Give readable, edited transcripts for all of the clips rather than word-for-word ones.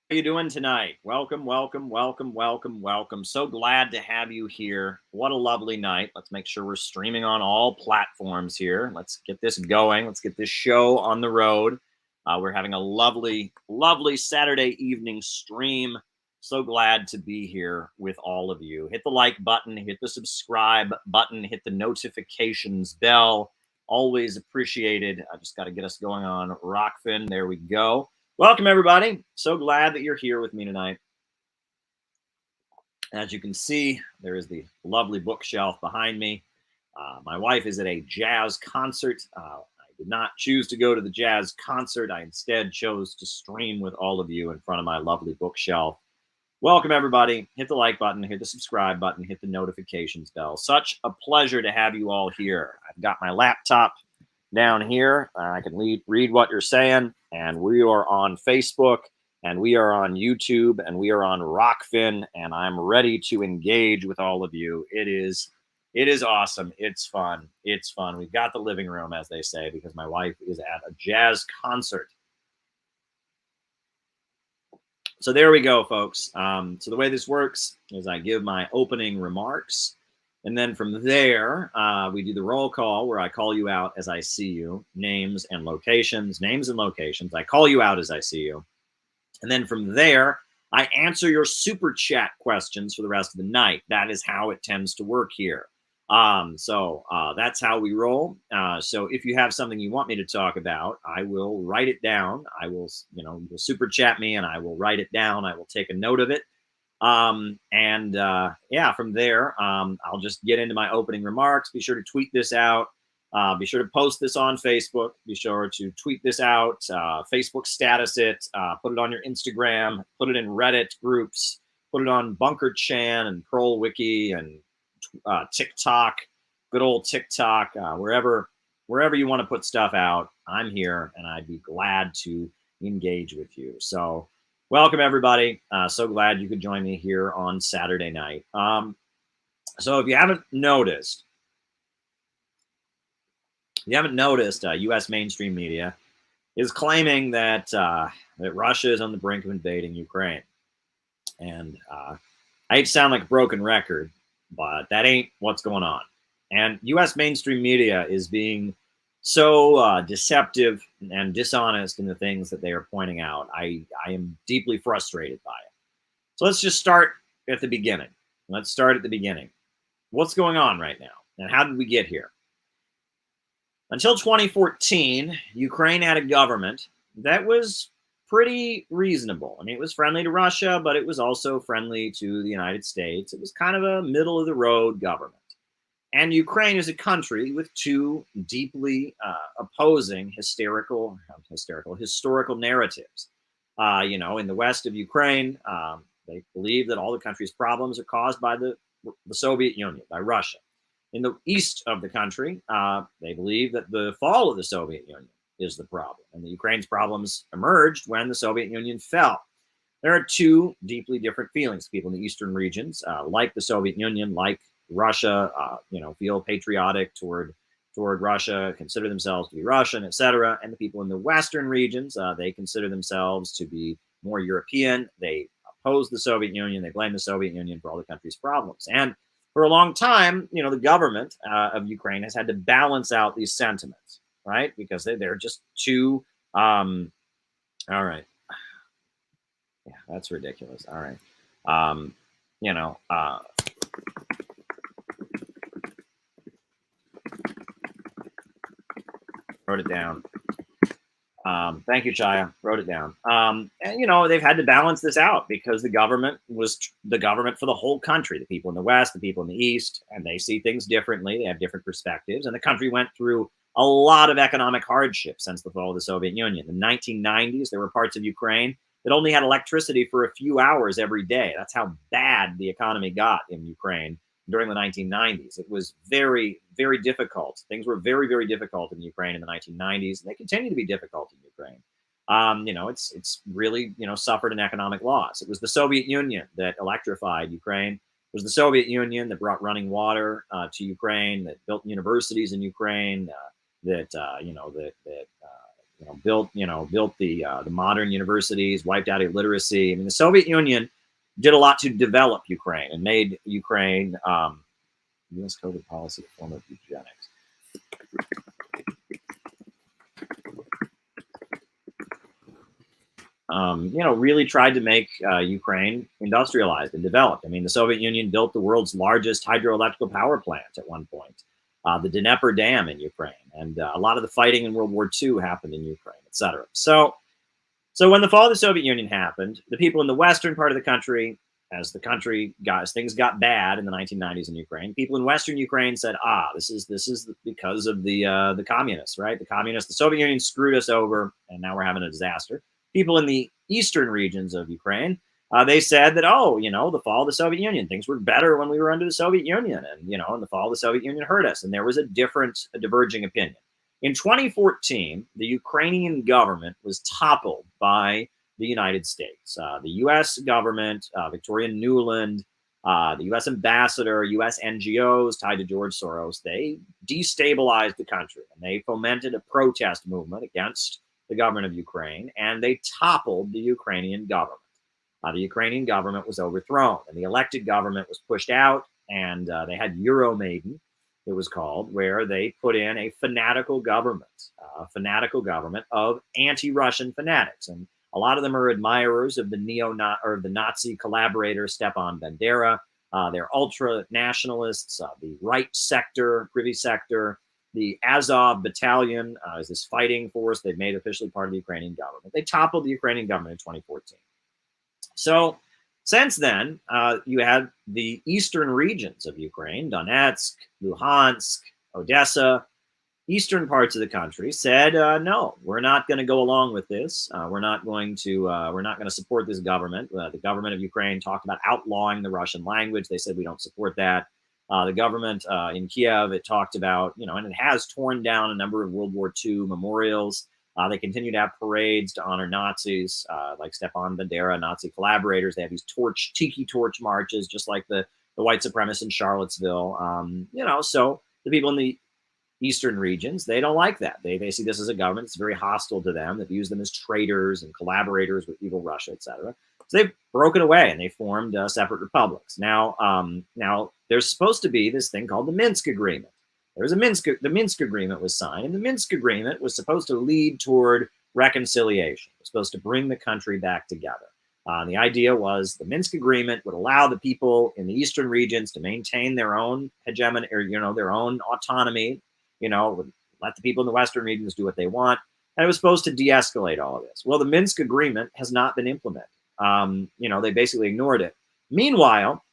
How you doing tonight? Welcome, welcome, welcome, welcome, welcome. So glad to have you here. What a lovely night. Let's make sure we're streaming on all platforms here. Let's get this going. Let's get this show on the road. We're having a lovely, lovely Saturday evening stream. So glad to be here with all of you. Hit the like button, hit the subscribe button, hit the notifications bell. Always appreciated. I just got to get us going on Rockfin. There we go. Welcome, everybody. So glad that you're here with me tonight. As you can see, there is the lovely bookshelf behind me. My wife is at a jazz concert. I did not choose to go to the jazz concert. I instead chose to stream with all of you in front of my lovely bookshelf. Welcome, everybody. Hit the like button, hit the subscribe button, hit the notifications bell. Such a pleasure to have you all here. I've got my laptop down here. I can read what you're saying. And we are on Facebook, and we are on YouTube, and we are on Rockfin, and I'm ready to engage with all of you. It is awesome. It's fun. It's fun. We've got the living room, as they say, because my wife is at a jazz concert. So there we go, folks. So the way this works is I give my opening remarks. And then from there, we do the roll call where I call you out as I see you, names and locations. I call you out as I see you. And then from there, I answer your super chat questions for the rest of the night. That is how it tends to work here. So that's how we roll. So if you have something you want me to talk about, I will write it down. I will, you will super chat me and I will write it down. I will take a note of it. Yeah, from there, I'll just get into my opening remarks. Be sure to tweet this out. Be sure to post this on Facebook. Be sure to tweet this out, Facebook status it, put it on your Instagram, put it in Reddit groups, put it on Bunker Chan and Pearl Wiki and TikTok, good old TikTok, wherever you want to put stuff out. I'm here and I'd be glad to engage with you. So welcome, everybody. So glad you could join me here on Saturday night. So if you haven't noticed, U.S. mainstream media is claiming that Russia is on the brink of invading Ukraine. And I hate to sound like a broken record, but that ain't what's going on. And U.S. mainstream media is being so deceptive and dishonest in the things that they are pointing out. I am deeply frustrated by it. So let's just start at the beginning. What's going on right now? And how did we get here? Until 2014, Ukraine had a government that was pretty reasonable. I mean, it was friendly to Russia, but it was also friendly to the United States. It was kind of a middle-of-the-road government. And Ukraine is a country with two deeply opposing historical narratives. In the west of Ukraine, they believe that all the country's problems are caused by the Soviet Union, by Russia. In the east of the country, they believe that the fall of the Soviet Union is the problem, and the Ukraine's problems emerged when the Soviet Union fell. There are two deeply different feelings. People in the eastern regions, like the Soviet Union, like Russia, feel patriotic toward Russia, consider themselves to be Russian, etc. And the people in the western regions, they consider themselves to be more European. They oppose the Soviet Union. They blame the Soviet Union for all the country's problems. And for a long time, the government of Ukraine has had to balance out these sentiments, right? Because they're just too. All right. Yeah, that's ridiculous. All right. Wrote it down. Thank you, Chaya. Wrote it down. And they've had to balance this out because the government was the government for the whole country. The people in the West, the people in the East, and they see things differently. They have different perspectives, and the country went through a lot of economic hardship since the fall of the Soviet Union. In the 1990s, there were parts of Ukraine that only had electricity for a few hours every day. That's how bad the economy got in Ukraine during the 1990s. It was very, very difficult. Things were very, very difficult in Ukraine in the 1990s, and they continue to be difficult in Ukraine. It's really, suffered an economic loss. It was the Soviet Union that electrified Ukraine. It was the Soviet Union that brought running water to Ukraine, that built universities in Ukraine, that built the modern universities, wiped out illiteracy. I mean, the Soviet Union did a lot to develop Ukraine and made Ukraine U.S. COVID policy a form of eugenics. Really tried to make Ukraine industrialized and developed. I mean, the Soviet Union built the world's largest hydroelectrical power plant at one point, the Dnieper Dam in Ukraine, and a lot of the fighting in World War II happened in Ukraine, etc. So when the fall of the Soviet Union happened, the people in the western part of the country, as things got bad in the 1990s in Ukraine, people in Western Ukraine said, this is because of the communists, right? The Soviet Union screwed us over, and now we're having a disaster. People in the eastern regions of Ukraine, they said that, the fall of the Soviet Union, things were better when we were under the Soviet Union, and the fall of the Soviet Union hurt us, and there was a diverging opinion. In 2014, the Ukrainian government was toppled by the United States. The U.S. government, Victoria Nuland, the U.S. ambassador, U.S. NGOs tied to George Soros, they destabilized the country, and they fomented a protest movement against the government of Ukraine, and they toppled the Ukrainian government. The Ukrainian government was overthrown, and the elected government was pushed out, and they had Euromaidan, it was called, where they put in a fanatical government of anti-Russian fanatics. And a lot of them are admirers of the Nazi collaborator Stepan Bandera. They're ultra-nationalists, the right sector, privy sector. The Azov battalion is this fighting force they've made officially part of the Ukrainian government. They toppled the Ukrainian government in 2014. So since then, you had the eastern regions of Ukraine, Donetsk, Luhansk, Odessa, eastern parts of the country said, no, we're not going to go along with this. We're not going to support this government. The government of Ukraine talked about outlawing the Russian language. They said we don't support that. The government in Kiev, it talked about, and it has torn down a number of World War II memorials. They continue to have parades to honor Nazis, like Stepan Bandera, Nazi collaborators. They have these tiki torch marches, just like the white supremacists in Charlottesville. So the people in the eastern regions, they don't like that. They see this as a government that's very hostile to them, that views them as traitors and collaborators with evil Russia, etc. So they've broken away and they formed separate republics. Now there's supposed to be this thing called the Minsk Agreement. The Minsk Agreement was signed, and the Minsk Agreement was supposed to lead toward reconciliation. It was supposed to bring the country back together. The idea was the Minsk Agreement would allow the people in the eastern regions to maintain their own hegemony, or their own autonomy. Would let the people in the western regions do what they want, and it was supposed to de-escalate all of this. Well, the Minsk Agreement has not been implemented. They basically ignored it. Meanwhile,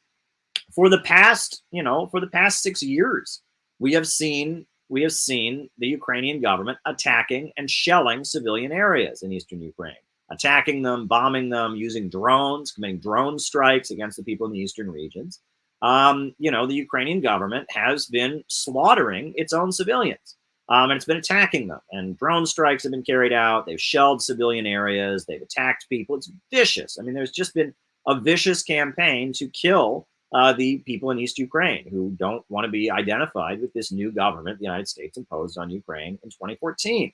for the past 6 years, we have seen the Ukrainian government attacking and shelling civilian areas in eastern Ukraine, attacking them, bombing them, using drones, committing drone strikes against the people in the eastern regions. The Ukrainian government has been slaughtering its own civilians, and it's been attacking them. And drone strikes have been carried out. They've shelled civilian areas. They've attacked people. It's vicious. I mean, there's just been a vicious campaign to kill the people in East Ukraine who don't want to be identified with this new government the United States imposed on Ukraine in 2014.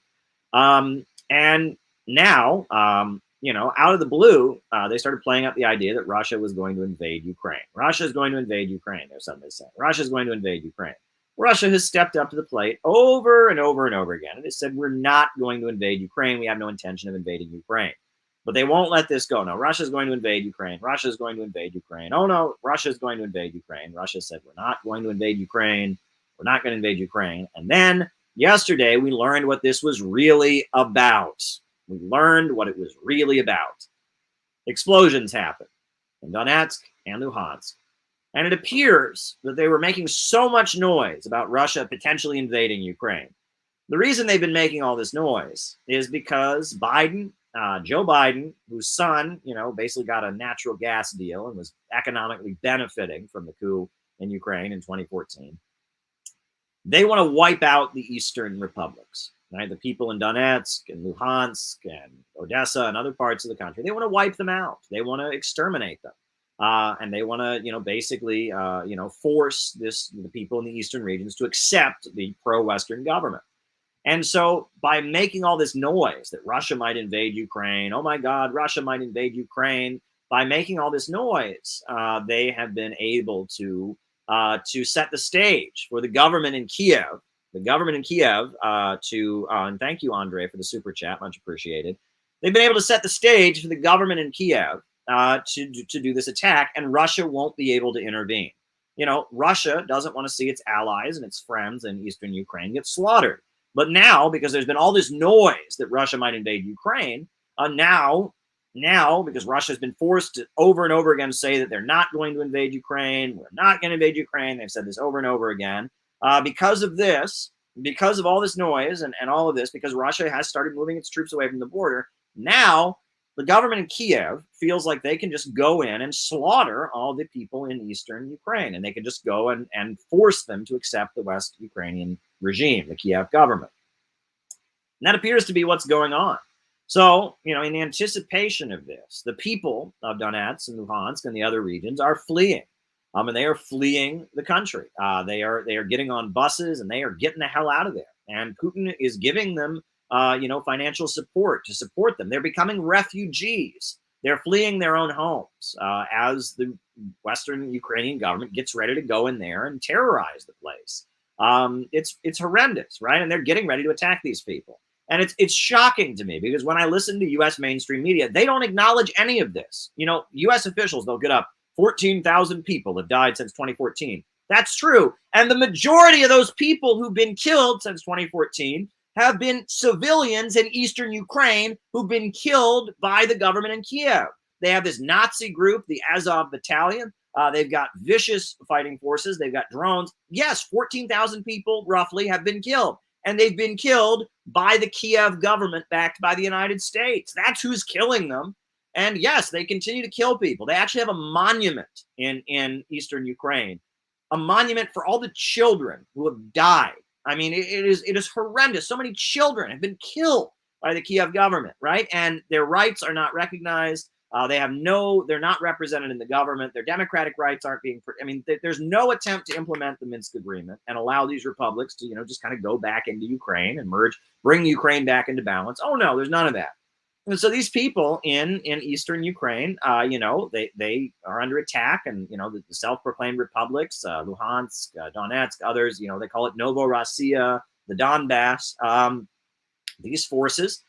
And now, out of the blue, they started playing up the idea that Russia was going to invade Ukraine. Russia is going to invade Ukraine, they're suddenly saying. Russia is going to invade Ukraine. Russia has stepped up to the plate over and over and over again. And it said, we're not going to invade Ukraine. We have no intention of invading Ukraine. But they won't let this go. No, Russia is going to invade Ukraine. Russia is going to invade Ukraine. Oh, no, Russia is going to invade Ukraine. Russia said, we're not going to invade Ukraine. We're not going to invade Ukraine. And then yesterday, we learned what this was really about. We learned what it was really about. Explosions happened in Donetsk and Luhansk. And it appears that they were making so much noise about Russia potentially invading Ukraine. The reason they've been making all this noise is because Joe Biden, whose son, basically got a natural gas deal and was economically benefiting from the coup in Ukraine in 2014. They want to wipe out the eastern republics, right? The people in Donetsk and Luhansk and Odessa and other parts of the country, they want to wipe them out. They want to exterminate them. And they want to, basically, force the people in the eastern regions to accept the pro-Western government. And so by making all this noise that Russia might invade Ukraine, oh my God, Russia might invade Ukraine, by making all this noise, they have been able to set the stage for the government in Kiev. The government in Kiev and thank you, Andre, for the super chat, much appreciated. They've been able to set the stage for the government in Kiev to do this attack, and Russia won't be able to intervene. You know, Russia doesn't want to see its allies and its friends in eastern Ukraine get slaughtered. But now, because there's been all this noise that Russia might invade Ukraine, now, because Russia's been forced to over and over again say that they're not going to invade Ukraine, we're not going to invade Ukraine. They've said this over and over again. Because of this, because of all this noise and all of this, because Russia has started moving its troops away from the border, now the government in Kiev feels like they can just go in and slaughter all the people in eastern Ukraine, and they can just go and force them to accept the West Ukrainian regime, the Kiev government. And that appears to be what's going on. So, you know, in anticipation of this, the people of Donetsk and Luhansk and the other regions are fleeing. And they are fleeing the country. They are getting on buses and they are getting the hell out of there. And Putin is giving them financial support to support them. They're becoming refugees. They're fleeing their own homes as the Western Ukrainian government gets ready to go in there and terrorize the place. It's horrendous, right? And they're getting ready to attack these people. And it's shocking to me because when I listen to U.S. mainstream media, they don't acknowledge any of this. You know, U.S. officials, they'll get up, 14,000 people have died since 2014. That's true. And the majority of those people who've been killed since 2014 have been civilians in eastern Ukraine who've been killed by the government in Kiev. They have this Nazi group, the Azov Battalion. They've got vicious fighting forces. They've got drones. Yes, 14,000 people roughly have been killed. And they've been killed by the Kiev government backed by the United States. That's who's killing them. And yes, they continue to kill people. They actually have a monument in eastern Ukraine, a monument for all the children who have died. I mean, it is horrendous. So many children have been killed by the Kiev government, right? And their rights are not recognized. They're not represented in the government. Their democratic rights aren't being, there's no attempt to implement the Minsk Agreement and allow these republics to, just kind of go back into Ukraine and bring Ukraine back into balance. Oh no, there's none of that. And so these people in eastern Ukraine, they are under attack, and the self-proclaimed republics, Luhansk, Donetsk, others, they call it Novorossiya, the Donbass. These forces,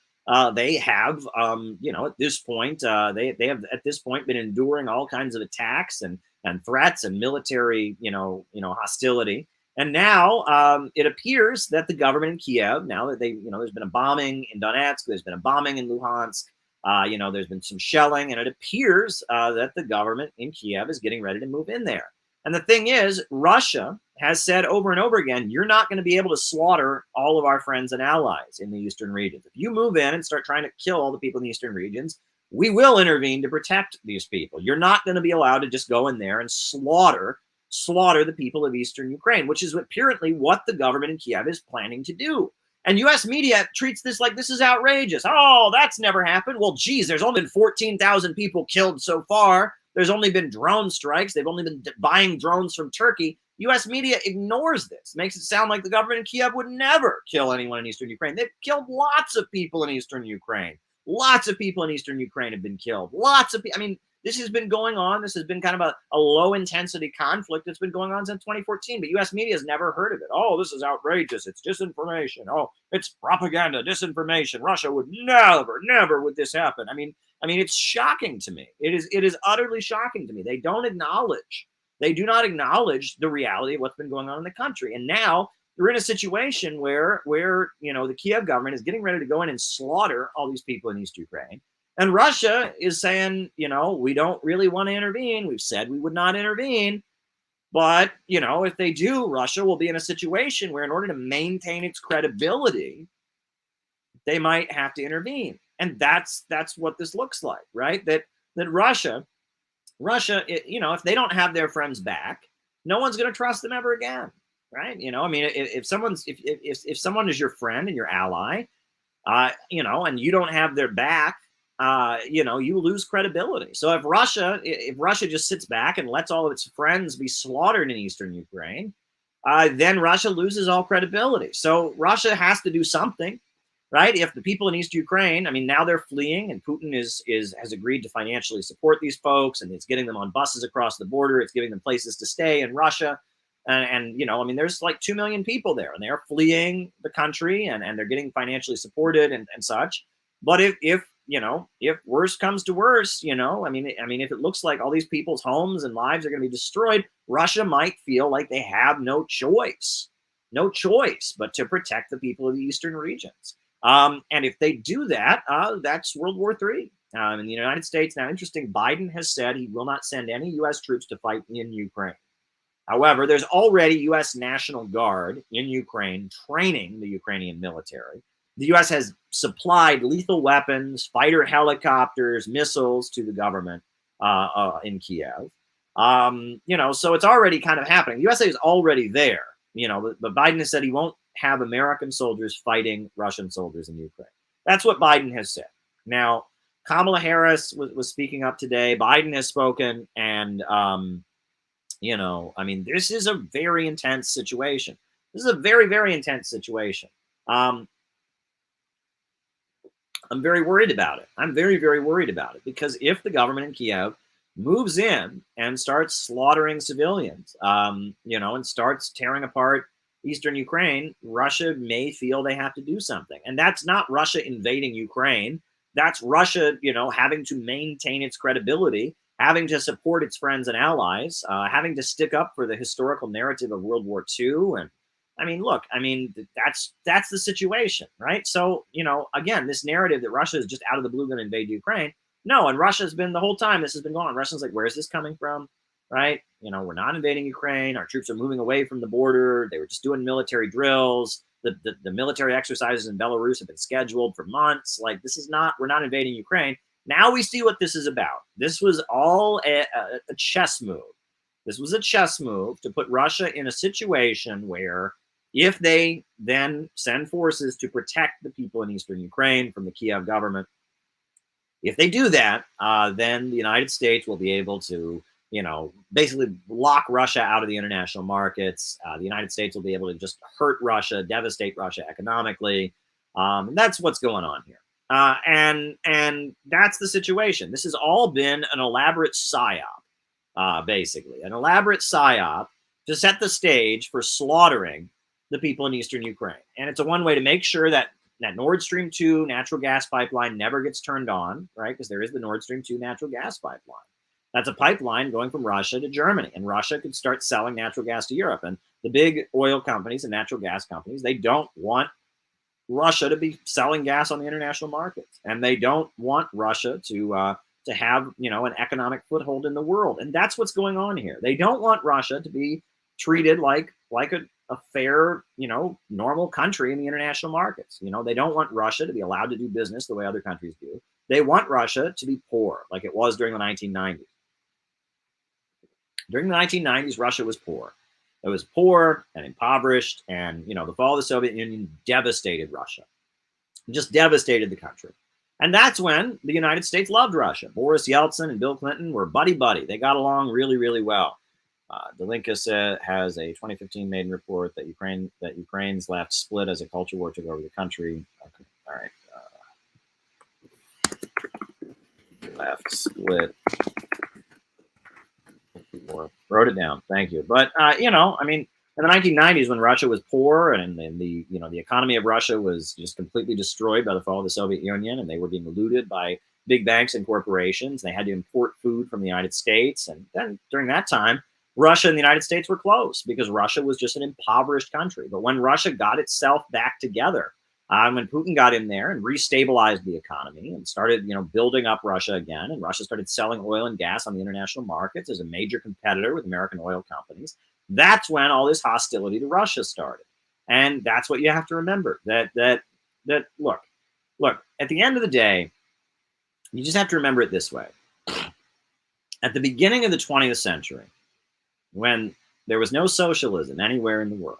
they have, at this point, they have at this point been enduring all kinds of attacks and threats and military, hostility. And now it appears that the government in Kiev, now that there's been a bombing in Donetsk, there's been a bombing in Luhansk, there's been some shelling, and it appears that the government in Kiev is getting ready to move in there. And the thing is, Russia has said over and over again, you're not going to be able to slaughter all of our friends and allies in the eastern regions. If you move in and start trying to kill all the people in the eastern regions, we will intervene to protect these people. You're not going to be allowed to just go in there and slaughter the people of eastern Ukraine, which is apparently what the government in Kiev is planning to do. And U.S. media treats this like this is outrageous. Oh, that's never happened. Well, geez, there's only been 14,000 people killed so far. There's only been drone strikes. They've only been buying drones from Turkey. U.S. media ignores this, makes it sound like the government in Kiev would never kill anyone in eastern Ukraine. They've killed lots of people in eastern Ukraine. Lots of people in eastern Ukraine have been killed. Lots of people. This has been going on. This has been kind of a low-intensity conflict that's been going on since 2014, but U.S. media has never heard of it. Oh, this is outrageous. It's disinformation. Oh, it's propaganda, disinformation. Russia would never would this happen. It's shocking to me. It is utterly shocking to me. They do not acknowledge the reality of what's been going on in the country. And now we're in a situation where the Kiev government is getting ready to go in and slaughter all these people in East Ukraine. And Russia is saying, we don't really want to intervene. We've said we would not intervene. But, if they do, Russia will be in a situation where in order to maintain its credibility, they might have to intervene. And that's what this looks like, right? That Russia, if they don't have their friends back, no one's going to trust them ever again, right? If someone is your friend and your ally, and you don't have their back, you lose credibility. So if Russia just sits back and lets all of its friends be slaughtered in eastern Ukraine, then Russia loses all credibility. So Russia has to do something, right? If the people in East Ukraine, I mean, now they're fleeing, and Putin has agreed to financially support these folks, and it's getting them on buses across the border. It's giving them places to stay in Russia. And you know, I mean, there's like 2 million people there, and they're fleeing the country, and they're getting financially supported and such. But if you know, if worse comes to worse, you know, I mean, if it looks like all these people's homes and lives are going to be destroyed, Russia might feel like they have no choice but to protect the people of the eastern regions. And if they do that, that's World War III. In the United States, now interesting, Biden has said he will not send any U.S. troops to fight in Ukraine. However, there's already U.S. National Guard in Ukraine training the Ukrainian military. The U.S. has supplied lethal weapons, fighter helicopters, missiles to the government in Kiev. You know, so it's already kind of happening. The USA is already there. You know, but Biden has said he won't have American soldiers fighting Russian soldiers in Ukraine. That's what Biden has said. Now, Kamala Harris was speaking up today. Biden has spoken, and you know, I mean, this is a very intense situation. This is a very, very intense situation. I'm very worried about it. I'm very, very worried about it, because if the government in Kiev moves in and starts slaughtering civilians, you know, and starts tearing apart eastern Ukraine, Russia may feel they have to do something. And that's not Russia invading Ukraine. That's Russia, you know, having to maintain its credibility, having to support its friends and allies, having to stick up for the historical narrative of World War II. And I mean, look, I mean, that's the situation, right? So, you know, again, this narrative that Russia is just out of the blue going to invade Ukraine. No, and Russia's been, the whole time this has been going on, Russia's like, where is this coming from, right? You know, we're not invading Ukraine. Our troops are moving away from the border. They were just doing military drills. The military exercises in Belarus have been scheduled for months. Like, this is not, we're not invading Ukraine. Now we see what this is about. This was all a chess move. This was a chess move to put Russia in a situation where, if they then send forces to protect the people in eastern Ukraine from the Kiev government, if they do that, then the United States will be able to, you know, basically lock Russia out of the international markets. The United States will be able to just hurt Russia, devastate Russia economically. And that's what's going on here. And that's the situation. This has all been an elaborate psyop, basically. An elaborate psyop to set the stage for slaughtering the people in eastern Ukraine. And it's a one way to make sure that Nord Stream 2 natural gas pipeline never gets turned on, right? Because there is the Nord Stream 2 natural gas pipeline. That's a pipeline going from Russia to Germany, and Russia could start selling natural gas to Europe. And the big oil companies and natural gas companies, they don't want Russia to be selling gas on the international markets, and they don't want Russia to have, you know, an economic foothold in the world. And that's what's going on here. They don't want Russia to be treated like a fair, you know, normal country in the international markets. You know, they don't want Russia to be allowed to do business the way other countries do. They want Russia to be poor, like it was during the 1990s. During the 1990s, Russia was poor. It was poor and impoverished, and, you know, the fall of the Soviet Union devastated Russia. It just devastated the country. And that's when the United States loved Russia. Boris Yeltsin and Bill Clinton were buddy-buddy. They got along really, really well. Delinkus has a 2015 Maiden report that Ukraine's left split as a culture war took over the country. Okay. All right. Left split. Wrote it down. Thank you. But you know, I mean, in the 1990s, when Russia was poor and the you know, the economy of Russia was just completely destroyed by the fall of the Soviet Union, and they were being looted by big banks and corporations. They had to import food from the United States, and then during that time, Russia and the United States were close because Russia was just an impoverished country. But when Russia got itself back together, when Putin got in there and restabilized the economy and started, you know, building up Russia again, and Russia started selling oil and gas on the international markets as a major competitor with American oil companies, that's when all this hostility to Russia started. And that's what you have to remember, that look, at the end of the day, you just have to remember it this way. At the beginning of the 20th century, when there was no socialism anywhere in the world,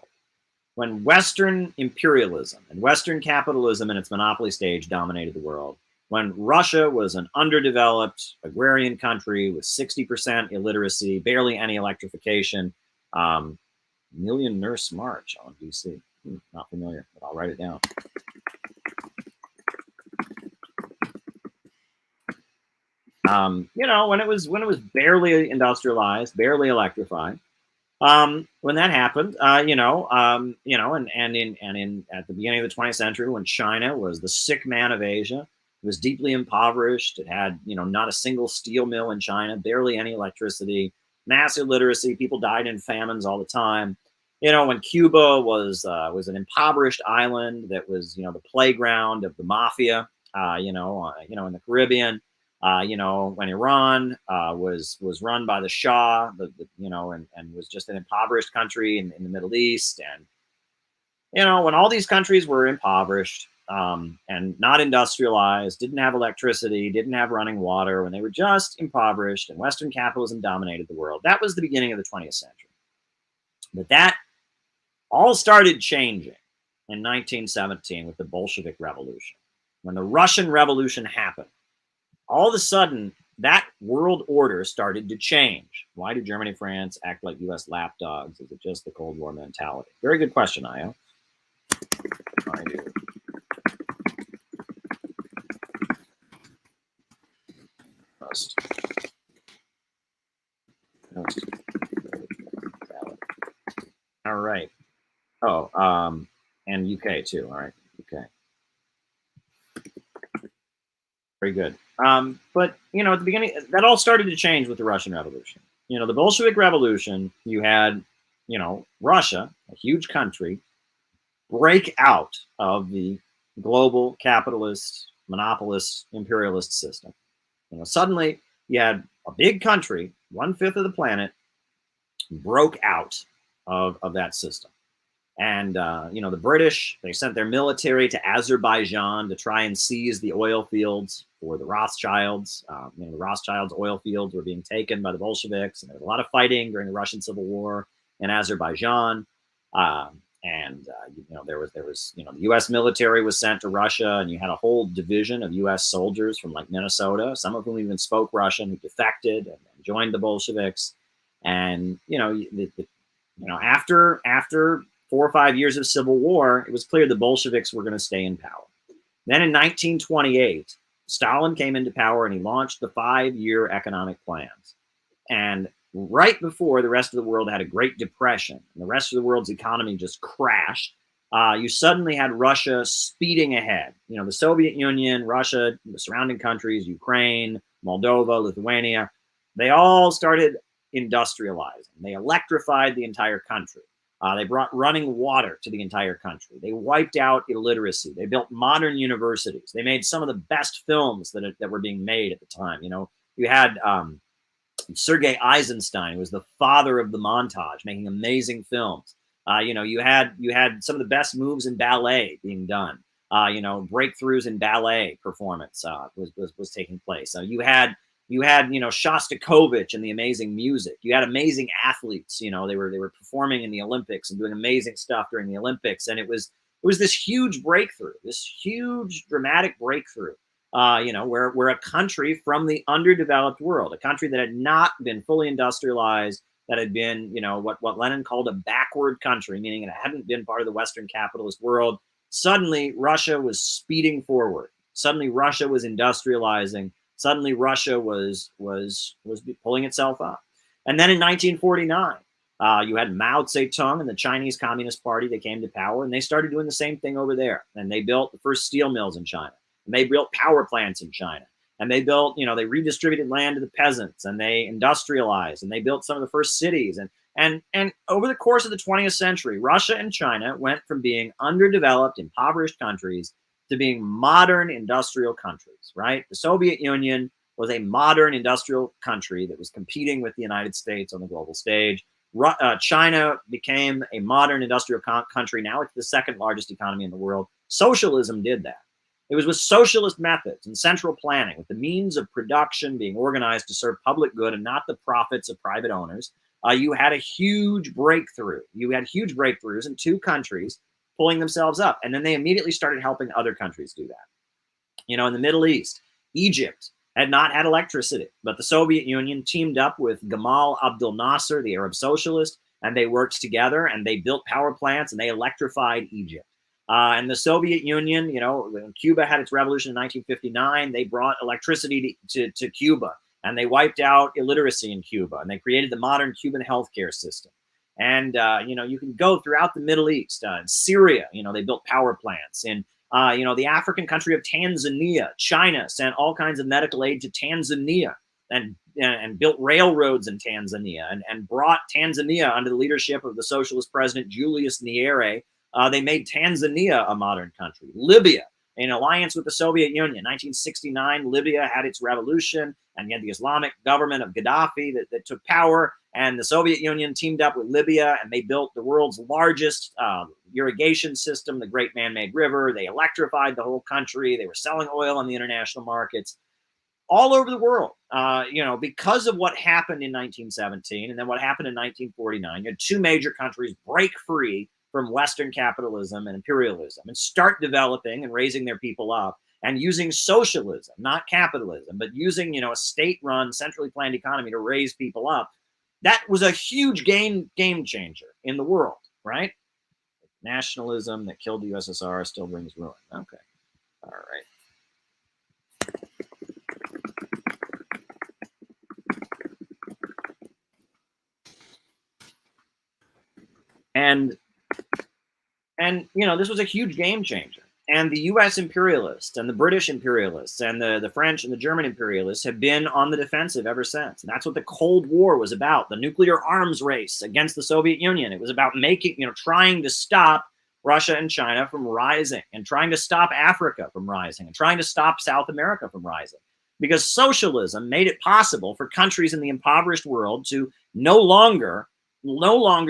when Western imperialism and Western capitalism in its monopoly stage dominated the world, when Russia was an underdeveloped agrarian country with 60% illiteracy, barely any electrification, Million Nurse March on DC. Not familiar, but I'll write it down. You know, when it was barely industrialized, barely electrified. When that happened, you know, and in at the beginning of the 20th century, when China was the sick man of Asia, it was deeply impoverished. It had, you know, not a single steel mill in China, barely any electricity, massive literacy. People died in famines all the time. You know, when Cuba was an impoverished island that was, you know, the playground of the mafia. In the Caribbean. You know, when Iran was run by the Shah, you know, and was just an impoverished country in the Middle East, and you know, when all these countries were impoverished and not industrialized, didn't have electricity, didn't have running water, when they were just impoverished, and Western capitalism dominated the world, that was the beginning of the 20th century. But that all started changing in 1917 with the Bolshevik Revolution, when the Russian Revolution happened. All of a sudden, that world order started to change. Why do Germany and France act like U.S. lapdogs? Is it just the Cold War mentality? Very good question, Io. I do. All right. Oh, and UK too. All right, UK. Very good. But you know, at the beginning, that all started to change with the Russian Revolution. You know, the Bolshevik Revolution. You had, you know, Russia, a huge country, break out of the global capitalist, monopolist, imperialist system. You know, suddenly you had a big country, 1/5 of the planet, broke out of that system. And you know, the British, they sent their military to Azerbaijan to try and seize the oil fields for the Rothschilds. You know, the Rothschilds' oil fields were being taken by the Bolsheviks, and there was a lot of fighting during the Russian Civil War in Azerbaijan. You know, there was you know, the U.S. military was sent to Russia, and you had a whole division of U.S. soldiers from like Minnesota, some of whom even spoke Russian, who defected and joined the Bolsheviks. And you know, after 4 or 5 years of civil war, it was clear the Bolsheviks were going to stay in power. Then in 1928, Stalin came into power and he launched the 5-year economic plans. And right before the rest of the world had a Great Depression and the rest of the world's economy just crashed, you suddenly had Russia speeding ahead. You know, the Soviet Union, Russia, the surrounding countries, Ukraine, Moldova, Lithuania, they all started industrializing. They electrified the entire country. They brought running water to the entire country. They wiped out illiteracy. They built modern universities. They made some of the best films that were being made at the time. You know, you had Sergei Eisenstein, who was the father of the montage, making amazing films. You know, you had some of the best moves in ballet being done. You know, breakthroughs in ballet performance was taking place. You had, you know, Shostakovich and the amazing music. You had amazing athletes. You know, they were performing in the Olympics and doing amazing stuff during the Olympics. And it was this huge breakthrough, this huge dramatic breakthrough. You know, where a country from the underdeveloped world, a country that had not been fully industrialized, that had been, you know, what Lenin called a backward country, meaning it hadn't been part of the Western capitalist world. Suddenly, Russia was speeding forward. Suddenly, Russia was industrializing. Suddenly, Russia was pulling itself up. And then in 1949, you had Mao Zedong and the Chinese Communist Party. They came to power, and they started doing the same thing over there. And they built the first steel mills in China, and they built power plants in China, and they built, you know, they redistributed land to the peasants, and they industrialized, and they built some of the first cities. And over the course of the 20th century, Russia and China went from being underdeveloped, impoverished countries to being modern industrial countries, right? The Soviet Union was a modern industrial country that was competing with the United States on the global stage. China became a modern industrial country. Now it's the second largest economy in the world. Socialism did that. It was with socialist methods and central planning, with the means of production being organized to serve public good and not the profits of private owners. You had a huge breakthrough. You had huge breakthroughs in two countries pulling themselves up. And then they immediately started helping other countries do that. You know, in the Middle East, Egypt had not had electricity, but the Soviet Union teamed up with Gamal Abdel Nasser, the Arab socialist, and they worked together, and they built power plants, and they electrified Egypt. And the Soviet Union, when Cuba had its revolution in 1959, they brought electricity to Cuba, and they wiped out illiteracy in Cuba, and they created the modern Cuban healthcare system. And, you can go throughout the Middle East. In Syria, they built power plants. In, the African country of Tanzania, China sent all kinds of medical aid to Tanzania, and built railroads in Tanzania, and brought Tanzania under the leadership of the socialist president Julius Nyerere. They made Tanzania a modern country. Libya, in alliance with the Soviet Union, 1969, Libya had its revolution, and you had the Islamic government of Gaddafi that took power, and the Soviet Union teamed up with Libya, and they built the world's largest irrigation system, the Great Man-Made River. They electrified the whole country. They were selling oil on the international markets all over the world, because of what happened in 1917 and then what happened in 1949. You had two major countries break free from Western capitalism and imperialism and start developing and raising their people up and using socialism, not capitalism, but using, a state-run, centrally planned economy to raise people up. That was a huge game changer in the world, right? Nationalism that killed the USSR still brings ruin. Okay. All right. And this was a huge game changer. And the U.S. imperialists and the British imperialists and the French and the German imperialists have been on the defensive ever since. And that's what the Cold War was about, the nuclear arms race against the Soviet Union. It was about trying to stop Russia and China from rising, and trying to stop Africa from rising, and trying to stop South America from rising. Because socialism made it possible for countries in the impoverished world to no longer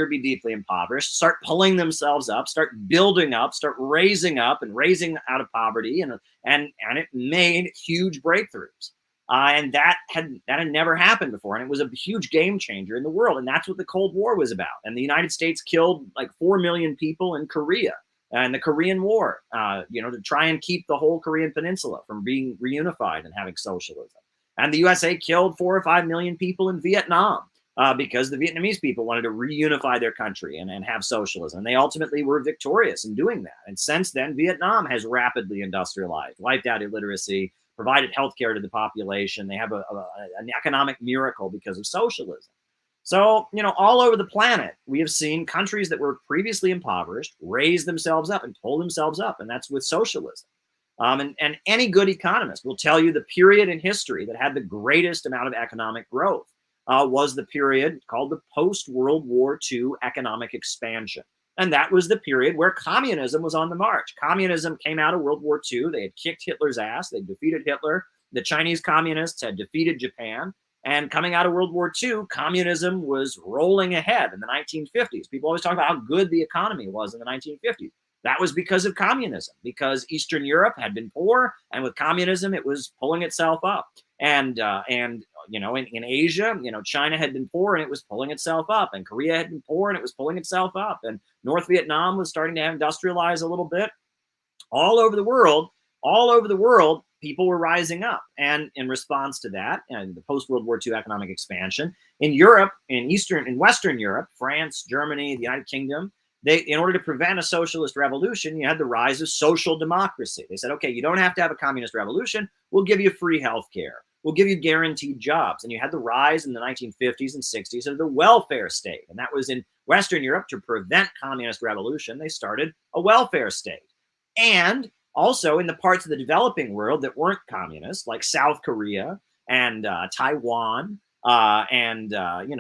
be deeply impoverished, start pulling themselves up, start building up, start raising up and raising out of poverty, and it made huge breakthroughs. And that had never happened before, and it was a huge game changer in the world. And that's what the Cold War was about. And the United States killed like 4 million people in Korea and the Korean War, to try and keep the whole Korean peninsula from being reunified and having socialism. And the USA killed 4 or 5 million people in Vietnam. Because the Vietnamese people wanted to reunify their country and have socialism. And they ultimately were victorious in doing that. And since then, Vietnam has rapidly industrialized, wiped out illiteracy, provided healthcare to the population. They have an economic miracle because of socialism. So, all over the planet, we have seen countries that were previously impoverished raise themselves up and pull themselves up. And that's with socialism. And any good economist will tell you the period in history that had the greatest amount of economic growth was the period called the post-World War II economic expansion. And that was the period where communism was on the march. Communism came out of World War II. They had kicked Hitler's ass. They defeated Hitler. The Chinese communists had defeated Japan. And coming out of World War II, communism was rolling ahead in the 1950s. People always talk about how good the economy was in the 1950s. That was because of communism, because Eastern Europe had been poor, and with communism, it was pulling itself up. And in Asia, China had been poor and it was pulling itself up, and Korea had been poor and it was pulling itself up, and North Vietnam was starting to industrialize a little bit. All over the world, people were rising up. And in response to that, and the post-World War II economic expansion, in Europe, in Western Europe, France, Germany, the United Kingdom, in order to prevent a socialist revolution, you had the rise of social democracy. They said, okay, you don't have to have a communist revolution. We'll give you free healthcare. We'll give you guaranteed jobs. And you had the rise in the 1950s and 60s of the welfare state. And that was in Western Europe to prevent communist revolution. They started a welfare state. And also in the parts of the developing world that weren't communist, like South Korea and Taiwan,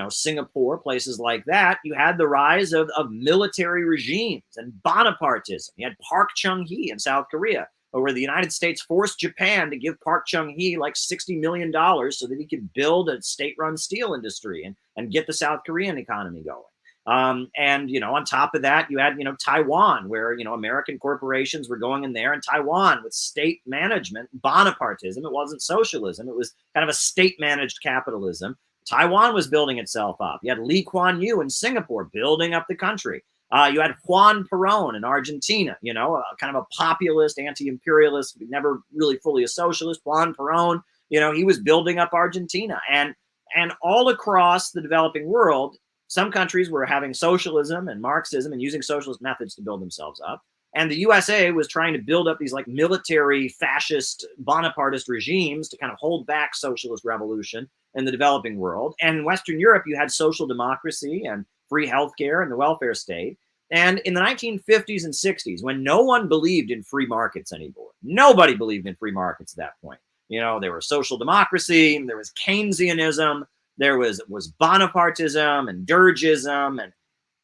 Singapore, places like that, you had the rise of military regimes and Bonapartism. You had Park Chung-hee in South Korea, where the United States forced Japan to give Park Chung-hee like $60 million so that he could build a state-run steel industry and get the South Korean economy going. On top of that, you had, Taiwan, where, American corporations were going in there, and Taiwan with state management, Bonapartism. It wasn't socialism. It was kind of a state-managed capitalism. Taiwan was building itself up. You had Lee Kuan Yew in Singapore building up the country. You had Juan Perón in Argentina, kind of a populist, anti-imperialist, never really fully a socialist. Juan Perón, he was building up Argentina. And all across the developing world, Some countries were having socialism and Marxism and using socialist methods to build themselves up. And the USA was trying to build up these like military, fascist, Bonapartist regimes to kind of hold back socialist revolution in the developing world. And in Western Europe, you had social democracy and free healthcare and the welfare state. And in the 1950s and 60s, when no one believed in free markets anymore, nobody believed in free markets at that point. You know, there was social democracy, there was Keynesianism, there was Bonapartism and Dergism, and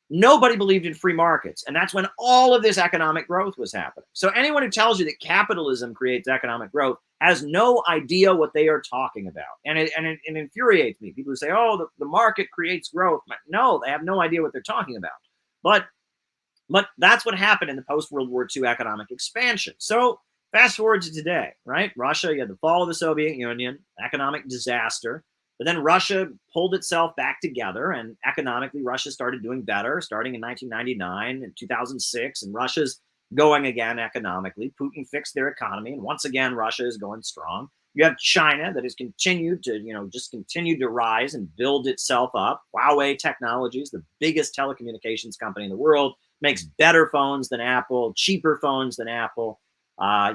nobody believed in free markets. And that's when all of this economic growth was happening. So anyone who tells you that capitalism creates economic growth has no idea what they are talking about. And it infuriates me. People who say, oh, the market creates growth. No, they have no idea what they're talking about. But that's what happened in the post-World War II economic expansion. So fast forward to today, right? Russia, you had the fall of the Soviet Union, economic disaster. But then Russia pulled itself back together, and economically, Russia started doing better, starting in 1999 and 2006, and Russia's going again economically. Putin fixed their economy, and once again, Russia is going strong. You have China that has continued to, just continued to rise and build itself up. Huawei Technologies, the biggest telecommunications company in the world, makes better phones than Apple, cheaper phones than Apple. I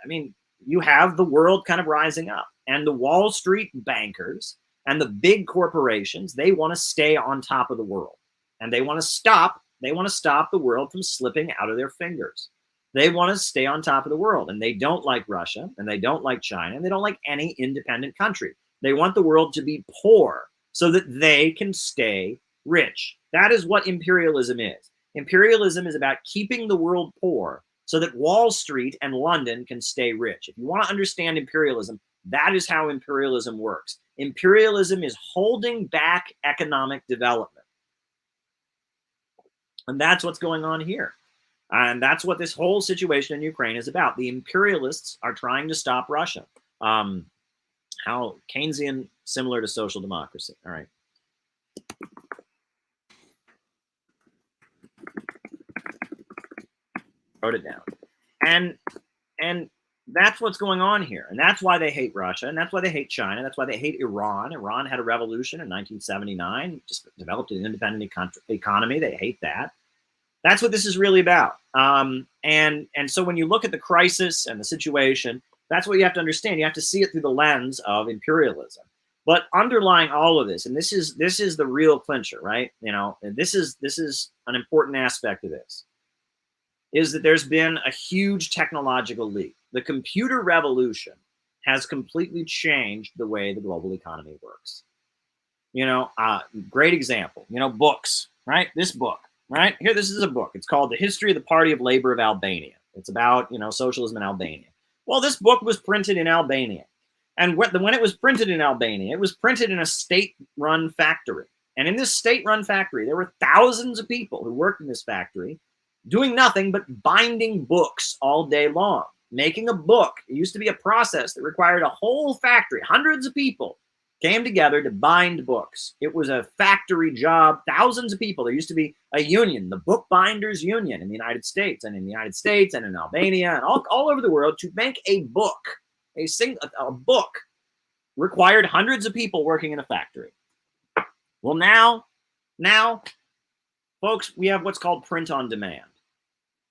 mean, you have the world kind of rising up. And the Wall Street bankers and the big corporations, they want to stay on top of the world. And they want to stop the world from slipping out of their fingers. They want to stay on top of the world. And they don't like Russia, and they don't like China, and they don't like any independent country. They want the world to be poor so that they can stay rich. That is what imperialism is. Imperialism is about keeping the world poor so that Wall Street and London can stay rich. If you want to understand imperialism, that is how imperialism works. Imperialism is holding back economic development. And that's what's going on here. And that's what this whole situation in Ukraine is about. The imperialists are trying to stop Russia. How Keynesian, similar to social democracy. All right. Wrote it down. And that's what's going on here. And that's why they hate Russia. And that's why they hate China. That's why they hate Iran. Iran had a revolution in 1979, just developed an independent economy. They hate that. That's what this is really about. And so when you look at the crisis and the situation, that's what you have to understand. You have to see it through the lens of imperialism. But underlying all of this, and this is the real clincher, right? And this is an important aspect of this, is that there's been a huge technological leap. The computer revolution has completely changed the way the global economy works. Great example, books, right? This book, right? Here, this is a book. It's called The History of the Party of Labor of Albania. It's about, socialism in Albania. Well, this book was printed in Albania. And when it was printed in Albania, it was printed in a state-run factory. And in this state-run factory, there were thousands of people who worked in this factory doing nothing but binding books all day long. Making a book, it used to be a process that required a whole factory. Hundreds of people came together to bind books. It was a factory job, thousands of people. There used to be a union, the Bookbinders Union in the United States and in Albania and all over the world. To make a book, a book required hundreds of people working in a factory. Well, now, folks, we have what's called print on demand,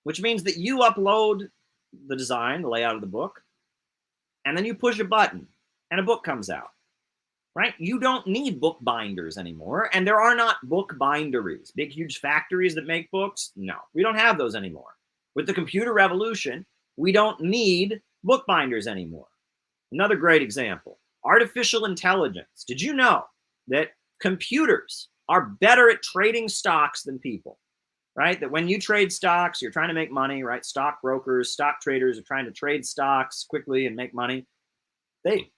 which means that you upload the design, the layout of the book, and then you push a button and a book comes out, right? You don't need book binders anymore. And there are not book binderies, big, huge factories that make books. No, we don't have those anymore. With the computer revolution, we don't need book binders anymore. Another great example, artificial intelligence. Did you know that computers are better at trading stocks than people? Right? That when you trade stocks, you're trying to make money, right? Stock brokers, stock traders are trying to trade stocks quickly and make money. They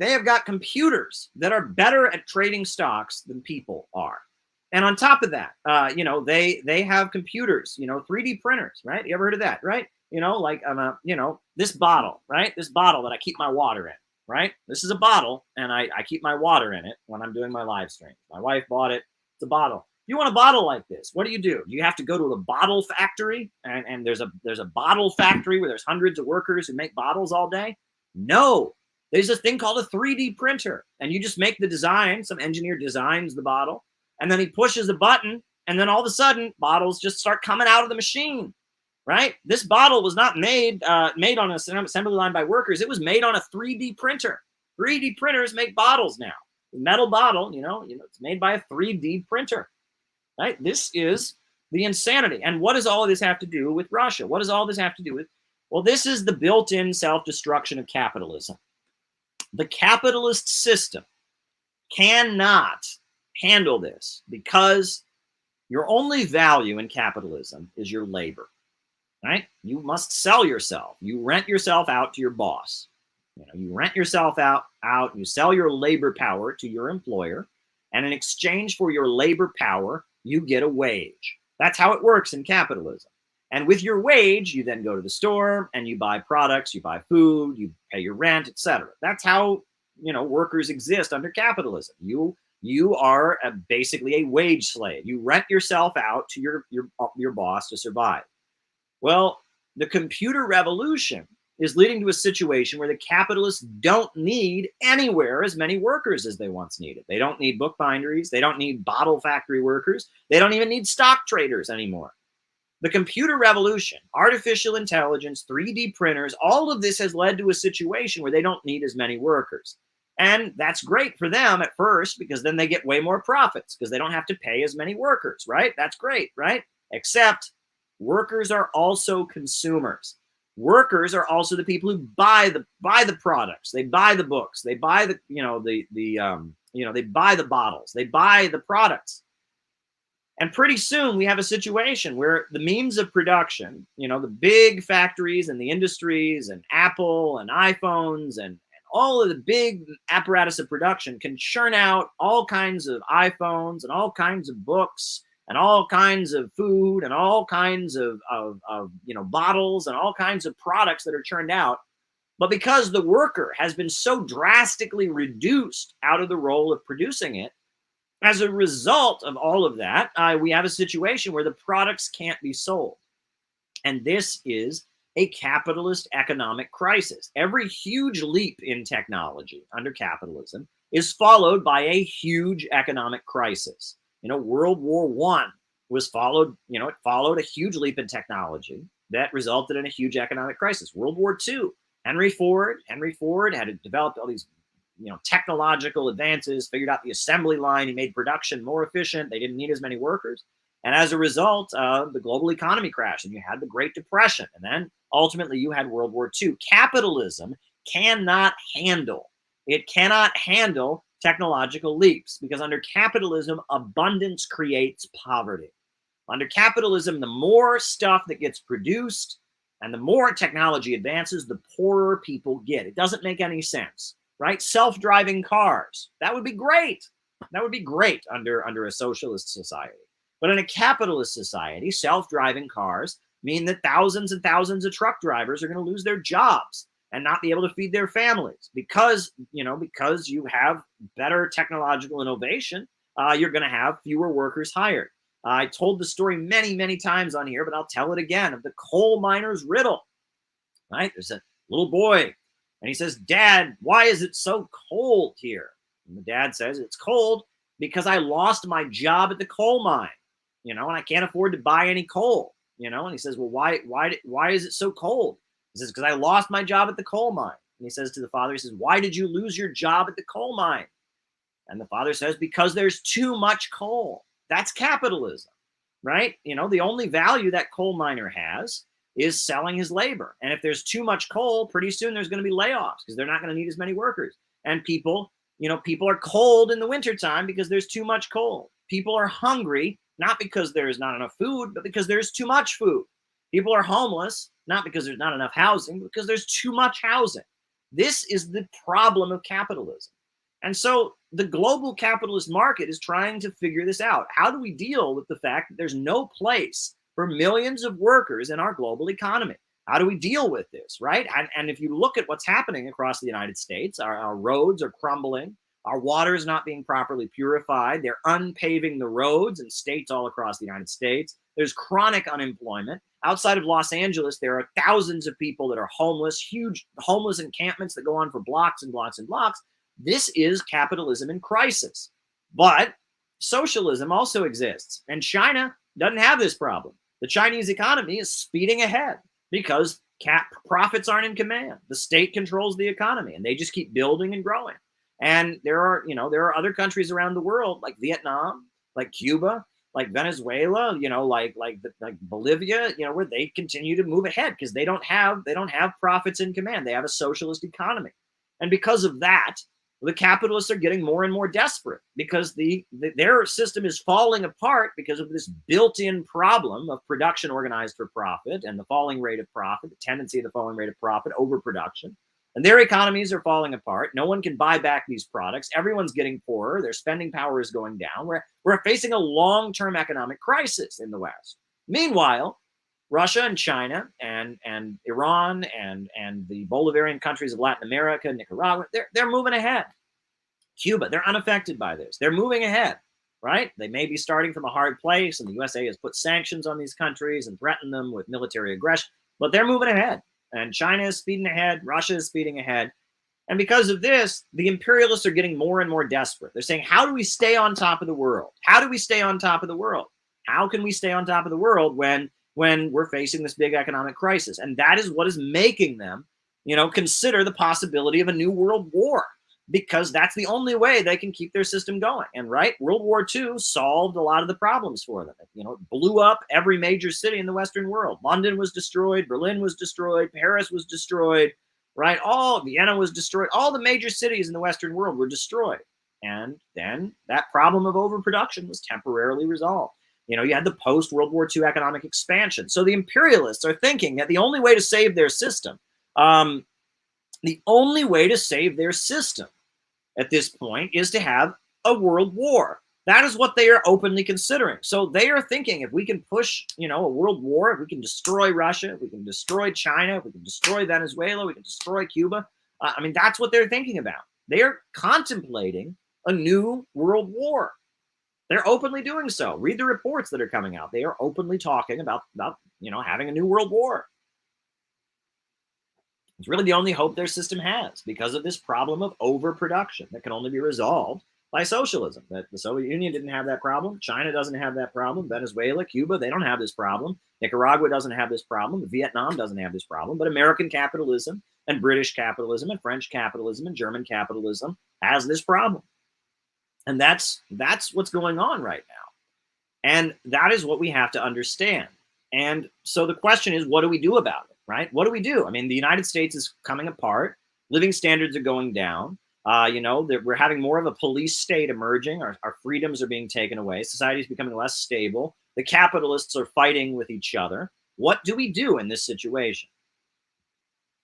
have got computers that are better at trading stocks than people are. And on top of that, they have computers, 3D printers, right? You ever heard of that, right? This bottle, right? This bottle that I keep my water in, right? This is a bottle, and I keep my water in it when I'm doing my live stream. My wife bought it. It's a bottle. If you want a bottle like this, what do? You have to go to a bottle factory, and there's a bottle factory where there's hundreds of workers who make bottles all day? No. There's a thing called a 3D printer, and you just make the design. Some engineer designs the bottle, And then he pushes a button, and then all of a sudden, bottles just start coming out of the machine, right? This bottle was not made made on an assembly line by workers. It was made on a 3D printer. 3D printers make bottles now. The metal bottle, it's made by a 3D printer, right? This is the insanity. And what does all of this have to do with Russia? What does all this have to do with? Well, this is the built-in self-destruction of capitalism. The capitalist system cannot handle this because your only value in capitalism is your labor, right? You must sell yourself. You rent yourself out to your boss. You rent yourself out, you sell your labor power to your employer, and in exchange for your labor power, you get a wage. That's how it works in capitalism. And with your wage, you then go to the store and you buy products, you buy food, you pay your rent, etc. That's how, workers exist under capitalism. You are basically a wage slave. You rent yourself out to your boss to survive. Well, the computer revolution is leading to a situation where the capitalists don't need anywhere as many workers as they once needed. They don't need bookbinderies. They don't need bottle factory workers. They don't even need stock traders anymore. The computer revolution, artificial intelligence, 3D printers, all of this has led to a situation where they don't need as many workers. And that's great for them at first because then they get way more profits because they don't have to pay as many workers, right? That's great, right? Except workers are also consumers. Workers are also the people who buy the products. They buy the books. They buy the they buy the bottles. They buy the products. And pretty soon we have a situation where the means of production, the big factories and the industries and Apple and iPhones and all of the big apparatus of production can churn out all kinds of iPhones and all kinds of books and all kinds of food and all kinds of bottles and all kinds of products that are churned out. But because the worker has been so drastically reduced out of the role of producing it, as a result of all of that, we have a situation where the products can't be sold. And this is a capitalist economic crisis. Every huge leap in technology under capitalism is followed by a huge economic crisis. World War I was followed, it followed a huge leap in technology that resulted in a huge economic crisis. World War II, Henry Ford had developed all these, technological advances, figured out the assembly line. He made production more efficient. They didn't need as many workers. And as a result, the global economy crashed and you had the Great Depression. And then ultimately you had World War II. Capitalism cannot handle technological leaps because under capitalism, abundance creates poverty. Under capitalism, the more stuff that gets produced and the more technology advances, the poorer people get. It doesn't make any sense, right? Self-driving cars, that would be great. That would be great under a socialist society. But in a capitalist society, self-driving cars mean that thousands and thousands of truck drivers are going to lose their jobs and not be able to feed their families because you have better technological innovation, you're going to have fewer workers hired. I told the story many, many times on here, but I'll tell it again of the coal miner's riddle, right? There's a little boy and he says, "Dad, why is it so cold here?" And the dad says, "It's cold because I lost my job at the coal mine, and I can't afford to buy any coal, And he says, "Well, why is it so cold?" He says, "Because I lost my job at the coal mine." And he says to the father, he says, "Why did you lose your job at the coal mine?" And the father says, "Because there's too much coal." That's capitalism, right? The only value that coal miner has is selling his labor. And if there's too much coal, pretty soon there's going to be layoffs because they're not going to need as many workers. And people are cold in the wintertime because there's too much coal. People are hungry, not because there's not enough food, but because there's too much food. People are homeless, not because there's not enough housing, but because there's too much housing. This is the problem of capitalism. And so the global capitalist market is trying to figure this out. How do we deal with the fact that there's no place for millions of workers in our global economy? How do we deal with this, right? And if you look at what's happening across the United States, our roads are crumbling. Our water is not being properly purified. They're unpaving the roads in states all across the United States. There's chronic unemployment. Outside of Los Angeles, there are thousands of people that are homeless, huge homeless encampments that go on for blocks and blocks and blocks. This is capitalism in crisis. But socialism also exists, and China doesn't have this problem. The Chinese economy is speeding ahead because profits aren't in command. The state controls the economy, and they just keep building and growing. And there are other countries around the world like Vietnam, like Cuba, like Venezuela, like Bolivia, where they continue to move ahead because they don't have profits in command. They have a socialist economy, and because of that, the capitalists are getting more and more desperate because their system is falling apart because of this built-in problem of production organized for profit and the falling rate of profit, the tendency of the falling rate of profit, overproduction. And their economies are falling apart. No one can buy back these products. Everyone's getting poorer. Their spending power is going down. We're facing a long-term economic crisis in the West. Meanwhile, Russia and China and Iran and the Bolivarian countries of Latin America, Nicaragua, they're moving ahead. Cuba, they're unaffected by this. They're moving ahead, right? They may be starting from a hard place, and the USA has put sanctions on these countries and threatened them with military aggression, but they're moving ahead. And China is speeding ahead. Russia is speeding ahead. And because of this, the imperialists are getting more and more desperate. They're saying, how do we stay on top of the world? How do we stay on top of the world? How can we stay on top of the world when we're facing this big economic crisis? And that is what is making them, consider the possibility of a new world war, because that's the only way they can keep their system going. And World War II solved a lot of the problems for them. It blew up every major city in the Western world. London was destroyed, Berlin was destroyed, Paris was destroyed, right? Vienna was destroyed. All the major cities in the Western world were destroyed. And then that problem of overproduction was temporarily resolved. You had the post-World War II economic expansion. So the imperialists are thinking that the only way to save their system, at this point is to have a world war. That is what they are openly considering. So they are thinking, if we can push, a world war, if we can destroy Russia, if we can destroy China, if we can destroy Venezuela, we can destroy Cuba. That's what they're thinking about. They're contemplating a new world war. They're openly doing so. Read the reports that are coming out. They are openly talking about having a new world war. It's really the only hope their system has because of this problem of overproduction that can only be resolved by socialism. That the Soviet Union didn't have that problem. China doesn't have that problem. Venezuela, Cuba, they don't have this problem. Nicaragua doesn't have this problem. Vietnam doesn't have this problem. But American capitalism and British capitalism and French capitalism and German capitalism has this problem. And that's what's going on right now. And that is what we have to understand. And so the question is, what do we do about it, right? What do we do? The United States is coming apart. Living standards are going down. We're having more of a police state emerging. Our freedoms are being taken away. Society is becoming less stable. The capitalists are fighting with each other. What do we do in this situation?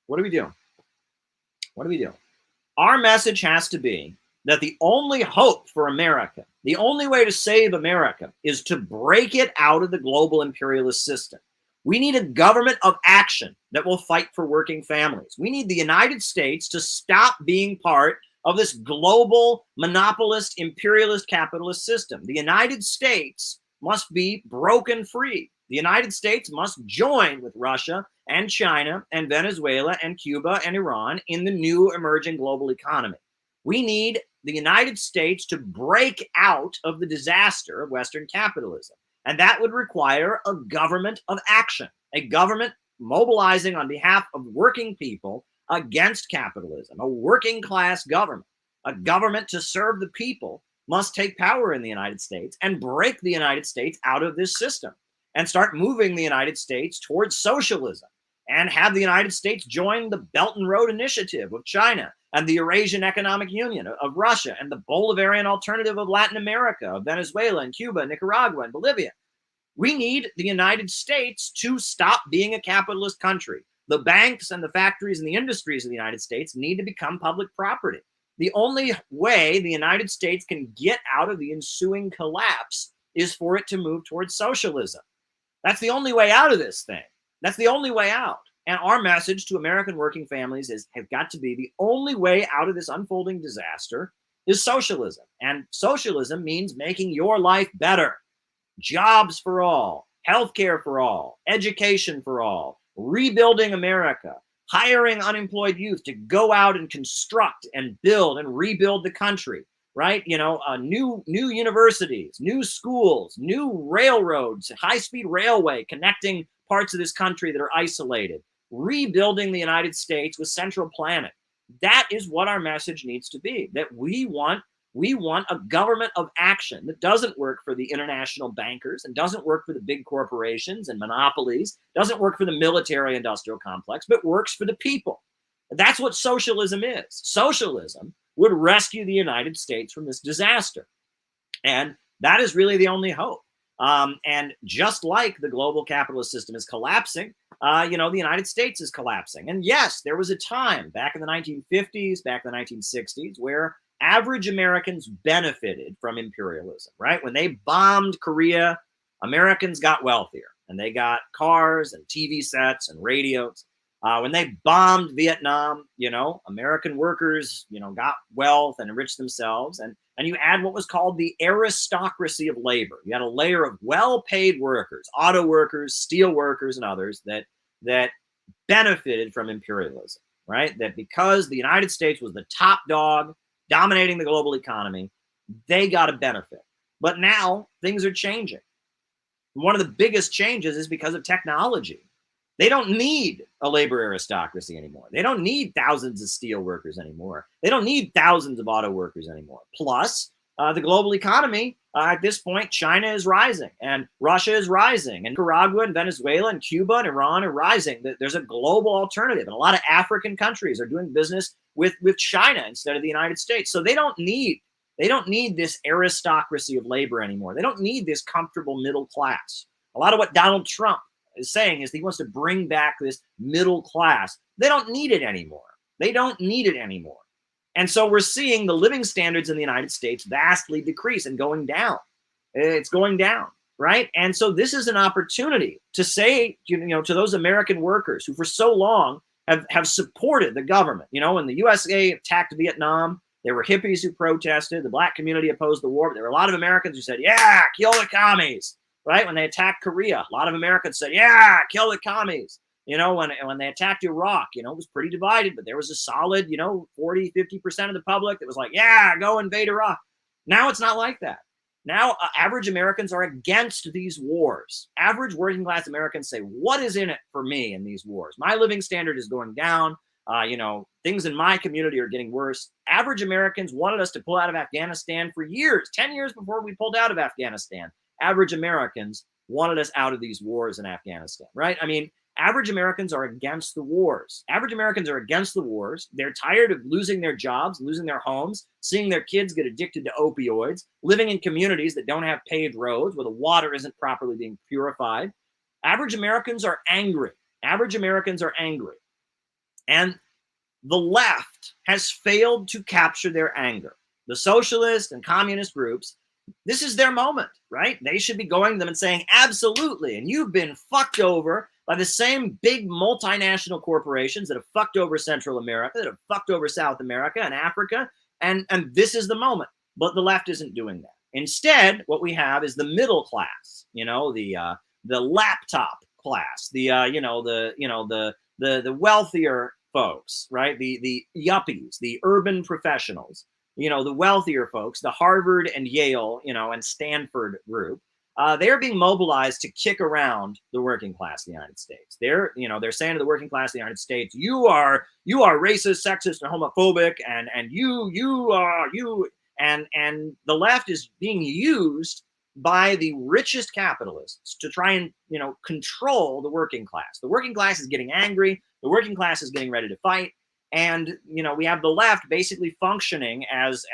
What do we do? What do we do? Our message has to be that the only hope for America, the only way to save America, is to break it out of the global imperialist system. We need a government of action that will fight for working families. We need the United States to stop being part of this global monopolist, imperialist, capitalist system. The United States must be broken free. The United States must join with Russia and China and Venezuela and Cuba and Iran in the new emerging global economy. We need the United States to break out of the disaster of Western capitalism. And that would require a government of action, a government mobilizing on behalf of working people against capitalism, a working class government. A government to serve the people must take power in the United States and break the United States out of this system and start moving the United States towards socialism and have the United States join the Belt and Road Initiative of China and the Eurasian Economic Union of Russia and the Bolivarian alternative of Latin America, of Venezuela and Cuba, Nicaragua and Bolivia. We need the United States to stop being a capitalist country. The banks and the factories and the industries of the United States need to become public property. The only way the United States can get out of the ensuing collapse is for it to move towards socialism. That's the only way out of this thing. That's the only way out. And our message to American working families has got to be the only way out of this unfolding disaster is socialism. And socialism means making your life better. Jobs for all, healthcare for all, education for all, rebuilding America, hiring unemployed youth to go out and construct and build and rebuild the country, right? New universities, new schools, new railroads, high-speed railway connecting parts of this country that are isolated, rebuilding the United States with central planning. That is what our message needs to be, that we want a government of action that doesn't work for the international bankers and doesn't work for the big corporations and monopolies, doesn't work for the military industrial complex, but works for the people. That's what socialism is. Socialism would rescue the United States from this disaster. And that is really the only hope. And just like the global capitalist system is collapsing, the United States is collapsing. And yes, there was a time back in the 1950s, back in the 1960s, where average Americans benefited from imperialism, right? When they bombed Korea, Americans got wealthier and they got cars and TV sets and radios. When they bombed Vietnam, American workers, got wealth and enriched themselves. And you add what was called the aristocracy of labor. You had a layer of well-paid workers, auto workers, steel workers, and others that benefited from imperialism, right? That because the United States was the top dog dominating the global economy, they got a benefit. But now things are changing. One of the biggest changes is because of technology. They don't need a labor aristocracy anymore. They don't need thousands of steel workers anymore. They don't need thousands of auto workers anymore. Plus, the global economy, at this point, China is rising and Russia is rising and Nicaragua and Venezuela and Cuba and Iran are rising. There's a global alternative, and a lot of African countries are doing business with China instead of the United States. So they don't need this aristocracy of labor anymore. They don't need this comfortable middle class. A lot of what Donald Trump is saying is he wants to bring back this middle class. They don't need it anymore. They don't need it anymore. And so we're seeing the living standards in the United States vastly decrease and going down. It's going down, right? And so this is an opportunity to say, to those American workers who for so long have supported the government. When the USA attacked Vietnam, there were hippies who protested. The black community opposed the war, but there were a lot of Americans who said, yeah, kill the commies. Right? When they attacked Korea, a lot of Americans said, yeah, kill the commies. When they attacked Iraq, it was pretty divided, but there was a solid, 40, 50% of the public that was like, yeah, go invade Iraq. Now it's not like that. Now, average Americans are against these wars. Average working class Americans say, what is in it for me in these wars? My living standard is going down. Things in my community are getting worse. Average Americans wanted us to pull out of Afghanistan for years, 10 years before we pulled out of Afghanistan. Average Americans wanted us out of these wars in Afghanistan, right? I mean, average Americans are against the wars. Average Americans are against the wars. They're tired of losing their jobs, losing their homes, seeing their kids get addicted to opioids, living in communities that don't have paved roads, where the water isn't properly being purified. Average Americans are angry. Average Americans are angry. And the left has failed to capture their anger. The socialist and communist groups, this is their moment, right? They should be going to them and saying, absolutely. And you've been fucked over by the same big multinational corporations that have fucked over Central America, that have fucked over South America and Africa. And this is the moment. But the left isn't doing that. Instead, what we have is the middle class, the laptop class, the wealthier folks, right? The yuppies, the urban professionals. The wealthier folks, the Harvard and Yale, and Stanford group, they're being mobilized to kick around the working class of the United States. They're saying to the working class of the United States, you are racist, sexist, and homophobic, and the left is being used by the richest capitalists to try and control the working class. The working class is getting angry. The working class is getting ready to fight. And, we have the left basically functioning as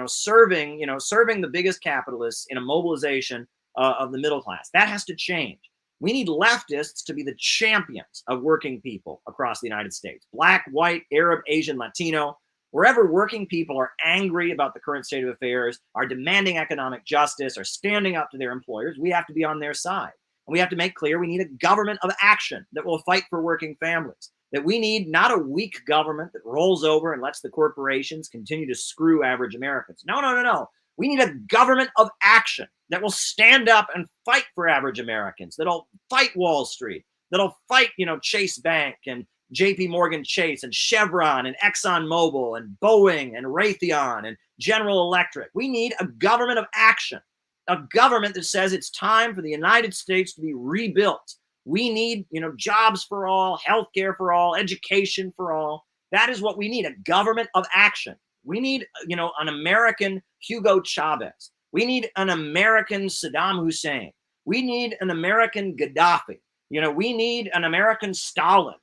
serving the biggest capitalists in a mobilization of the middle class. That has to change. We need leftists to be the champions of working people across the United States. Black, white, Arab, Asian, Latino, wherever working people are angry about the current state of affairs, are demanding economic justice, are standing up to their employers, we have to be on their side. And we have to make clear we need a government of action that will fight for working families. That we need not a weak government that rolls over and lets the corporations continue to screw average Americans. No. We need a government of action that will stand up and fight for average Americans, that'll fight Wall Street, that'll fight, Chase Bank and JP Morgan Chase and Chevron and ExxonMobil and Boeing and Raytheon and General Electric. We need a government of action, a government that says it's time for the United States to be rebuilt. We need, jobs for all, healthcare for all, education for all. That is what we need, a government of action. We need, an American Hugo Chavez. We need an American Saddam Hussein. We need an American Gaddafi. We need an American Stalin.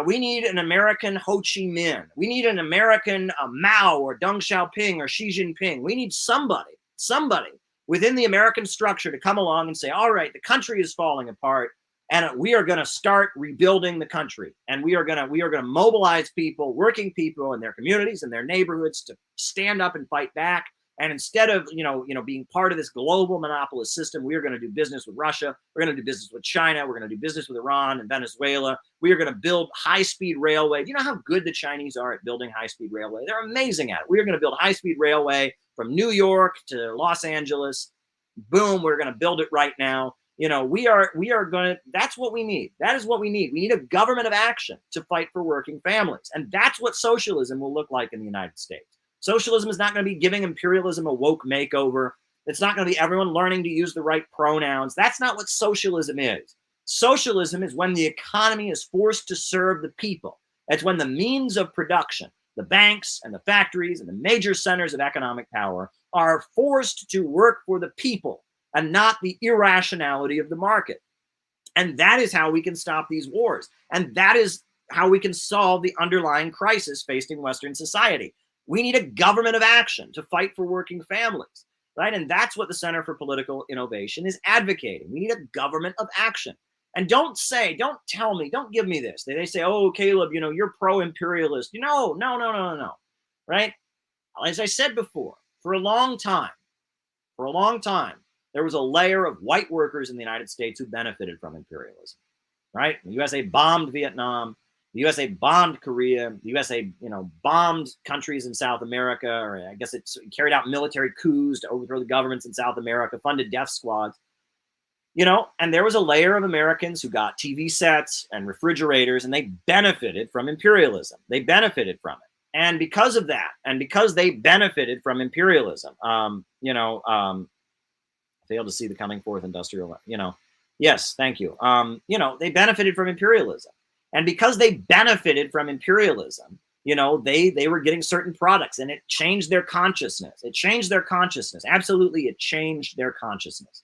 We need an American Ho Chi Minh. We need an American Mao or Deng Xiaoping or Xi Jinping. We need somebody within the American structure to come along and say, all right, the country is falling apart, and we are going to start rebuilding the country. And we are going to mobilize people, working people in their communities and their neighborhoods to stand up and fight back. And instead of, being part of this global monopolist system, we are going to do business with Russia. We're going to do business with China. We're going to do business with Iran and Venezuela. We are going to build high-speed railway. Do you know how good the Chinese are at building high-speed railway? They're amazing at it. We are going to build high-speed railway from New York to Los Angeles. Boom, we're going to build it right now. We are going to, that's what we need. That is what we need. We need a government of action to fight for working families. And that's what socialism will look like in the United States. Socialism is not going to be giving imperialism a woke makeover. It's not going to be everyone learning to use the right pronouns. That's not what socialism is. Socialism is when the economy is forced to serve the people. It's when the means of production, the banks and the factories and the major centers of economic power are forced to work for the people and not the irrationality of the market. And that is how we can stop these wars. And that is how we can solve the underlying crisis facing Western society. We need a government of action to fight for working families, right? And that's what the Center for Political Innovation is advocating. We need a government of action. And don't tell me, don't give me this. They say, oh, Caleb, you're pro-imperialist. No, right? As I said before, for a long time, there was a layer of white workers in the United States who benefited from imperialism, right? The USA bombed Vietnam. The USA bombed Korea. The USA, bombed countries in South America, or I guess it carried out military coups to overthrow the governments in South America, funded death squads, and there was a layer of Americans who got TV sets and refrigerators, and they benefited from imperialism. They benefited from it. And because of that, and because they benefited from imperialism, failed to see the coming forth industrial, yes, thank you. They benefited from imperialism. And because they benefited from imperialism, they were getting certain products, and it changed their consciousness. Absolutely, it changed their consciousness.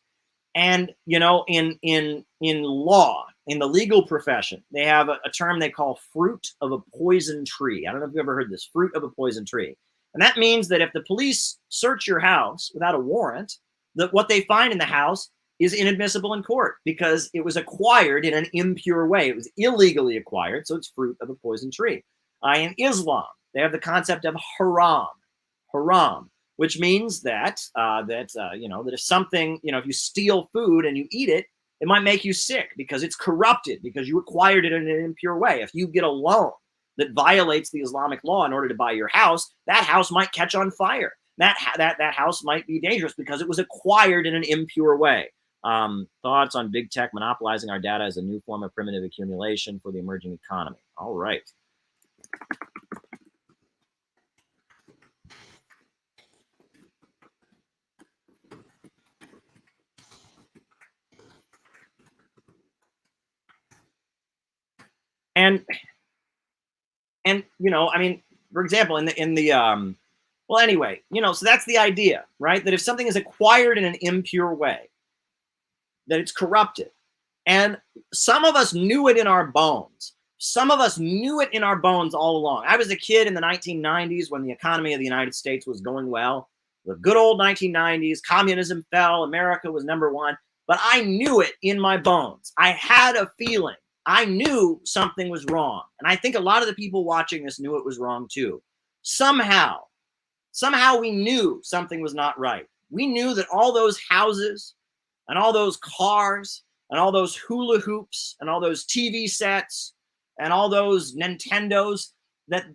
And, in law, in the legal profession, they have a term they call fruit of a poison tree. I don't know if you've ever heard this, fruit of a poison tree. And that means that if the police search your house without a warrant, that what they find in the house is inadmissible in court because it was acquired in an impure way. It was illegally acquired, so it's fruit of a poison tree. In Islam, they have the concept of haram, which means that if something, if you steal food and you eat it, it might make you sick because it's corrupted, because you acquired it in an impure way. If you get a loan that violates the Islamic law in order to buy your house, that house might catch on fire. That house might be dangerous because it was acquired in an impure way. Thoughts on big tech monopolizing our data as a new form of primitive accumulation for the emerging economy. All right. And for example, so that's the idea, right? That if something is acquired in an impure way, that it's corrupted. And some of us knew it in our bones. Some of us knew it in our bones all along. I was a kid in the 1990s when the economy of the United States was going well. The good old 1990s, communism fell, America was #1. But I knew it in my bones. I had a feeling. I knew something was wrong. And I think a lot of the people watching this knew it was wrong too. Somehow we knew something was not right. We knew that all those houses and all those cars and all those hula hoops and all those TV sets and all those Nintendos, that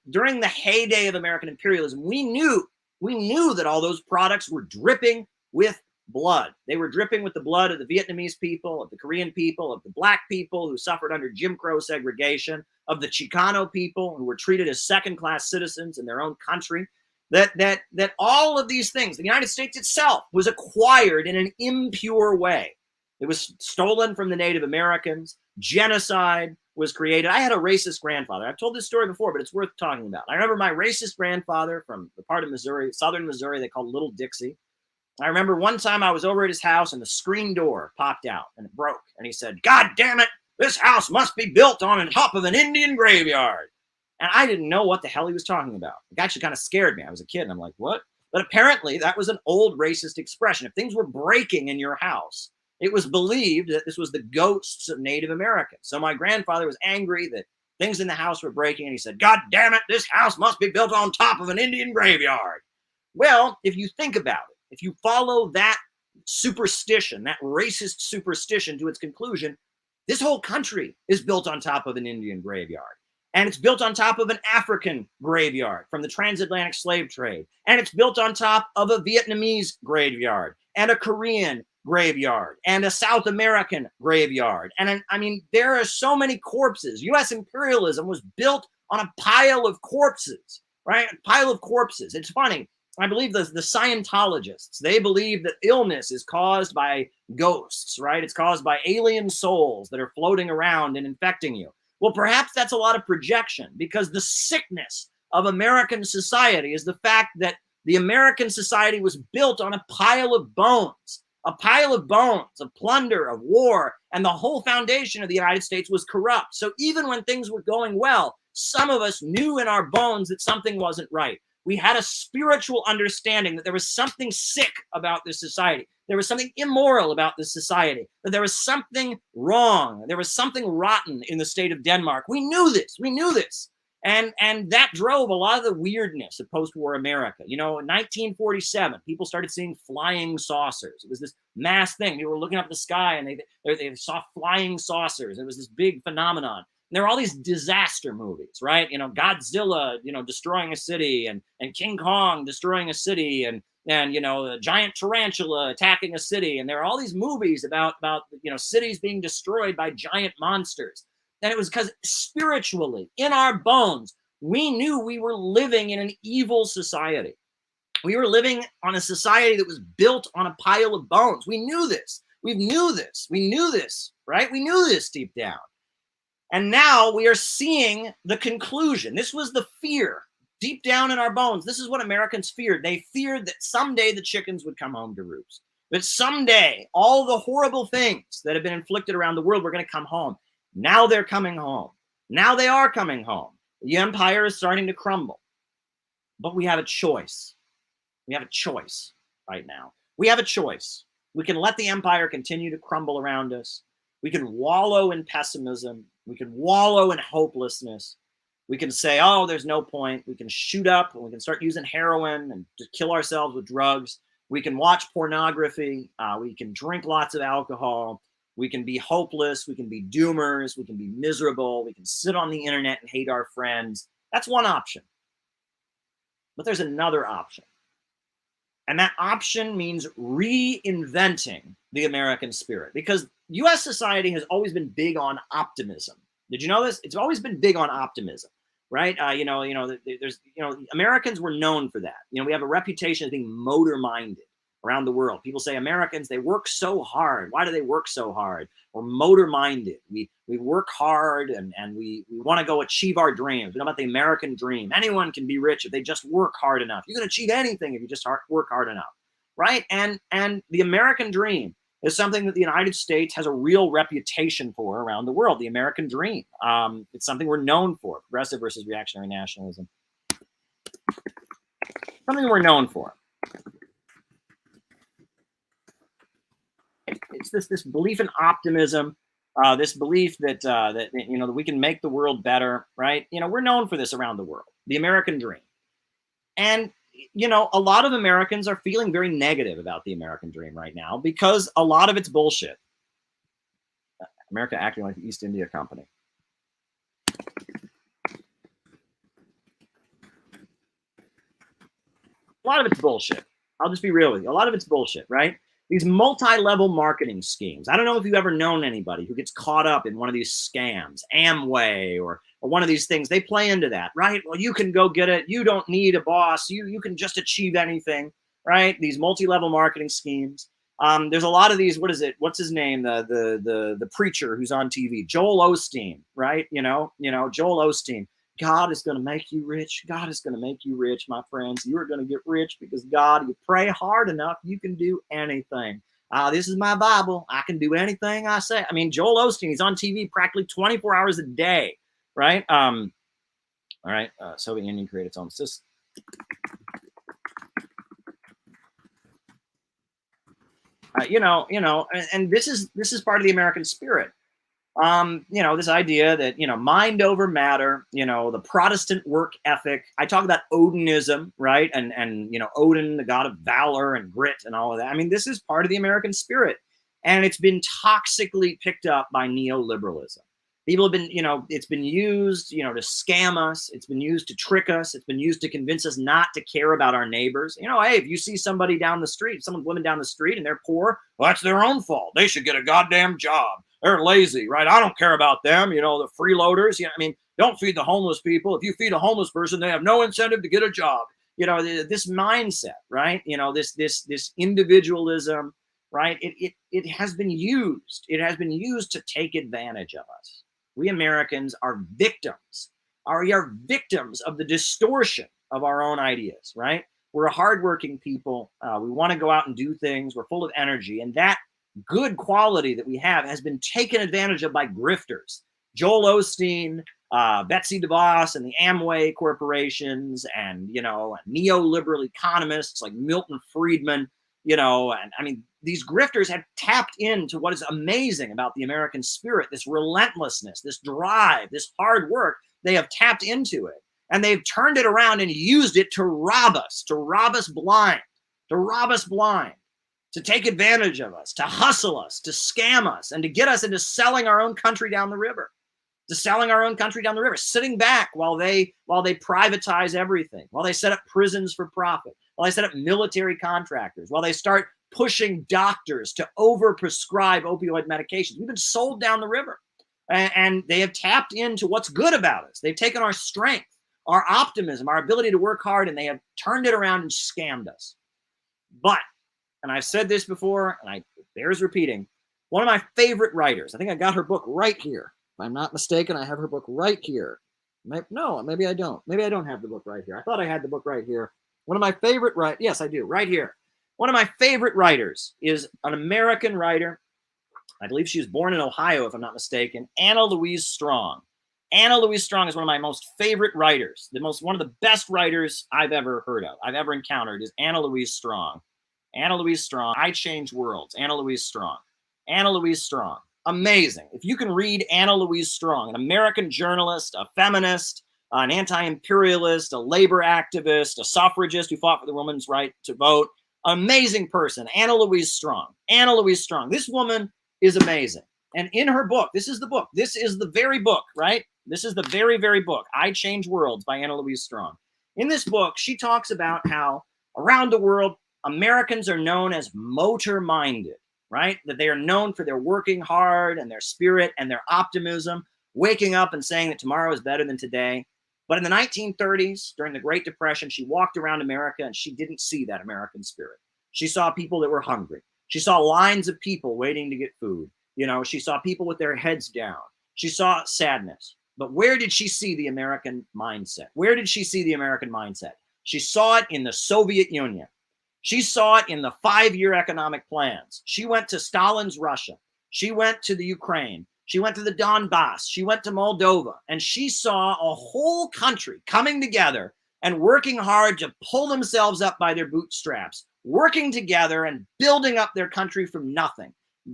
during the heyday of American imperialism, we knew that all those products were dripping with blood. They were dripping with the blood of the Vietnamese people, of the Korean people, of the black people who suffered under Jim Crow segregation, of the Chicano people who were treated as second-class citizens in their own country, that all of these things, the United States itself was acquired in an impure way. It was stolen from the Native Americans. Genocide was created. I had a racist grandfather. I've told this story before, but it's worth talking about. I remember my racist grandfather from the part of Missouri, southern Missouri, they called Little Dixie. I remember one time I was over at his house and the screen door popped out and it broke. And he said, "God damn it, this house must be built on top of an Indian graveyard." And I didn't know what the hell he was talking about. It actually kind of scared me. I was a kid and I'm like, what? But apparently that was an old racist expression. If things were breaking in your house, it was believed that this was the ghosts of Native Americans. So my grandfather was angry that things in the house were breaking. And he said, "God damn it, this house must be built on top of an Indian graveyard." Well, if you think about it, if you follow that superstition, that racist superstition to its conclusion, this whole country is built on top of an Indian graveyard. And it's built on top of an African graveyard from the transatlantic slave trade. And it's built on top of a Vietnamese graveyard and a Korean graveyard and a South American graveyard. And I mean, there are so many corpses. U.S. imperialism was built on a pile of corpses, right? A pile of corpses. It's funny. I believe the Scientologists, they believe that illness is caused by ghosts, right? It's caused by alien souls that are floating around and infecting you. Well, perhaps that's a lot of projection, because the sickness of American society is the fact that the American society was built on a pile of bones of plunder, of war, and the whole foundation of the United States was corrupt. So even when things were going well, some of us knew in our bones that something wasn't right. We had a spiritual understanding that there was something sick about this society. There was something immoral about this society, that there was something wrong. There was something rotten in the state of Denmark. We knew this. We knew this. And that drove a lot of the weirdness of post-war America. You know, in 1947, people started seeing flying saucers. It was this mass thing. People were looking up at the sky and they saw flying saucers. It was this big phenomenon. And there were all these disaster movies, right? You know, Godzilla, you know, destroying a city, and King Kong destroying a city, and you know, a giant tarantula attacking a city. And there are all these movies about you know, cities being destroyed by giant monsters. And it was because spiritually, in our bones, we knew we were living in an evil society. We were living on a society that was built on a pile of bones. We knew this. We knew this. We knew this, right? We knew this deep down. And now we are seeing the conclusion. This was the fear deep down in our bones. This is what Americans feared. They feared that someday the chickens would come home to roost. That someday all the horrible things that have been inflicted around the world were going to come home. Now they're coming home. Now they are coming home. The empire is starting to crumble. But we have a choice. We have a choice right now. We have a choice. We can let the empire continue to crumble around us. We can wallow in pessimism. We can wallow in hopelessness. We can say, oh, there's no point. We can shoot up and we can start using heroin and just kill ourselves with drugs. We can watch pornography. We can drink lots of alcohol. We can be hopeless. We can be doomers. We can be miserable. We can sit on the internet and hate our friends. That's one option. But there's another option. And that option means reinventing the American spirit, because U.S. society has always been big on optimism. Did you know this? It's always been big on optimism, right? There's Americans were known for that. You know, we have a reputation of being motor-minded around the world. People say Americans, they work so hard. Why do they work so hard? We're motor-minded. We work hard and we want to go achieve our dreams. We know about the American dream. Anyone can be rich if they just work hard enough. You can achieve anything if you just work hard enough, right? And the American dream is something that the United States has a real reputation for around the world. The American dream. It's something we're known for. Progressive versus reactionary nationalism. Something we're known for. It's this belief in optimism, this belief that that we can make the world better, right? You know, we're known for this around the world. The American dream. And a lot of Americans are feeling very negative about the American dream right now because a lot of it's bullshit. America acting like the East India Company. A lot of it's bullshit. I'll just be real with you. A lot of it's bullshit, right? These multi-level marketing schemes. I don't know if you've ever known anybody who gets caught up in one of these scams, Amway or or one of these things, they play into that, right? Well, you can go get it. You don't need a boss. You can just achieve anything, right? These multi-level marketing schemes. There's a lot of these. What is it? What's his name? The preacher who's on TV, Joel Osteen, right? Joel Osteen. God is going to make you rich. God is going to make you rich, my friends. You are going to get rich because God, you pray hard enough, you can do anything. This is my Bible. I can do anything I say. I mean, Joel Osteen, he's on TV practically 24 hours a day, right? All right. Soviet Union created its own system. And this is part of the American spirit. This idea that, mind over matter, the Protestant work ethic. I talk about Odinism, right? And Odin, the god of valor and grit and all of that. I mean, this is part of the American spirit, and it's been toxically picked up by neoliberalism. People have been, it's been used, to scam us. It's been used to trick us. It's been used to convince us not to care about our neighbors. Hey, if you see somebody down the street, someone's living down the street and they're poor, well, that's their own fault. They should get a goddamn job. They're lazy, right? I don't care about them. The freeloaders. Don't feed the homeless people. If you feed a homeless person, they have no incentive to get a job. This mindset, right? This individualism, right? It has been used. It has been used to take advantage of us. We Americans are victims. We are victims of the distortion of our own ideas, right? We're a hardworking people. We want to go out and do things. We're full of energy, and that good quality that we have has been taken advantage of by grifters. Joel Osteen, Betsy DeVos, and the Amway corporations, and neoliberal economists like Milton Friedman. These grifters have tapped into what is amazing about the American spirit, this relentlessness, this drive, this hard work. They have tapped into it, and they've turned it around and used it to rob us blind, to take advantage of us, to hustle us, to scam us, and to get us into selling our own country down the river, sitting back while they privatize everything, while they set up prisons for profit, while they set up military contractors, while they start pushing doctors to overprescribe opioid medications. We've been sold down the river, and they have tapped into what's good about us. They've taken our strength, our optimism, our ability to work hard, and they have turned it around and scammed us. But, and I've said this before, and it bears repeating, one of my favorite writers, I think I got her book right here. If I'm not mistaken, I have her book right here. No, maybe I don't. Maybe I don't have the book right here. I thought I had the book right here. One of my favorite yes, I do, right here. One of my favorite writers is an American writer. I believe she was born in Ohio, if I'm not mistaken, Anna Louise Strong. Anna Louise Strong is one of my most favorite writers. One of the best writers I've ever heard of, I've ever encountered, is Anna Louise Strong. Anna Louise Strong, I Change Worlds. Anna Louise Strong. Anna Louise Strong. Amazing. If you can read Anna Louise Strong, an American journalist, a feminist, an anti-imperialist, a labor activist, a suffragist who fought for the woman's right to vote, amazing person, Anna Louise Strong. Anna Louise Strong. This woman is amazing. And in her book, this is the book. This is the very book, right? This is the very, very book, I Change Worlds by Anna Louise Strong. In this book, she talks about how around the world, Americans are known as motor-minded, right? That they are known for their working hard and their spirit and their optimism, waking up and saying that tomorrow is better than today. But in the 1930s, during the Great Depression, she walked around America and she didn't see that American spirit. She saw people that were hungry. She saw lines of people waiting to get food. She saw people with their heads down. She saw sadness. But where did she see the American mindset? Where did she see the American mindset? She saw it in the Soviet Union. She saw it in the 5-year economic plans. She went to Stalin's Russia. She went to the Ukraine. She went to the Donbass. She went to Moldova. And she saw a whole country coming together and working hard to pull themselves up by their bootstraps, working together and building up their country from nothing,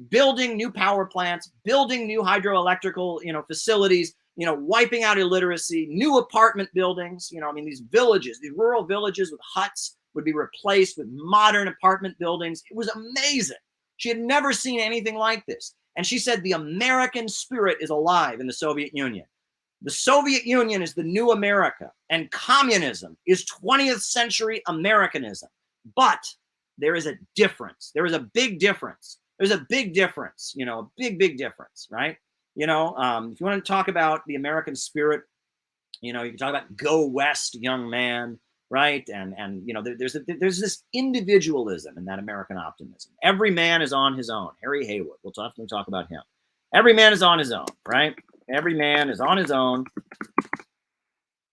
building new power plants, building new hydroelectrical, facilities, wiping out illiteracy, new apartment buildings. These villages, these rural villages with huts would be replaced with modern apartment buildings. It was amazing. She had never seen anything like this. And she said the American spirit is alive in the Soviet Union. The Soviet Union is the new America, and communism is 20th century Americanism. But there is a difference. There is a big difference. There's a big difference, a big, big difference, right? If you want to talk about the American spirit, You can talk about go west, young man, right? And there's this individualism in that American optimism. Every man is on his own. Harry Haywood, we'll definitely talk about him. Every man is on his own, right? Every man is on his own.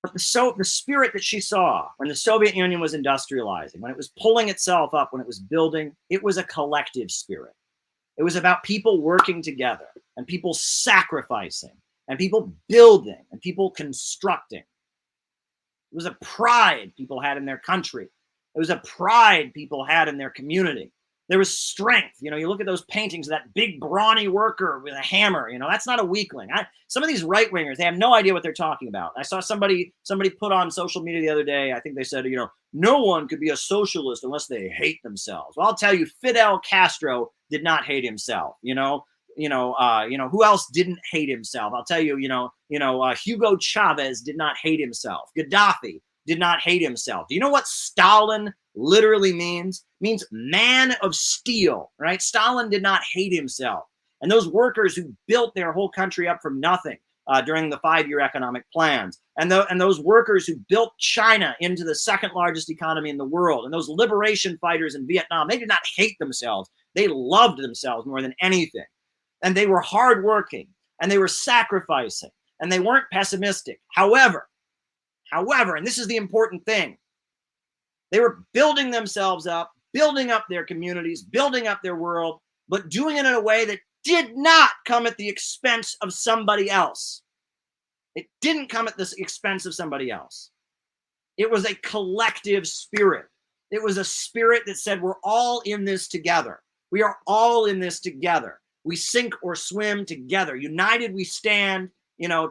But the spirit that she saw when the Soviet Union was industrializing, when it was pulling itself up, when it was building, it was a collective spirit. It was about people working together and people sacrificing and people building and people constructing. It was a pride people had in their country. It was a pride people had in their community. There was strength. You look at those paintings of that big brawny worker with a hammer. That's not a weakling. Some of these right wingers, they have no idea what they're talking about. I saw somebody put on social media the other day. I think they said, no one could be a socialist unless they hate themselves. Well, I'll tell you, Fidel Castro did not hate himself. Who else didn't hate himself? I'll tell you, Hugo Chavez did not hate himself. Gaddafi did not hate himself. Do you know what Stalin literally means? It means man of steel, right? Stalin did not hate himself. And those workers who built their whole country up from nothing during the 5-year economic plans, and those workers who built China into the second largest economy in the world, and those liberation fighters in Vietnam, they did not hate themselves. They loved themselves more than anything. And they were hardworking, and they were sacrificing, and they weren't pessimistic. However, and this is the important thing, they were building themselves up, building up their communities, building up their world, but doing it in a way that did not come at the expense of somebody else. It didn't come at the expense of somebody else. It was a collective spirit. It was a spirit that said, we're all in this together. We are all in this together. We sink or swim together. United we stand,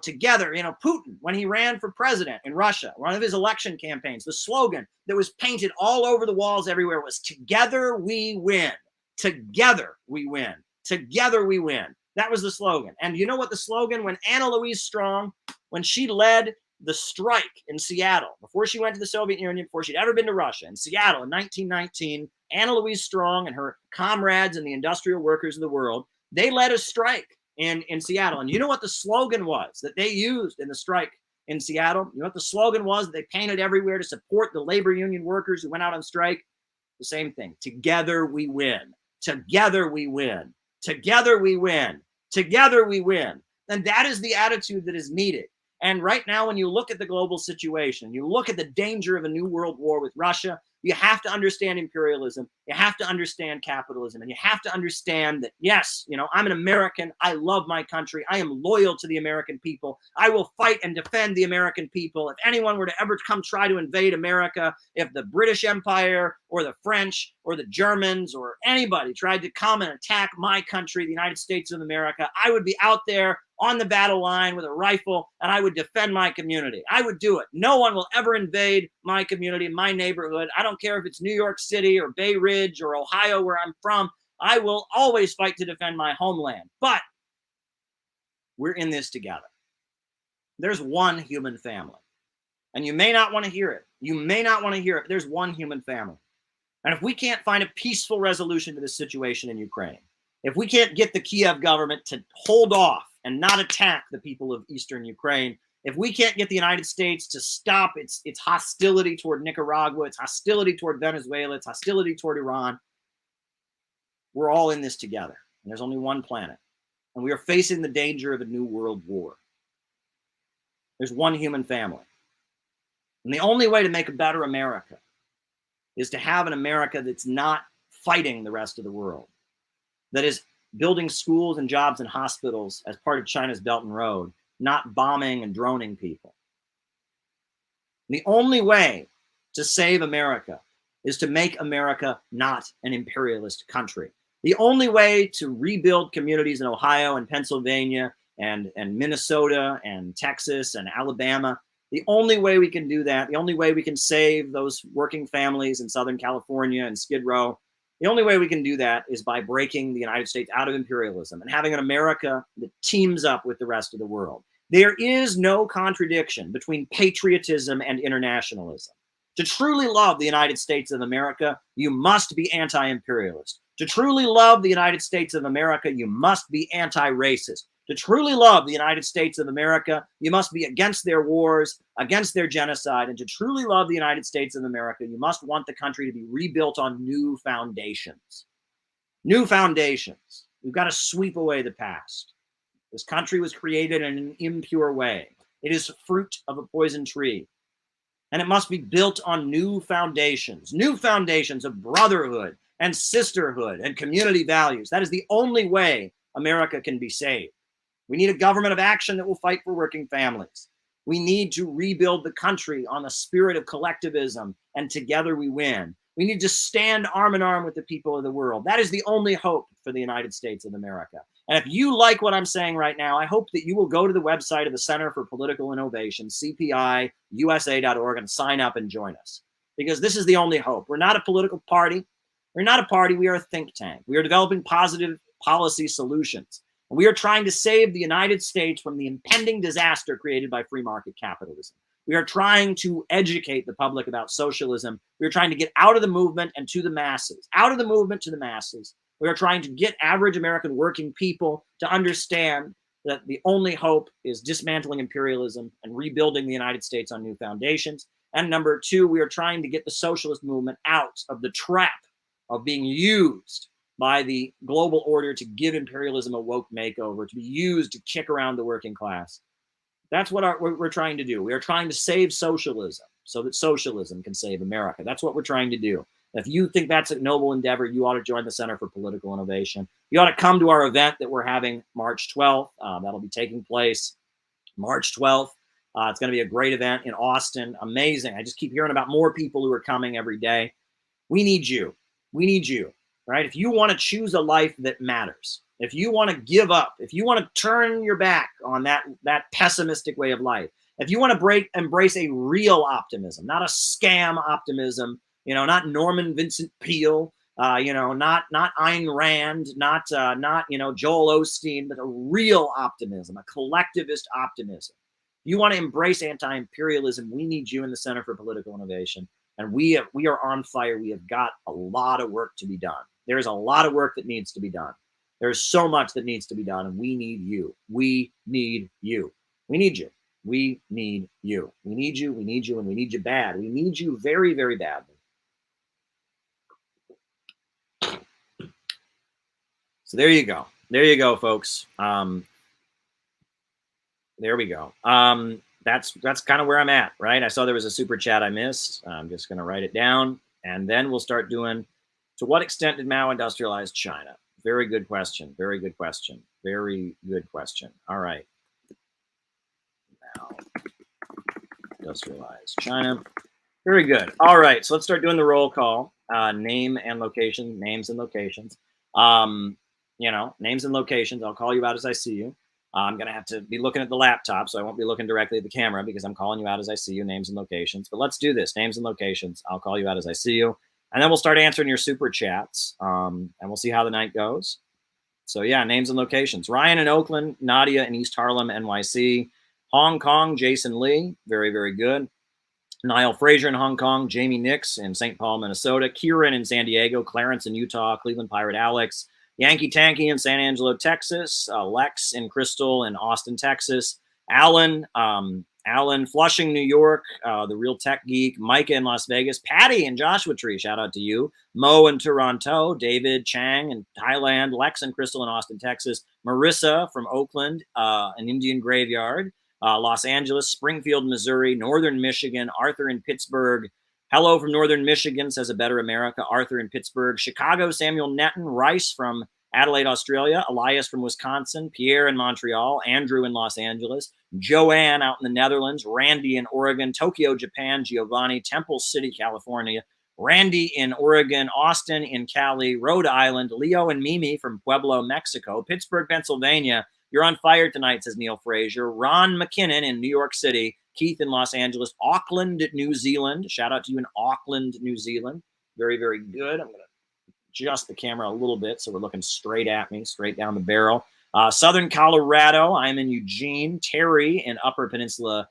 together. Putin, when he ran for president in Russia, one of his election campaigns, the slogan that was painted all over the walls everywhere was, together we win. Together we win. Together we win. That was the slogan. And you know what the slogan, when Anna Louise Strong, when she led the strike in Seattle, before she went to the Soviet Union, before she'd ever been to Russia, in Seattle in 1919, Anna Louise Strong and her comrades and the industrial workers of the world, they led a strike in Seattle. And you know what the slogan was that they used in the strike in Seattle? You know what the slogan was that they painted everywhere to support the labor union workers who went out on strike? The same thing. Together we win. Together we win. Together we win. Together we win. And that is the attitude that is needed. And right now, when you look at the global situation, you look at the danger of a new world war with Russia, you have to understand imperialism, you have to understand capitalism, and you have to understand that, yes, I'm an American, I love my country, I am loyal to the American people, I will fight and defend the American people. If anyone were to ever come try to invade America, if the British Empire or the French or the Germans or anybody tried to come and attack my country, the United States of America, I would be out there on the battle line with a rifle, and I would defend my community. I would do it. No one will ever invade my community, my neighborhood. I don't care if it's New York City or Bay Ridge or Ohio, where I'm from. I will always fight to defend my homeland. But we're in this together. There's one human family. And you may not want to hear it. You may not want to hear it, but there's one human family. And if we can't find a peaceful resolution to this situation in Ukraine, if we can't get the Kiev government to hold off and not attack the people of eastern Ukraine, if we can't get the United States to stop its hostility toward Nicaragua, its hostility toward Venezuela, its hostility toward Iran, we're all in this together. And there's only one planet. And we are facing the danger of a new world war. There's one human family. And the only way to make a better America is to have an America that's not fighting the rest of the world, that is building schools and jobs and hospitals as part of China's Belt and Road, not bombing and droning people. The only way to save America is to make America not an imperialist country. The only way to rebuild communities in Ohio and Pennsylvania and Minnesota and Texas and Alabama, the only way we can do that, the only way we can save those working families in Southern California and Skid Row, the only way we can do that is by breaking the United States out of imperialism and having an America that teams up with the rest of the world. There is no contradiction between patriotism and internationalism. To truly love the United States of America, you must be anti-imperialist. To truly love the United States of America, you must be anti-racist. To truly love the United States of America, you must be against their wars, against their genocide. And to truly love the United States of America, you must want the country to be rebuilt on new foundations. New foundations. We've got to sweep away the past. This country was created in an impure way. It is fruit of a poison tree. And it must be built on new foundations of brotherhood and sisterhood and community values. That is the only way America can be saved. We need a government of action that will fight for working families. We need to rebuild the country on the spirit of collectivism, and together we win. We need to stand arm in arm with the people of the world. That is the only hope for the United States of America. And if you like what I'm saying right now, I hope that you will go to the website of the Center for Political Innovation, cpiusa.org, and sign up and join us. Because this is the only hope. We're not a political party. We're not a party. We are a think tank. We are developing positive policy solutions. And we are trying to save the United States from the impending disaster created by free market capitalism. We are trying to educate the public about socialism. We are trying to get out of the movement and to the masses. Out of the movement to the masses. We are trying to get average American working people to understand that the only hope is dismantling imperialism and rebuilding the United States on new foundations. And number two, we are trying to get the socialist movement out of the trap of being used by the global order to give imperialism a woke makeover, to be used to kick around the working class. That's what we're trying to do. We are trying to save socialism so that socialism can save America. That's what we're trying to do. If you think that's a noble endeavor, you ought to join the Center for Political Innovation. You ought to come to our event that we're having March 12th. That'll be taking place March 12th. It's going to be a great event in Austin. Amazing. I just keep hearing about more people who are coming every day. We need you. We need you, right? If you want to choose a life that matters, if you want to give up, if you want to turn your back on that pessimistic way of life, if you want to embrace a real optimism, not a scam optimism, not Norman Vincent Peale, not Ayn Rand, not Joel Osteen, but a real optimism, a collectivist optimism. If you want to embrace anti-imperialism, we need you in the Center for Political Innovation. And we are on fire. We have got a lot of work to be done. There's a lot of work that needs to be done. There's so much that needs to be done, and we need you. We need you. We need you. We need you. We need you. We need you, and we need you bad. We need you very, very badly. So there you go. There you go, folks. There we go. That's kind of where I'm at, right? I saw there was a super chat I missed. I'm just going to write it down, and then we'll start doing, to what extent did Mao industrialize China? Very good question. Very good question. Very good question. All right. Mao industrialized China. Very good. All right. So let's start doing the roll call. Name and location. Names and locations. Names and locations. I'll call you out as I see you. I'm going to have to be looking at the laptop, so I won't be looking directly at the camera because I'm calling you out as I see you, names and locations. But let's do this, names and locations. I'll call you out as I see you. And then we'll start answering your super chats, and we'll see how the night goes. So, yeah, names and locations. Ryan in Oakland, Nadia in East Harlem, NYC. Hong Kong, Jason Lee, very, very good. Niall Fraser in Hong Kong. Jamie Nix in St. Paul, Minnesota. Kieran in San Diego. Clarence in Utah. Cleveland Pirate Alex. Yankee Tanky in San Angelo, Texas. Lex in Crystal in Austin, Texas. Alan Flushing, New York, the Real Tech Geek. Micah in Las Vegas. Patty in Joshua Tree, shout out to you. Mo in Toronto. David Chang in Thailand. Lex and Crystal in Austin, Texas. Marissa from Oakland, an Indian Graveyard. Los Angeles, Springfield, Missouri. Northern Michigan. Arthur in Pittsburgh. Hello from Northern Michigan, says A Better America. Arthur in Pittsburgh. Chicago, Samuel Netton. Rice from Adelaide, Australia. Elias from Wisconsin. Pierre in Montreal. Andrew in Los Angeles. Joanne out in the Netherlands. Randy in Oregon. Tokyo, Japan. Giovanni. Temple City, California. Randy in Oregon. Austin in Cali. Rhode Island. Leo and Mimi from Pueblo, Mexico. Pittsburgh, Pennsylvania. You're on fire tonight, says Neil Fraser. Ron McKinnon in New York City. Keith in Los Angeles. Auckland, New Zealand. Shout out to you in Auckland, New Zealand. Very, very good. I'm going to adjust the camera a little bit so we're looking straight at me, straight down the barrel. Southern Colorado. I'm in Eugene. Terry in Upper Peninsula,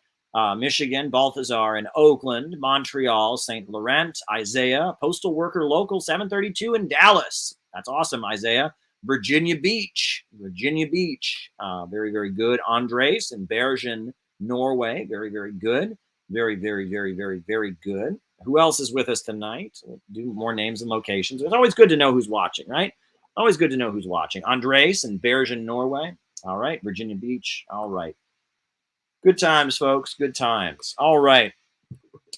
Michigan. Balthazar in Oakland. Montreal. St. Laurent. Isaiah. Postal Worker Local 732 in Dallas. That's awesome, Isaiah. Virginia Beach, very, very good. Andres in Bergen, Norway, very, very good. Very, very, very, very, very good. Who else is with us tonight? We'll do more names and locations. It's always good to know who's watching, right? Always good to know who's watching. Andres in Bergen, Norway. All right. Virginia Beach. All right. Good times, folks. Good times. All right.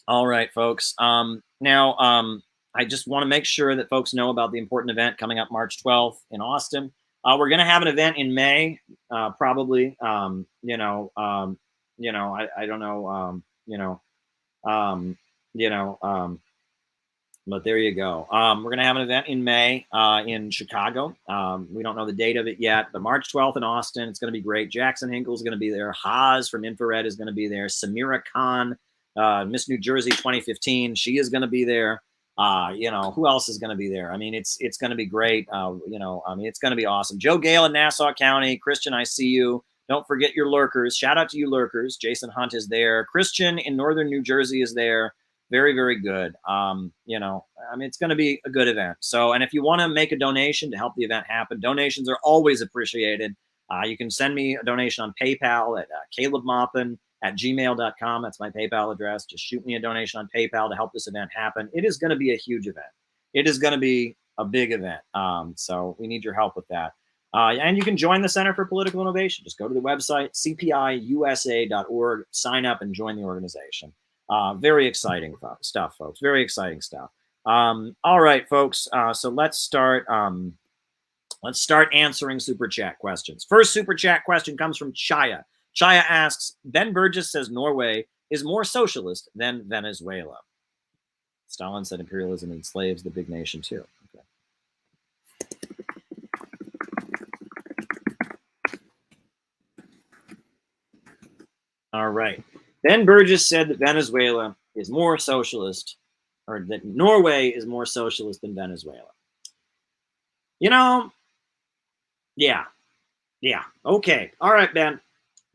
All right, folks. Now, I just want to make sure that folks know about the important event coming up March 12th in Austin. We're going to have an event in May, probably. I don't know. But there you go. We're going to have an event in May in Chicago. We don't know the date of it yet, but March 12th in Austin. It's going to be great. Jackson Hinkle is going to be there. Haas from Infrared is going to be there. Samira Khan, Miss New Jersey 2015. She is going to be there. Who else is going to be there? I mean, it's going to be great. It's going to be awesome. Joe Gale in Nassau County. Christian, I see you. Don't forget your lurkers. Shout out to you lurkers. Jason Hunt is there. Christian in Northern New Jersey is there. Very, very good. It's going to be a good event. So, and if you want to make a donation to help the event happen, donations are always appreciated. You can send me a donation on PayPal at calebmaupin@gmail.com. That's my PayPal address. Just shoot me a donation on PayPal to help this event happen. It is going to be a huge event. It is going to be a big event. So we need your help with that. And you can join the Center for Political Innovation. Just go to the website, cpiusa.org, sign up and join the organization. Very exciting stuff, folks. Very exciting stuff. All right, folks. So let's start answering Super Chat questions. First Super Chat question comes from Chaya. Chaya asks, Ben Burgess says Norway is more socialist than Venezuela. Stalin said imperialism enslaves the big nation too. Okay. All right. Ben Burgess said that Venezuela is more socialist, or that Norway is more socialist than Venezuela. Yeah. Okay. All right, Ben.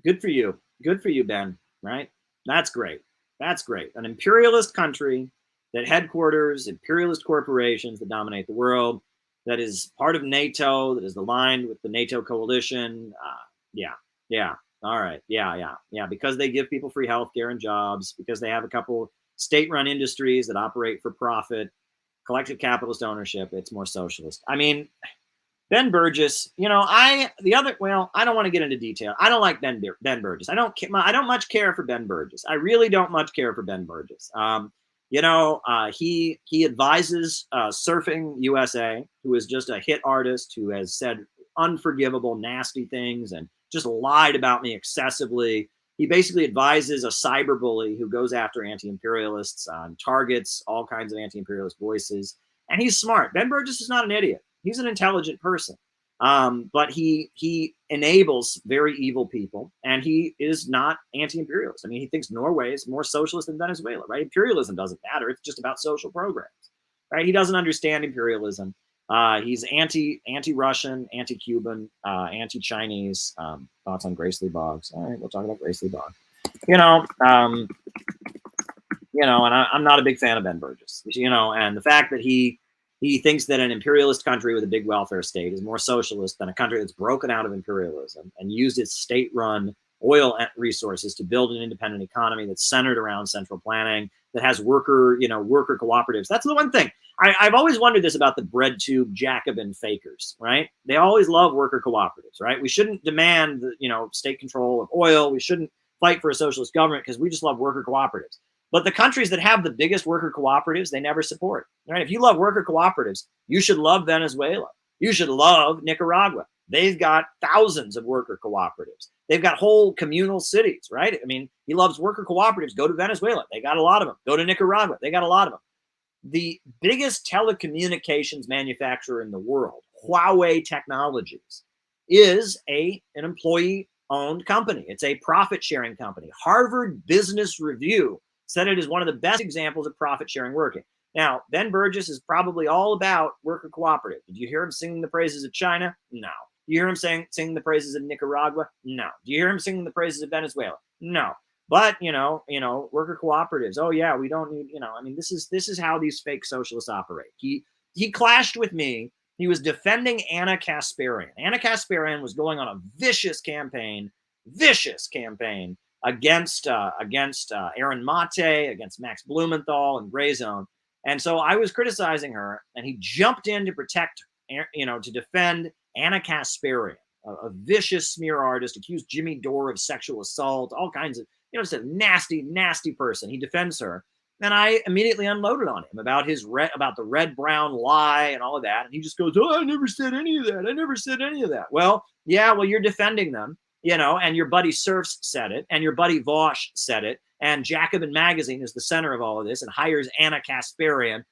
Good for you. Good for you, Ben. Right? That's great. That's great. An imperialist country that headquarters imperialist corporations that dominate the world, that is part of NATO, that is aligned with the NATO coalition. Yeah. All right. Yeah. Because they give people free healthcare and jobs, because they have a couple state-run industries that operate for profit, collective capitalist ownership. It's more socialist. I mean, Ben Burgess, I don't want to get into detail. I don't like Ben Burgess. I don't much care for Ben Burgess. I really don't much care for Ben Burgess. He advises Surfing USA, who is just a hit artist who has said unforgivable, nasty things and just lied about me excessively. He basically advises a cyberbully who goes after anti-imperialists, targets all kinds of anti-imperialist voices. And he's smart. Ben Burgess is not an idiot. He's an intelligent person. But he enables very evil people, and he is not anti-imperialist. I mean, he thinks Norway is more socialist than Venezuela, right? Imperialism doesn't matter. It's just about social programs, right? He doesn't understand imperialism. He's anti-Russian, anti-Cuban, anti-Chinese. Thoughts on Grace Lee Boggs? All right, we'll talk about Grace Lee Boggs. And I'm not a big fan of Ben Burgess. And the fact that he thinks that an imperialist country with a big welfare state is more socialist than a country that's broken out of imperialism and used its state-run oil resources to build an independent economy that's centered around central planning, that has worker cooperatives. That's the one thing. I've always wondered this about the bread tube Jacobin fakers, right? They always love worker cooperatives, right? We shouldn't demand state control of oil. We shouldn't fight for a socialist government because we just love worker cooperatives. But the countries that have the biggest worker cooperatives, they never support. Right? If you love worker cooperatives, you should love Venezuela. You should love Nicaragua. They've got thousands of worker cooperatives. They've got whole communal cities, right? I mean, he loves worker cooperatives. Go to Venezuela. They got a lot of them. Go to Nicaragua. They got a lot of them. The biggest telecommunications manufacturer in the world, Huawei Technologies, is an employee-owned company. It's a profit-sharing company. Harvard Business Review said it is one of the best examples of profit-sharing working. Now, Ben Burgess is probably all about worker cooperative. Did you hear him singing the praises of China? No. Do you hear him singing the praises of Nicaragua? No. Do you hear him singing the praises of Venezuela? No. But, worker cooperatives. Oh, yeah, we don't need, this is how these fake socialists operate. He clashed with me He was defending Anna Kasparian. Anna Kasparian was going on a vicious campaign against Aaron Mate, against Max Blumenthal and Gray Zone. And so I was criticizing her, and he jumped in to protect, to defend Anna Kasparian, a vicious smear artist, accused Jimmy Dore of sexual assault, all kinds of, just a nasty, nasty person. He defends her. And I immediately unloaded on him about about the red-brown lie and all of that. And he just goes, "Oh, I never said any of that. I never said any of that." Well, yeah, well, you're defending them, and your buddy Surfs said it, and your buddy Vosh said it, and Jacobin Magazine is the center of all of this and hires Anna Kasparian.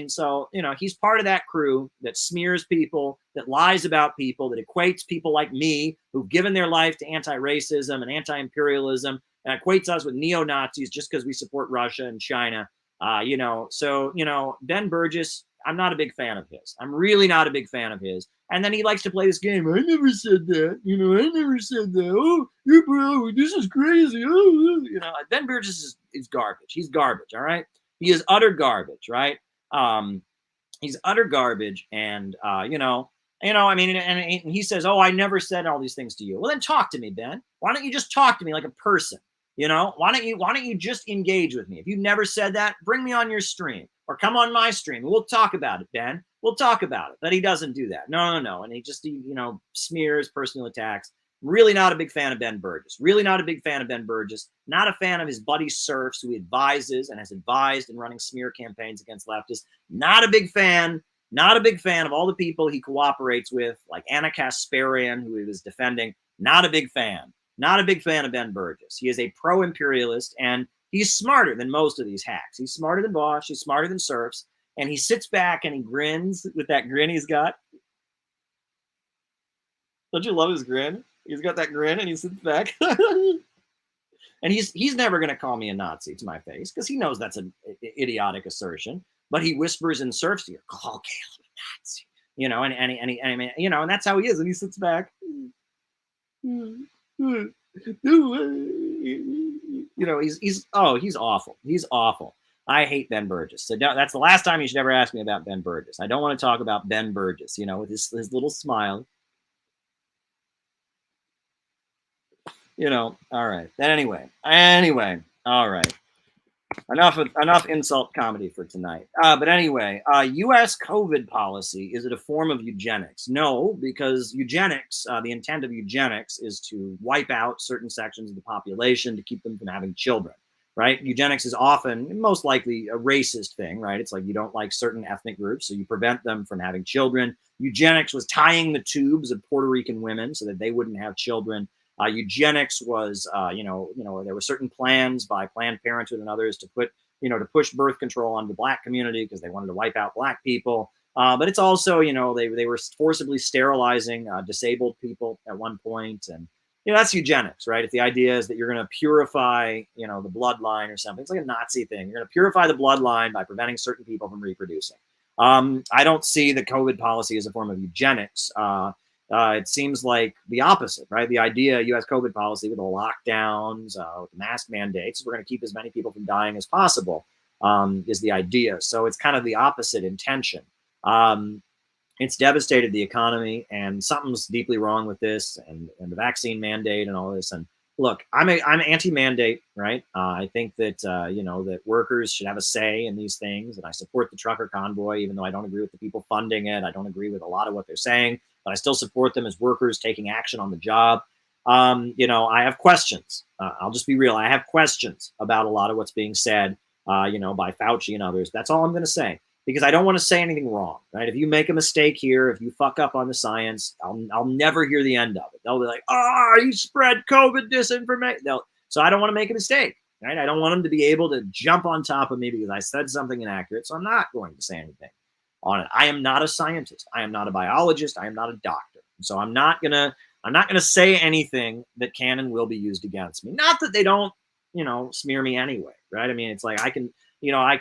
So, he's part of that crew that smears people, that lies about people, that equates people like me who've given their life to anti-racism and anti-imperialism, and equates us with neo-Nazis just because we support Russia and China. So, Ben Burgess, I'm not a big fan of his. I'm really not a big fan of his. And then he likes to play this game. I never said that. I never said that. Oh, you bro, this is crazy. Oh, Ben Burgess is garbage. He's garbage. All right. He is utter garbage. Right. He's utter garbage. And, and he says, "Oh, I never said all these things to you." Well, then talk to me, Ben. Why don't you just talk to me like a person? Why don't you just engage with me? If you never said that, bring me on your stream or come on my stream. We'll talk about it, Ben. We'll talk about it. But he doesn't do that. No. And he just, smears, personal attacks. Really not a big fan of Ben Burgess. Really not a big fan of Ben Burgess. Not a fan of his buddy Surfs, who he advises and has advised in running smear campaigns against leftists. Not a big fan. Not a big fan of all the people he cooperates with, like Anna Kasparian, who he was defending. Not a big fan. Not a big fan of Ben Burgess. He is a pro-imperialist, and he's smarter than most of these hacks. He's smarter than Bosch. He's smarter than Surfs. And he sits back and he grins with that grin he's got. Don't you love his grin? He's got that grin and he sits back. And he's never going to call me a Nazi to my face because he knows that's an idiotic assertion. But he whispers in Surf's ear, "Call Caleb a Nazi." And that's how he is. And he sits back. He's awful. He's awful. I hate Ben Burgess. So that's the last time you should ever ask me about Ben Burgess. I don't want to talk about Ben Burgess, with his little smile. All right. Anyway, all right. Enough insult comedy for tonight. But anyway, U.S. COVID policy, is it a form of eugenics? No, because eugenics, the intent of eugenics is to wipe out certain sections of the population to keep them from having children, right? Eugenics is often, most likely, a racist thing, right? It's like you don't like certain ethnic groups, so you prevent them from having children. Eugenics was tying the tubes of Puerto Rican women so that they wouldn't have children. Eugenics was, there were certain plans by Planned Parenthood and others to push birth control on the Black community because they wanted to wipe out Black people. But it's also, they were forcibly sterilizing disabled people at one point. And, that's eugenics, right? If the idea is that you're going to purify, the bloodline or something, it's like a Nazi thing. You're going to purify the bloodline by preventing certain people from reproducing. I don't see the COVID policy as a form of eugenics. It seems like the opposite, right? The idea, U.S. COVID policy with the lockdowns, with the mask mandates, we're going to keep as many people from dying as possible, is the idea. So it's kind of the opposite intention. It's devastated the economy, and something's deeply wrong with this, and the vaccine mandate and all this. And look, I'm anti-mandate, right? I think that that workers should have a say in these things, and I support the trucker convoy, even though I don't agree with the people funding it. I don't agree with a lot of what they're saying, but I still support them as workers taking action on the job. I have questions. I'll just be real. I have questions about a lot of what's being said, by Fauci and others. That's all I'm going to say, because I don't want to say anything wrong, right? If you make a mistake here, if you fuck up on the science, I'll never hear the end of it. They'll be like, "Oh, you spread COVID disinformation." So I don't want to make a mistake, right? I don't want them to be able to jump on top of me because I said something inaccurate. So I'm not going to say anything on it. I am not a scientist. I am not a biologist. I am not a doctor. So I'm not gonna say anything that can and will be used against me. Not that they don't, smear me anyway, right? I mean, it's like I can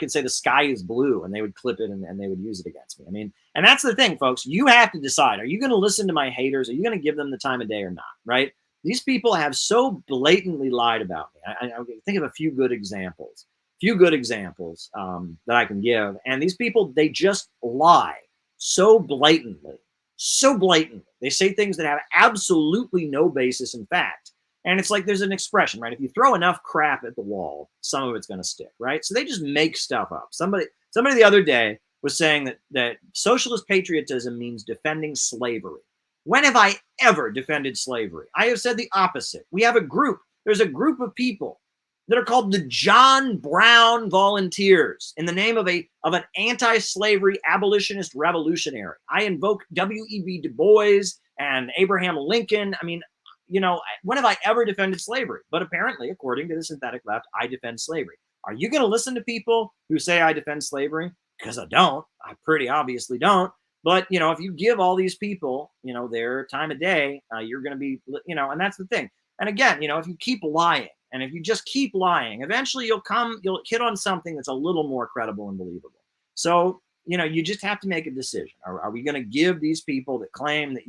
say the sky is blue and they would clip it and they would use it against me. I mean, and that's the thing, folks. You have to decide. Are you going to listen to my haters? Are you going to give them the time of day or not, right? These people have so blatantly lied about me. I think of a few good examples that I can give. And these people, they just lie so blatantly, so blatantly. They say things that have absolutely no basis in fact. And it's like there's an expression, right? If you throw enough crap at the wall, some of it's going to stick, right? So they just make stuff up. Somebody the other day was saying that socialist patriotism means defending slavery. When have I ever defended slavery? I have said the opposite. We have a group. There's a group of people that are called the John Brown Volunteers in the name of an anti-slavery abolitionist revolutionary. I invoke W.E.B. Du Bois and Abraham Lincoln. I mean, you know, when have I ever defended slavery? But apparently, according to the synthetic left, I defend slavery. Are you going to listen to people who say I defend slavery? Because I don't. I pretty obviously don't. But, you know, if you give all these people, you know, their time of day, you're going to be, you know, and that's the thing. And again, you know, if you keep lying, and if you just keep lying, eventually you'll hit on something that's a little more credible and believable. So, you know, you just have to make a decision. Are we going to give these people that claim that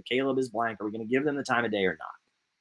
Caleb is blank, are we going to give them the time of day or not?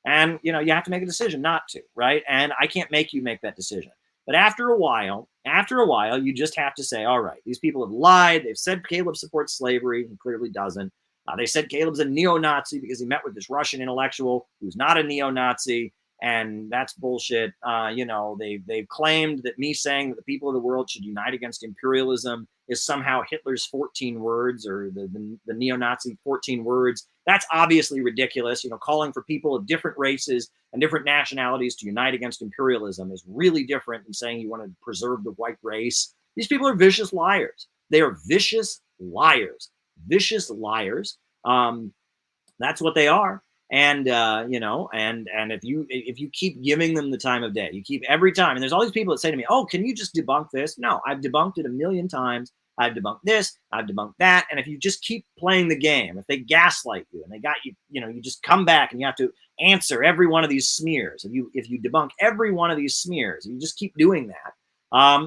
And, you know, you have to make a decision not to, right? And I can't make you make that decision. But after a while, you just have to say, all right, these people have lied. They've said Caleb supports slavery. He clearly doesn't. They said Caleb's a neo-Nazi because he met with this Russian intellectual who's not a neo-Nazi. And that's bullshit. You know, they've claimed that me saying that the people of the world should unite against imperialism is somehow Hitler's 14 words or the neo-Nazi 14 words. That's obviously ridiculous. You know, calling for people of different races and different nationalities to unite against imperialism is really different than saying you want to preserve the white race. These people are vicious liars. They are vicious liars. Vicious liars. That's what they are. And you know, and if you keep giving them the time of day, you keep every time, and there's all these people that say to me, oh, can you just debunk this? No, I've debunked it a million times. I've debunked this, I've debunked that. And if you just keep playing the game, if they gaslight you and they got you, you know, you just come back and you have to answer every one of these smears. If you debunk every one of these smears, you just keep doing that.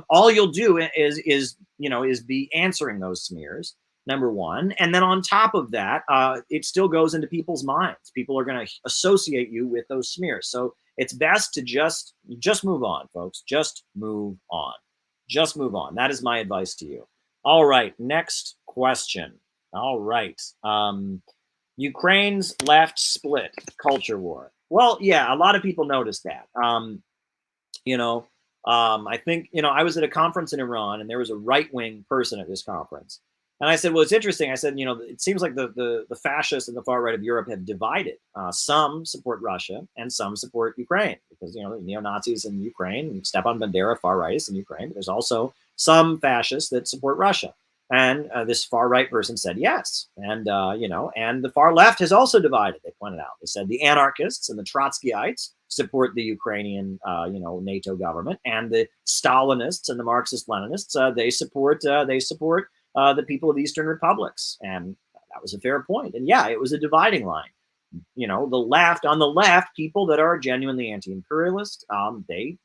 All you'll do is be answering those smears. Number one. And then on top of that, it still goes into people's minds. People are going to associate you with those smears. So it's best to just move on, folks. Just move on. Just move on. That is my advice to you. All right. Next question. All right. Ukraine's left split, culture war. Well, yeah, a lot of people noticed that. I think, I was at a conference in Iran and there was a right-wing person at this conference. And I said, well, it's interesting. I said, it seems like the fascists and the far right of Europe have divided. Some support Russia and some support Ukraine because, the neo-Nazis in Ukraine and Stepan Bandera, far rightists in Ukraine. But there's also some fascists that support Russia. And this far right person said yes. And, and the far left has also divided, they pointed out. They said the anarchists and the Trotskyites support the Ukrainian, NATO government. And the Stalinists and the Marxist-Leninists, they support the people of Eastern republics. And that was a fair point. And yeah, it was a dividing line. On the left, people that are genuinely anti-imperialist, they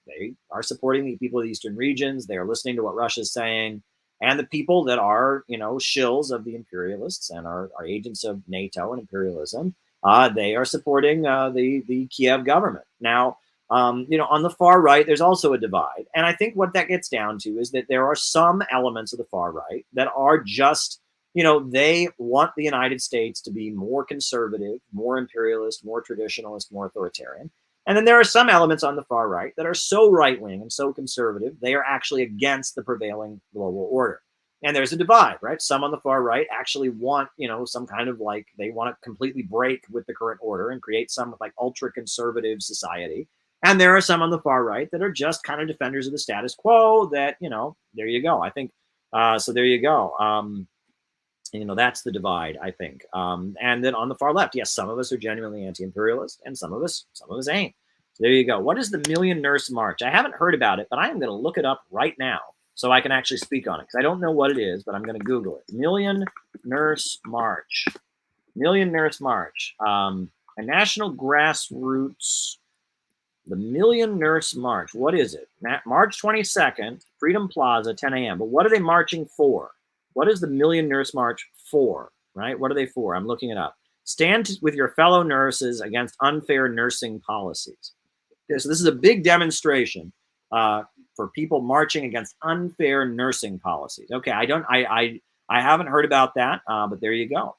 are supporting the people of the Eastern regions. They are listening to what Russia's saying. And the people that are, shills of the imperialists and are agents of NATO and imperialism, they are supporting the Kiev government. Now, on the far right, there's also a divide. And I think what that gets down to is that there are some elements of the far right that are just, they want the United States to be more conservative, more imperialist, more traditionalist, more authoritarian. And then there are some elements on the far right that are so right-wing and so conservative, they are actually against the prevailing global order. And there's a divide, right? Some on the far right actually want, some kind of they want to completely break with the current order and create some ultra-conservative society. And there are some on the far right that are just kind of defenders of the status quo that, there you go. I think, so there you go. That's the divide, I think. And then on the far left, yes, some of us are genuinely anti-imperialist and some of us ain't. So there you go. What is the Million Nurse March? I haven't heard about it, but I am going to look it up right now so I can actually speak on it because I don't know what it is, but I'm going to Google it. Million Nurse March. Million Nurse March. A national grassroots. The Million Nurse March. What is it? March 22nd, Freedom Plaza, 10 a.m. But what are they marching for? What is the Million Nurse March for? Right? What are they for? I'm looking it up. Stand with your fellow nurses against unfair nursing policies. So this is a big demonstration for people marching against unfair nursing policies. Okay, I I haven't heard about that, but there you go.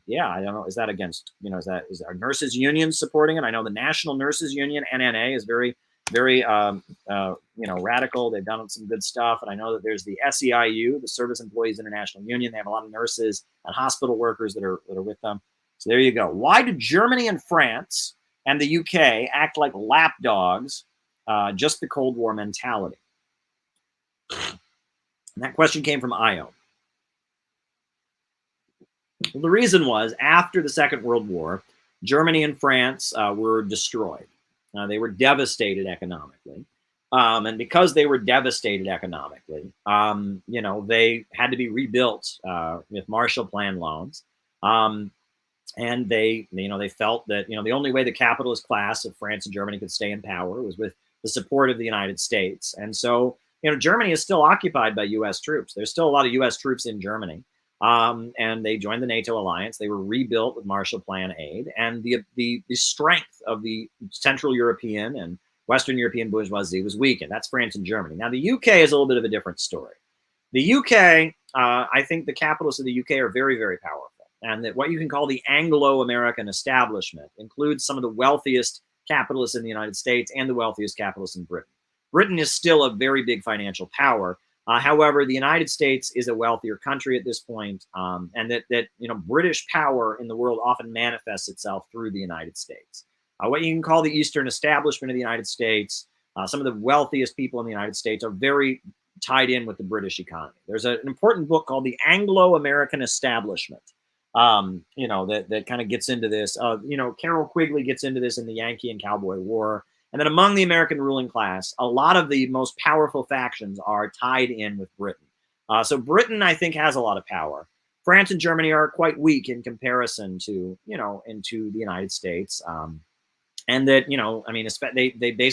Yeah, I don't know. Is that against, is our nurses union supporting it? I know the National Nurses Union, NNA, is very, very, radical. They've done some good stuff. And I know that there's the SEIU, the Service Employees International Union. They have a lot of nurses and hospital workers that are with them. So there you go. Why do Germany and France and the UK act like lapdogs? Just the Cold War mentality. And that question came from Io. Well, the reason was after the Second World War, Germany and France were destroyed. They were devastated economically. And because they were devastated economically, they had to be rebuilt with Marshall Plan loans. And they felt that, the only way the capitalist class of France and Germany could stay in power was with the support of the United States. And so, Germany is still occupied by U.S. troops. There's still a lot of U.S. troops in Germany. And they joined the NATO alliance. They were rebuilt with Marshall Plan aid, and the strength of the Central European and Western European bourgeoisie was weakened. That's France and Germany. Now, the UK is a little bit of a different story. The UK, I think the capitalists of the UK are very, very powerful, and that what you can call the Anglo-American establishment includes some of the wealthiest capitalists in the United States and the wealthiest capitalists in Britain. Britain is still a very big financial power. However, the United States is a wealthier country at this point, and that British power in the world often manifests itself through the United States. What you can call the Eastern establishment of the United States, some of the wealthiest people in the United States are very tied in with the British economy. There's an important book called The Anglo-American Establishment, that kind of gets into this. Carol Quigley gets into this in the Yankee and Cowboy War. And then among the American ruling class, a lot of the most powerful factions are tied in with Britain. So Britain, I think, has a lot of power. France and Germany are quite weak in comparison to, into the United States. And that,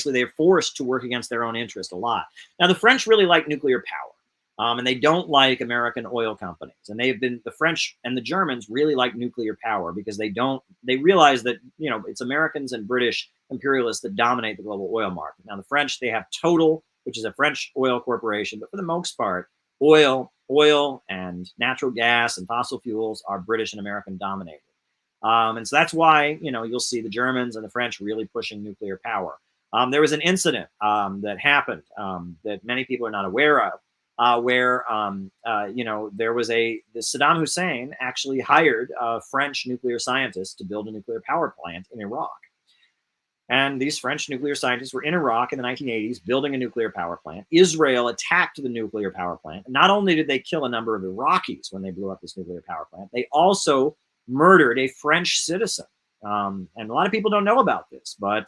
they're forced to work against their own interest a lot. Now, the French really like nuclear power. And they don't like American oil companies. And the French and the Germans really like nuclear power because they realize that, it's Americans and British imperialists that dominate the global oil market. Now, the French, they have Total, which is a French oil corporation, but for the most part, oil and natural gas and fossil fuels are British and American dominated. And so that's why, you'll see the Germans and the French really pushing nuclear power. There was an incident that happened that many people are not aware of. Where there was Saddam Hussein actually hired French nuclear scientists to build a nuclear power plant in Iraq. And these French nuclear scientists were in Iraq in the 1980s building a nuclear power plant. Israel attacked the nuclear power plant. Not only did they kill a number of Iraqis when they blew up this nuclear power plant, they also murdered a French citizen. And a lot of people don't know about this, but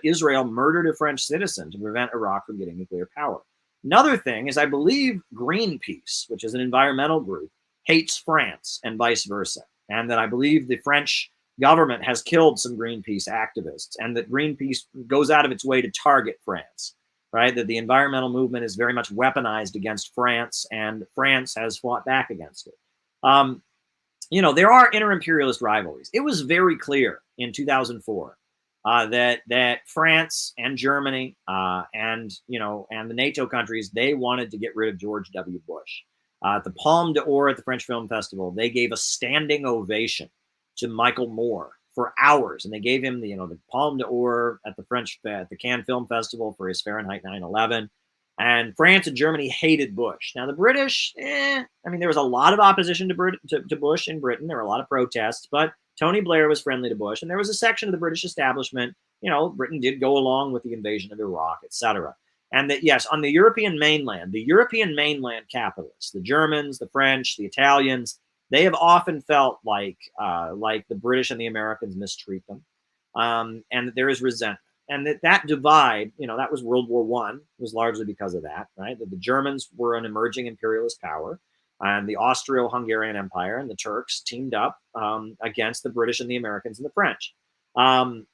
Israel murdered a French citizen to prevent Iraq from getting nuclear power. Another thing is I believe Greenpeace, which is an environmental group, hates France and vice versa. And that I believe the French government has killed some Greenpeace activists, and that Greenpeace goes out of its way to target France, right? That the environmental movement is very much weaponized against France, and France has fought back against it. There are inter-imperialist rivalries. It was very clear in 2004 that France and Germany and the NATO countries, they wanted to get rid of George W. Bush. At the Palme d'Or at the French Film Festival, they gave a standing ovation to Michael Moore for hours, and they gave him the Palme d'Or at the Cannes Film Festival for his Fahrenheit 9/11. And France and Germany hated Bush. Now the British, there was a lot of opposition to Bush in Britain. There were a lot of protests, but Tony Blair was friendly to Bush, and there was a section of the British establishment. Britain did go along with the invasion of Iraq, etc. And that, yes, on the European mainland capitalists, the Germans, the French, the Italians, they have often felt like the British and the Americans mistreat them, and that there is resentment. And that divide, that was World War I, was largely because of that, right? That the Germans were an emerging imperialist power, and the Austro-Hungarian Empire and the Turks teamed up against the British and the Americans and the French. World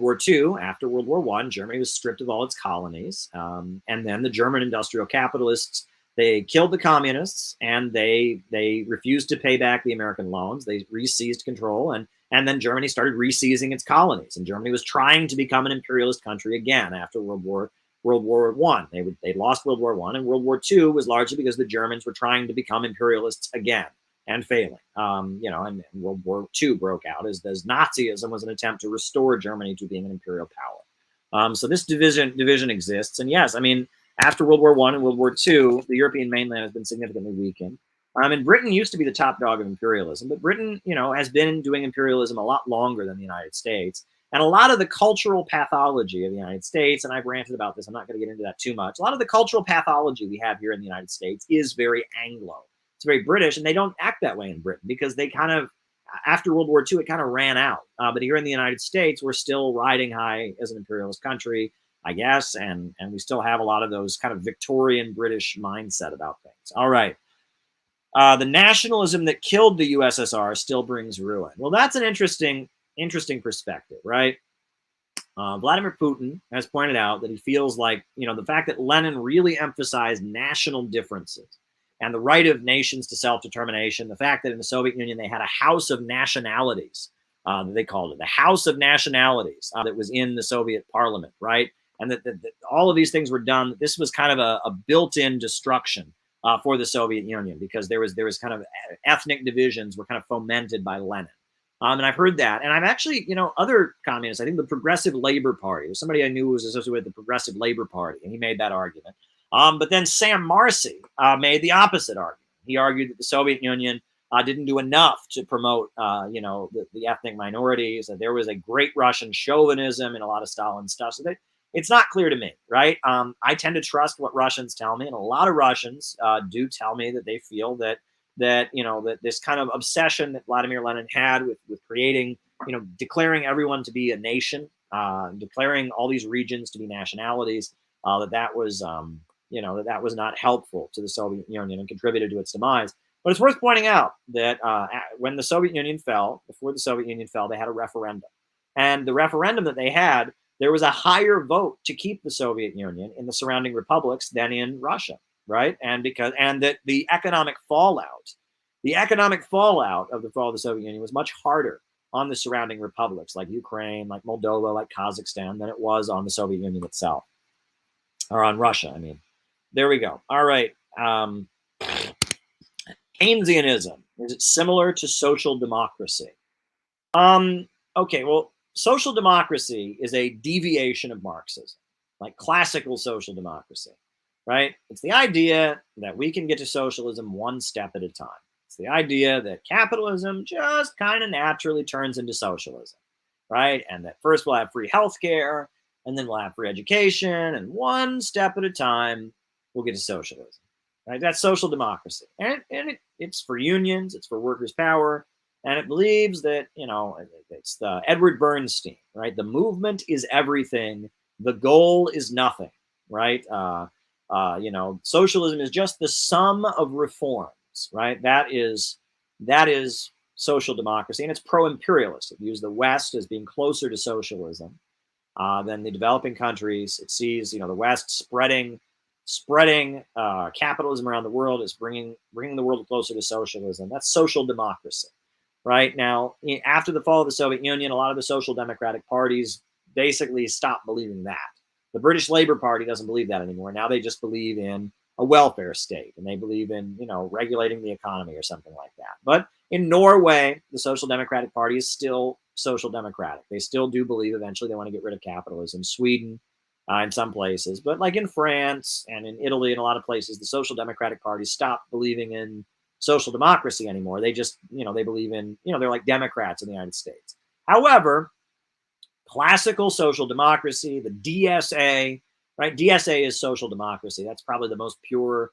War II, after World War I, Germany was stripped of all its colonies. And then the German industrial capitalists, they killed the communists, and they refused to pay back the American loans. They re-seized control, and then Germany started re-seizing its colonies. And Germany was trying to become an imperialist country again after World War World War I. They lost World War I, and World War II was largely because the Germans were trying to become imperialists again and failing. And World War II broke out as Nazism was an attempt to restore Germany to being an imperial power. So this division exists, and yes, I mean, after World War I and World War II, the European mainland has been significantly weakened. And Britain used to be the top dog of imperialism, but Britain, has been doing imperialism a lot longer than the United States. And a lot of the cultural pathology of the United States, and I've ranted about this, I'm not going to get into that too much. A lot of the cultural pathology we have here in the United States is very Anglo. It's very British, and they don't act that way in Britain because they kind of, after World War II, it kind of ran out. But here in the United States, we're still riding high as an imperialist country, I guess, and we still have a lot of those kind of Victorian British mindset about things. All right. The nationalism that killed the USSR still brings ruin. Well, that's an interesting perspective, right? Vladimir Putin has pointed out that he feels like, the fact that Lenin really emphasized national differences and the right of nations to self-determination, the fact that in the Soviet Union they had a house of nationalities, they called it the House of Nationalities, that was in the Soviet parliament, right? And that all of these things were done. This was kind of a built-in destruction for the Soviet Union because there was kind of ethnic divisions were kind of fomented by Lenin. And I've heard that. And I've actually, other communists, I think the Progressive Labor Party, somebody I knew was associated with the Progressive Labor Party, and he made that argument. But then Sam Marcy made the opposite argument. He argued that the Soviet Union didn't do enough to promote, the ethnic minorities, that there was a great Russian chauvinism in a lot of Stalin stuff. So it's not clear to me, right? I tend to trust what Russians tell me, and a lot of Russians do tell me that they feel that this kind of obsession that Vladimir Lenin had with creating, declaring everyone to be a nation, declaring all these regions to be nationalities, that was not helpful to the Soviet Union and contributed to its demise. But it's worth pointing out that when the Soviet Union fell, before the Soviet Union fell, they had a referendum, and the referendum that they had, there was a higher vote to keep the Soviet Union in the surrounding republics than in Russia. Right. And that the economic fallout of the fall of the Soviet Union was much harder on the surrounding republics like Ukraine, like Moldova, like Kazakhstan than it was on the Soviet Union itself, or on Russia. I mean, there we go. All right. Keynesianism, is it similar to social democracy? Okay, well, social democracy is a deviation of Marxism, like classical social democracy. Right? It's the idea that we can get to socialism one step at a time. It's the idea that capitalism just kind of naturally turns into socialism, right? And that first we'll have free healthcare, and then we'll have free education, and one step at a time, we'll get to socialism, right? That's social democracy. And it's for unions, it's for workers' power, and it believes that, it's the Edward Bernstein, right? The movement is everything, the goal is nothing, right? Socialism is just the sum of reforms, right? That is social democracy, and it's pro-imperialist. It views the West as being closer to socialism than the developing countries. It sees, the West spreading capitalism around the world is bringing the world closer to socialism. That's social democracy, right? Now, after the fall of the Soviet Union, a lot of the social democratic parties basically stopped believing that. The British Labour Party doesn't believe that anymore. Now they just believe in a welfare state, and they believe in, regulating the economy or something like that. But in Norway, the Social Democratic Party is still social democratic. They still do believe eventually they want to get rid of capitalism. Sweden, in some places, but like in France and in Italy and a lot of places, the Social Democratic Party stopped believing in social democracy anymore. They just, they believe in, they're like Democrats in the United States. However, classical social democracy, the DSA, right? DSA is social democracy. That's probably the most pure,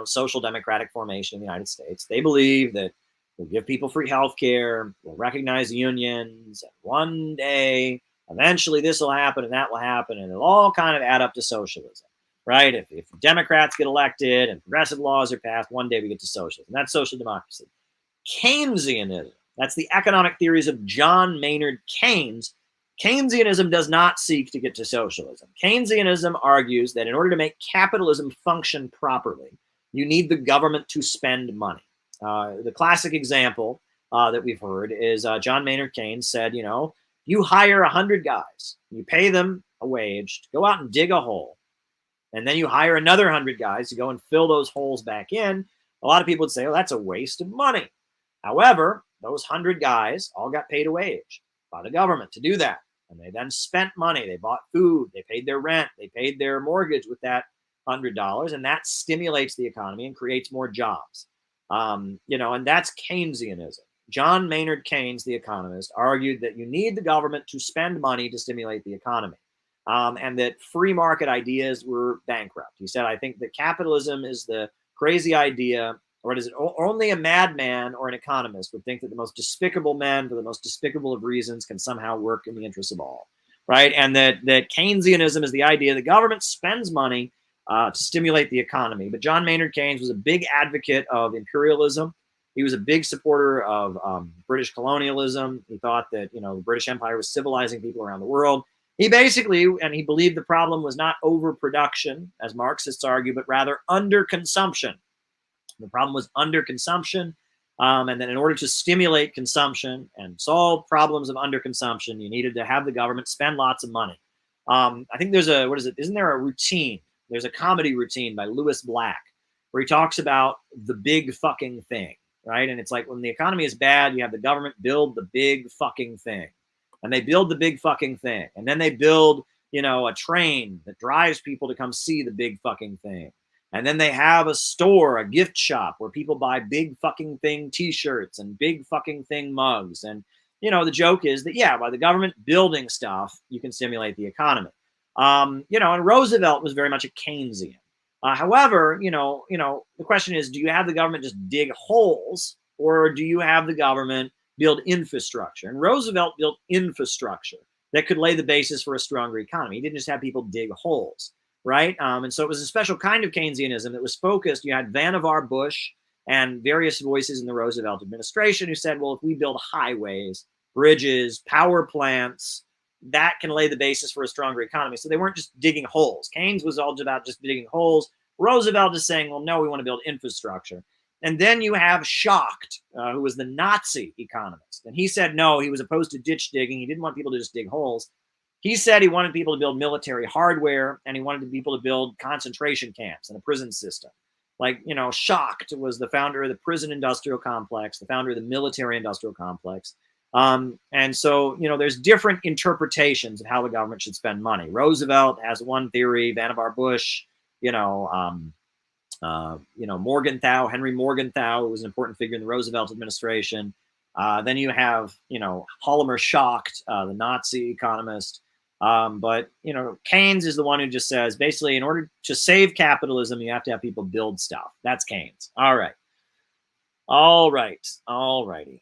social democratic formation in the United States. They believe that we'll give people free health care, we'll recognize unions, and one day, eventually this will happen and that will happen, and it'll all kind of add up to socialism, right? If Democrats get elected and progressive laws are passed, one day we get to socialism. That's social democracy. Keynesianism, that's the economic theories of John Maynard Keynes. Keynesianism does not seek to get to socialism. Keynesianism argues that in order to make capitalism function properly, you need the government to spend money. The classic example that we've heard is John Maynard Keynes said, you hire 100 guys, you pay them a wage to go out and dig a hole. and then you hire another 100 guys to go and fill those holes back in, a lot of people would say, oh, that's a waste of money. However, those 100 guys all got paid a wage by the government to do that. And they then spent money. They bought food. They paid their rent. They paid their mortgage with that $100. And that stimulates the economy and creates more jobs. You know, and that's Keynesianism. John Maynard Keynes, the economist, argued that you need the government to spend money to stimulate the economy. And that free market ideas were bankrupt. He said, I think that capitalism is the crazy idea, or is it only a madman or an economist would think that the most despicable men for the most despicable of reasons can somehow work in the interests of all, right? And that Keynesianism is the idea the government spends money to stimulate the economy. But John Maynard Keynes was a big advocate of imperialism. He was a big supporter of British colonialism. He thought that, you know, the British Empire was civilizing people around the world. He basically, and he believed the problem was not overproduction, as Marxists argue, but rather underconsumption. The problem was underconsumption, and then in order to stimulate consumption and solve problems of underconsumption, you needed to have the government spend lots of money. I think there's a, what is it? Isn't there a routine? There's a comedy routine by Lewis Black where he talks about the big fucking thing, right? And it's like when the economy is bad, you have the government build the big fucking thing. And they build the big fucking thing. And then they build, you know, a train that drives people to come see the big fucking thing. And then they have a store, a gift shop where people buy big fucking thing t-shirts and big fucking thing mugs. And, you know, the joke is that, yeah, by the government building stuff, you can stimulate the economy. You know, and Roosevelt was very much a Keynesian. However, you know, the question is, do you have the government just dig holes, or do you have the government build infrastructure? And Roosevelt built infrastructure that could lay the basis for a stronger economy. He didn't just have people dig holes, right? And so it was a special kind of Keynesianism that was focused. You had Vannevar Bush and various voices in the Roosevelt administration who said, well, if we build highways, bridges, power plants, that can lay the basis for a stronger economy. So they weren't just digging holes. Keynes was all about just digging holes. Roosevelt is saying, well, no, we want to build infrastructure. And then you have Schacht, who was the Nazi economist. And he said, no, he was opposed to ditch digging. He didn't want people to just dig holes. He said he wanted people to build military hardware, and he wanted people to build concentration camps and a prison system. Like, you know, Schacht was the founder of the prison industrial complex, the founder of the military industrial complex. And so, you know, there's different interpretations of how the government should spend money. Roosevelt has one theory, Vannevar Bush, Morgenthau, Henry Morgenthau, who was an important figure in the Roosevelt administration. Then you have, you know, Hjalmar Schacht, the Nazi economist. But, you know, Keynes is the one who just says, basically, in order to save capitalism, you have to have people build stuff. That's Keynes. All right. All right. All righty.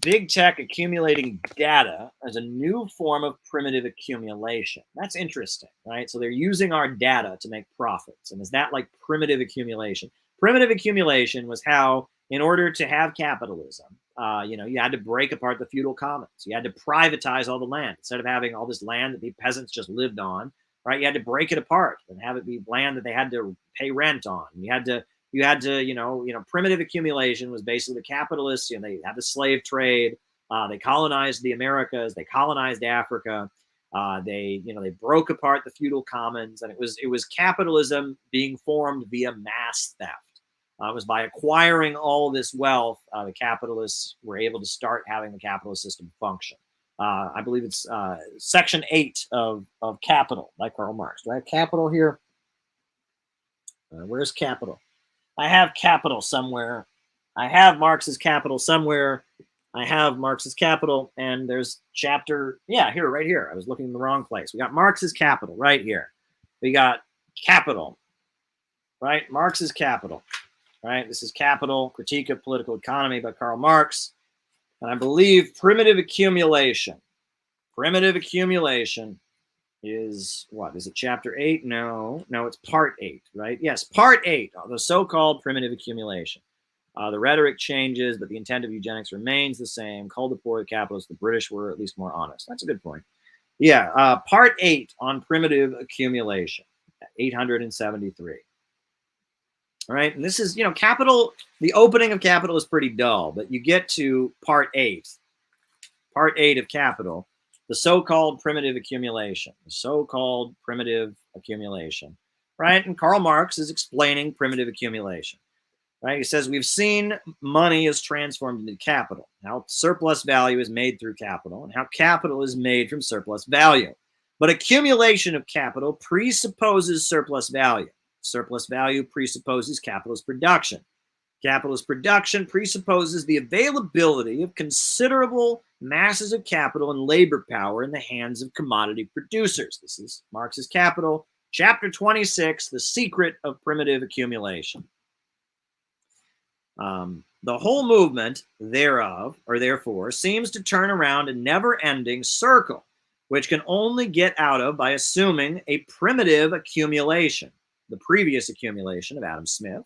Big tech accumulating data as a new form of primitive accumulation. That's interesting, right? So they're using our data to make profits. And is that like primitive accumulation? Primitive accumulation was how, in order to have capitalism, you had to break apart the feudal commons. You had to privatize all the land. Instead of having all this land that the peasants just lived on, right? You had to break it apart and have it be land that they had to pay rent on. You had to, primitive accumulation was basically the capitalists, they had the slave trade. They colonized the Americas. They colonized Africa. They broke apart the feudal commons, and it was capitalism being formed via mass theft. It was by acquiring all this wealth, the capitalists were able to start having the capitalist system function. I believe it's Section 8 of Capital by Karl Marx. Do I have Capital here? Where's Capital? I have Capital somewhere. I have Marx's Capital somewhere. I have Marx's Capital, and there's chapter, here, right here. I was looking in the wrong place. We got Marx's Capital right here. We got Capital, right? Marx's Capital, right? This is Capital, Critique of Political Economy by Karl Marx. And I believe primitive accumulation. Primitive accumulation is what? Is it chapter 8? No, it's part 8, right? Yes, part 8, the so-called primitive accumulation. The rhetoric changes, but the intent of eugenics remains the same. Called the poor the capitalists, the British were at least more honest. That's a good point. Yeah, part 8 on primitive accumulation, 873. All right, and this is, Capital, the opening of Capital is pretty dull, but you get to part 8 of Capital, the so-called primitive accumulation, the so-called primitive accumulation, right? And Karl Marx is explaining primitive accumulation, right? He says we've seen money is transformed into capital, how surplus value is made through capital, and how capital is made from surplus value. But accumulation of capital presupposes surplus value. Surplus value presupposes capitalist production. Capitalist production presupposes the availability of considerable masses of capital and labor power in the hands of commodity producers. This is Marx's Capital, chapter 26, The Secret of Primitive Accumulation. The whole movement thereof, or therefore, seems to turn around a never-ending circle, which can only get out of by assuming a primitive accumulation, the previous accumulation of Adam Smith,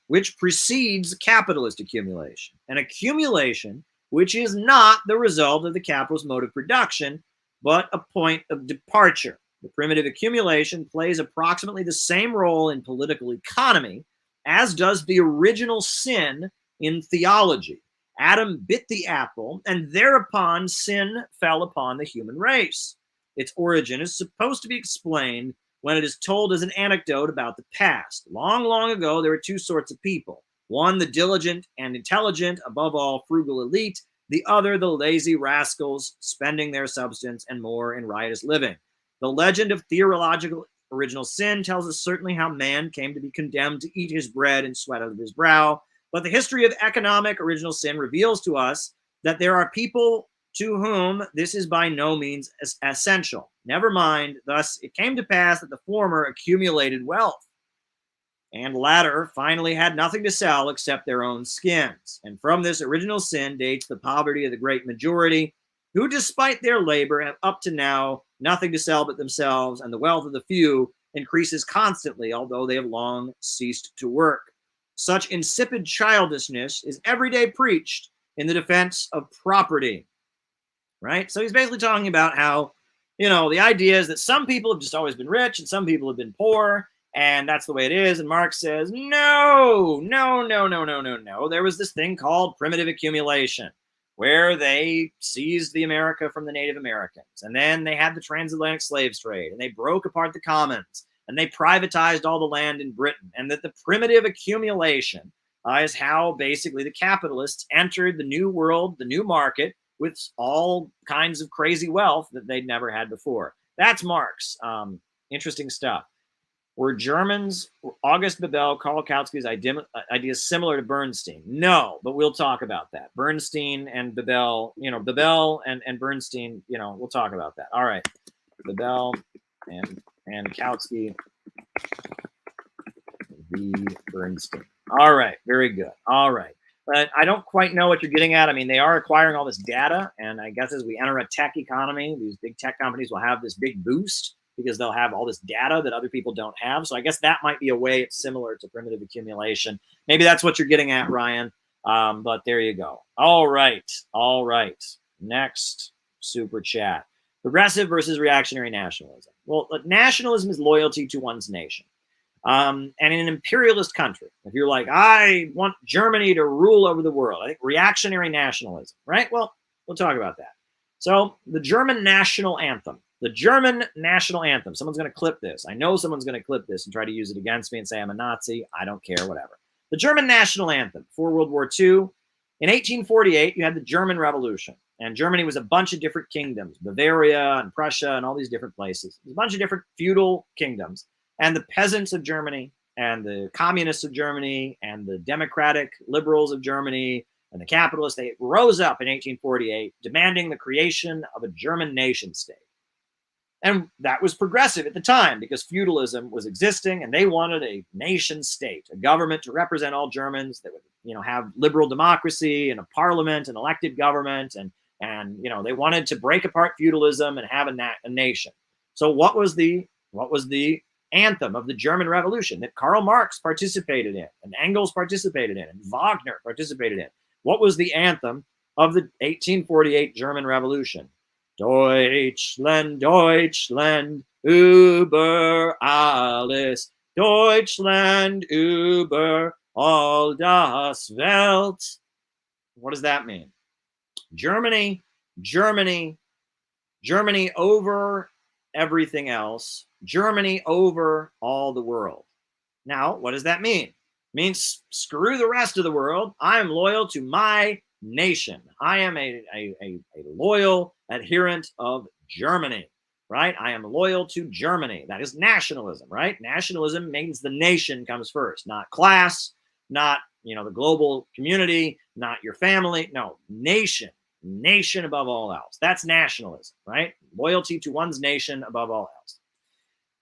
which precedes capitalist accumulation, an accumulation which is not the result of the capitalist mode of production, but a point of departure. The primitive accumulation plays approximately the same role in political economy as does the original sin in theology. Adam bit the apple, and thereupon sin fell upon the human race. Its origin is supposed to be explained when it is told as an anecdote about the past. Long, long ago, there were two sorts of people. One, the diligent and intelligent, above all, frugal elite. The other, the lazy rascals, spending their substance and more in riotous living. The legend of theological original sin tells us certainly how man came to be condemned to eat his bread and sweat out of his brow. But the history of economic original sin reveals to us that there are people to whom this is by no means essential. Never mind, thus it came to pass that the former accumulated wealth, and latter finally had nothing to sell except their own skins. And from this original sin dates the poverty of the great majority, who despite their labor have up to now nothing to sell but themselves, and the wealth of the few increases constantly, although they have long ceased to work. Such insipid childishness is every day preached in the defense of property, right? So he's basically talking about how, the idea is that some people have just always been rich and some people have been poor, and that's the way it is. And Marx says, no. There was this thing called primitive accumulation, where they seized the America from the Native Americans. And then they had the transatlantic slave trade, and they broke apart the commons, and they privatized all the land in Britain. And that the primitive accumulation is how basically the capitalists entered the new world, the new market, with all kinds of crazy wealth that they'd never had before. That's Marx. Interesting stuff. Were Germans, August Bebel, Karl Kautsky's ideas similar to Bernstein? No, but we'll talk about that. Bernstein and Bebel, Bebel and Bernstein, we'll talk about that. All right. Bebel and Kautsky v. Bernstein. All right. Very good. All right. But I don't quite know what you're getting at. I mean, they are acquiring all this data, and I guess as we enter a tech economy, these big tech companies will have this big boost because they'll have all this data that other people don't have. So I guess that might be a way it's similar to primitive accumulation. Maybe that's what you're getting at, Ryan. But there you go. All right. Next super chat. Progressive versus reactionary nationalism. Well, nationalism is loyalty to one's nation. And in an imperialist country, if you're like, I want Germany to rule over the world, I think reactionary nationalism, right? Well, we'll talk about that. So the German national anthem. Someone's going to clip this. I know someone's going to clip this and try to use it against me and say I'm a Nazi. I don't care, whatever. The German national anthem before World War II. In 1848, you had the German Revolution. And Germany was a bunch of different kingdoms, Bavaria and Prussia and all these different places. There's a bunch of different feudal kingdoms. And the peasants of Germany and the communists of Germany and the democratic liberals of Germany and the capitalists, they rose up in 1848 demanding the creation of a German nation state. And that was progressive at the time because feudalism was existing and they wanted a nation state, a government to represent all Germans that would, have liberal democracy and a parliament and elected government. And they wanted to break apart feudalism and have a nation. So what was the anthem of the German Revolution that Karl Marx participated in and Engels participated in and Wagner participated in? What was the anthem of the 1848 German Revolution? Deutschland, Deutschland, über alles. Deutschland, über all das Welt. What does that mean? Germany over everything else. Germany over all the world. Now, what does that mean? It means screw the rest of the world. I am loyal to my nation. I am a loyal adherent of Germany, right? I am loyal to Germany. That is nationalism, right? Nationalism means the nation comes first, not class, not, the global community, not your family. No, nation, nation above all else. That's nationalism, right? Loyalty to one's nation above all else.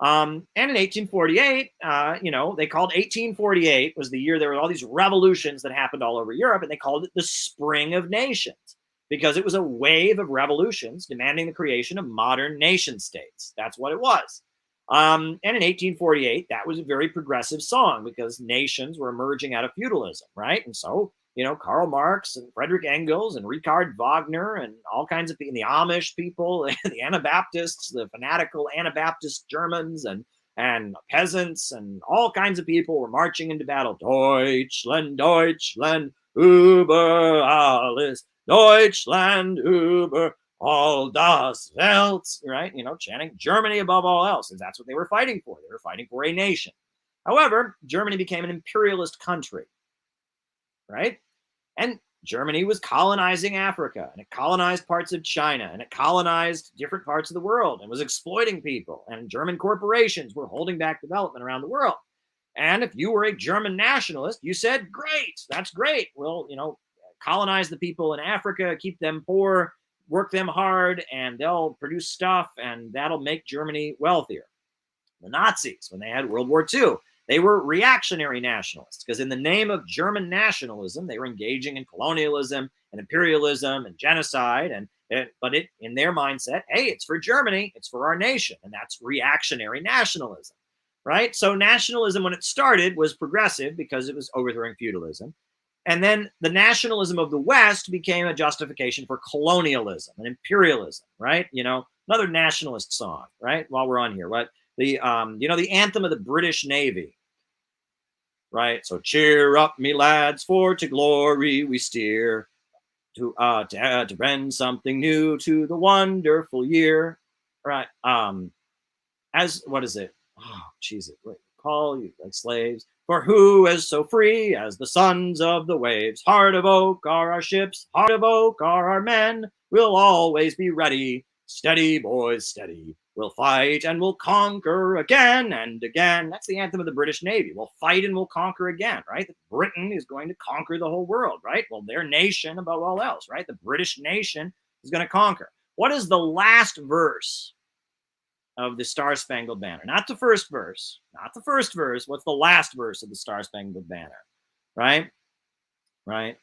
And in 1848, they called 1848 was the year there were all these revolutions that happened all over Europe, and they called it the Spring of Nations because it was a wave of revolutions demanding the creation of modern nation states. That's what it was. And in 1848, that was a very progressive song because nations were emerging out of feudalism, right? And so, Karl Marx and Friedrich Engels and Richard Wagner and all kinds of people, the Amish people, the Anabaptists, the fanatical Anabaptist Germans and peasants and all kinds of people were marching into battle. Deutschland, Deutschland, über alles, Deutschland, über all das Welt, right? Chanting Germany above all else. And that's what they were fighting for. They were fighting for a nation. However, Germany became an imperialist country, right? And Germany was colonizing Africa, and it colonized parts of China, and it colonized different parts of the world and was exploiting people. And German corporations were holding back development around the world. And if you were a German nationalist, you said, great, that's great. Well, colonize the people in Africa, keep them poor, work them hard, and they'll produce stuff, and that'll make Germany wealthier. The Nazis, when they had World War II, they were reactionary nationalists because in the name of German nationalism, they were engaging in colonialism and imperialism and genocide. But in their mindset, hey, it's for Germany, it's for our nation. And that's reactionary nationalism, right? So nationalism, when it started, was progressive because it was overthrowing feudalism. And then the nationalism of the West became a justification for colonialism and imperialism, right? Another nationalist song, right? While we're on here, what? The anthem of the British Navy, right? So cheer up, me lads, for to glory we steer, to bring something new to the wonderful year, right? What is it? Oh, Jesus, call you like slaves, for who is so free as the sons of the waves? Heart of oak are our ships, heart of oak are our men. We'll always be ready, steady boys, steady. We'll fight and we'll conquer again and again. That's the anthem of the British Navy. We'll fight and we'll conquer again, right? Britain is going to conquer the whole world, right? Well, their nation above all else, right? The British nation is going to conquer. What is the last verse of the Star-Spangled Banner? Not the first verse, not the first verse. What's the last verse of the Star-Spangled Banner, right? Right?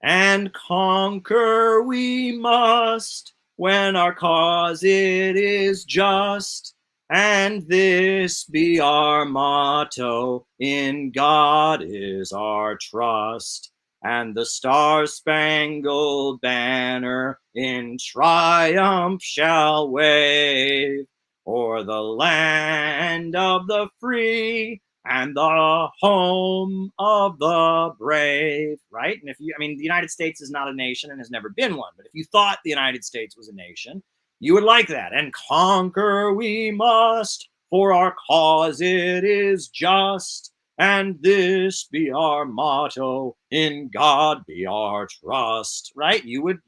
And conquer we must when our cause it is just, and this be our motto, in God is our trust, and the Star-Spangled Banner in triumph shall wave o'er the land of the free and the home of the brave, right? And the United States is not a nation and has never been one, but if you thought the United States was a nation, you would like that. And conquer we must, for our cause it is just, and this be our motto, in God be our trust, right? You would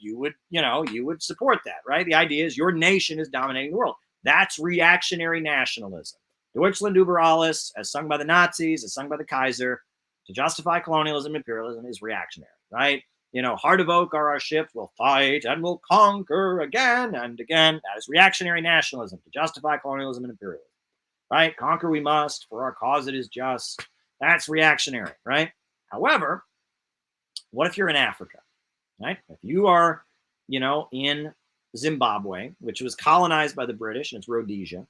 support that, right? The idea is your nation is dominating the world. That's reactionary nationalism. Deutschland über alles, as sung by the Nazis, as sung by the Kaiser, to justify colonialism and imperialism is reactionary, right? Heart of oak are our ships, we'll fight and we'll conquer again and again. That is reactionary nationalism, to justify colonialism and imperialism, right? Conquer we must, for our cause it is just. That's reactionary, right? However, what if you're in Africa, right? If you are, in Zimbabwe, which was colonized by the British, and it's Rhodesia,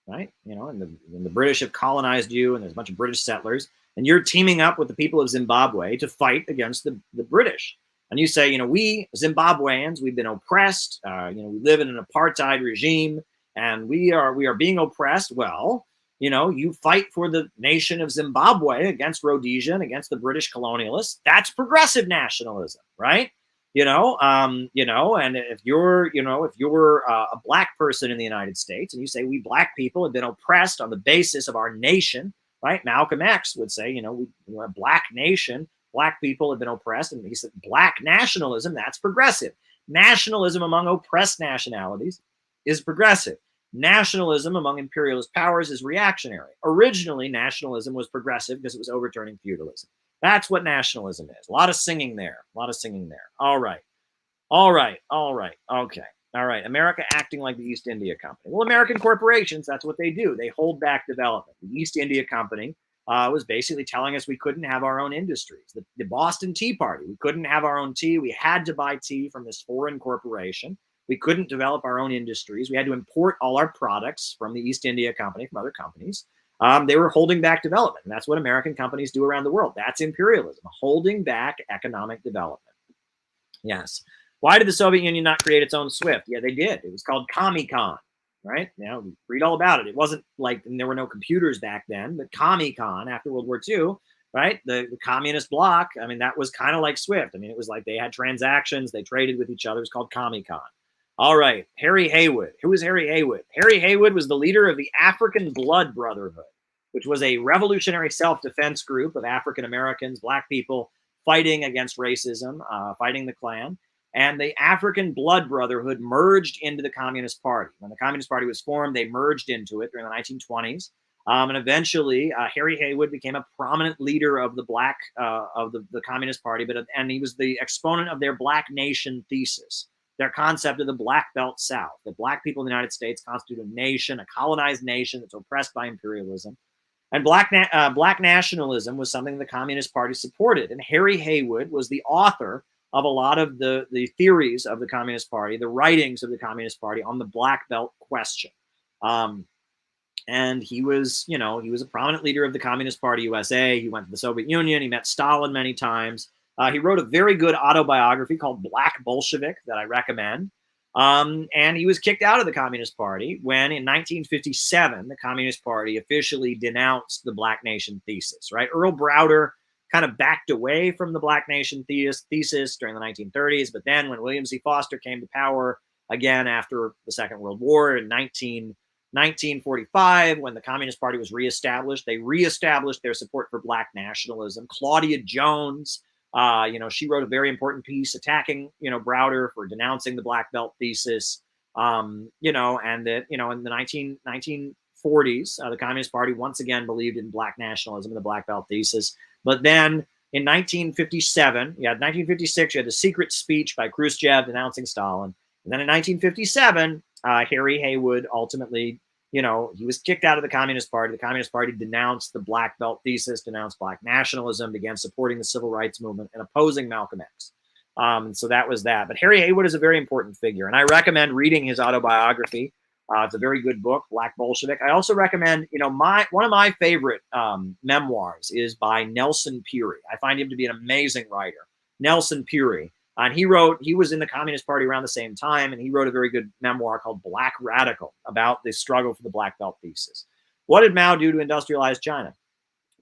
right? And the British have colonized you, and there's a bunch of British settlers, and you're teaming up with the people of Zimbabwe to fight against the British. And you say, we Zimbabweans, we've been oppressed. We live in an apartheid regime, and we are being oppressed. Well, you fight for the nation of Zimbabwe against Rhodesia and against the British colonialists. That's progressive nationalism, right? And if you're a black person in the United States and you say we black people have been oppressed on the basis of our nation, right? Malcolm X would say, we're a black nation, black people have been oppressed, and he said black nationalism, that's progressive. Nationalism among oppressed nationalities is progressive. Nationalism among imperialist powers is reactionary. Originally, nationalism was progressive because it was overturning feudalism. That's what nationalism is. A lot of singing there. A lot of singing there. All right. All right. All right. Okay. All right. America acting like the East India Company. Well, American corporations, that's what they do. They hold back development. The East India Company was basically telling us we couldn't have our own industries. The Boston Tea Party, we couldn't have our own tea. We had to buy tea from this foreign corporation. We couldn't develop our own industries. We had to import all our products from the East India Company, from other companies. They were holding back development. And that's what American companies do around the world. That's imperialism, holding back economic development. Yes. Why did the Soviet Union not create its own SWIFT? Yeah, they did. It was called Commie-Con, right? Read all about it. It wasn't like there were no computers back then, but Commie-Con after World War II, right? The communist bloc, I mean, that was kind of like SWIFT. I mean, it was like they had transactions, they traded with each other. It was called Commie-Con. All right, Harry Haywood. Who is Harry Haywood? Harry Haywood was the leader of the African Blood Brotherhood, which was a revolutionary self-defense group of African Americans, black people fighting against racism, fighting the Klan. And the African Blood Brotherhood merged into the Communist Party. When the Communist Party was formed, they merged into it during the 1920s. And eventually, Harry Haywood became a prominent leader of the the Communist Party, and he was the exponent of their Black Nation thesis, their concept of the Black Belt South, that black people in the United States constitute a nation, a colonized nation that's oppressed by imperialism. And black nationalism was something the Communist Party supported. And Harry Haywood was the author of a lot of the theories of the Communist Party, the writings of the Communist Party on the Black Belt question. And he was a prominent leader of the Communist Party USA. He went to the Soviet Union. He met Stalin many times. He wrote a very good autobiography called Black Bolshevik that I recommend. And he was kicked out of the Communist Party when, in 1957, the Communist Party officially denounced the Black Nation thesis, right? Earl Browder kind of backed away from the Black Nation thesis during the 1930s. But then when William Z. Foster came to power again after the Second World War in 1945, when the Communist Party was reestablished, they reestablished their support for Black nationalism. Claudia Jones, she wrote a very important piece attacking, Browder for denouncing the Black Belt thesis, and that, in the 1940s, the Communist Party once again believed in Black nationalism and the Black Belt thesis. But then in 1957, 1956, you had the secret speech by Khrushchev denouncing Stalin. And then in 1957, Harry Haywood ultimately, he was kicked out of the Communist Party. The Communist Party denounced the Black Belt thesis, denounced Black nationalism, began supporting the civil rights movement and opposing Malcolm X. So that was that. But Harry Haywood is a very important figure, and I recommend reading his autobiography. It's a very good book, Black Bolshevik. I also recommend, one of my favorite memoirs is by Nelson Peary. I find him to be an amazing writer. Nelson Peary. And he was in the Communist Party around the same time, and he wrote a very good memoir called Black Radical about the struggle for the Black Belt thesis. What did Mao do to industrialize China?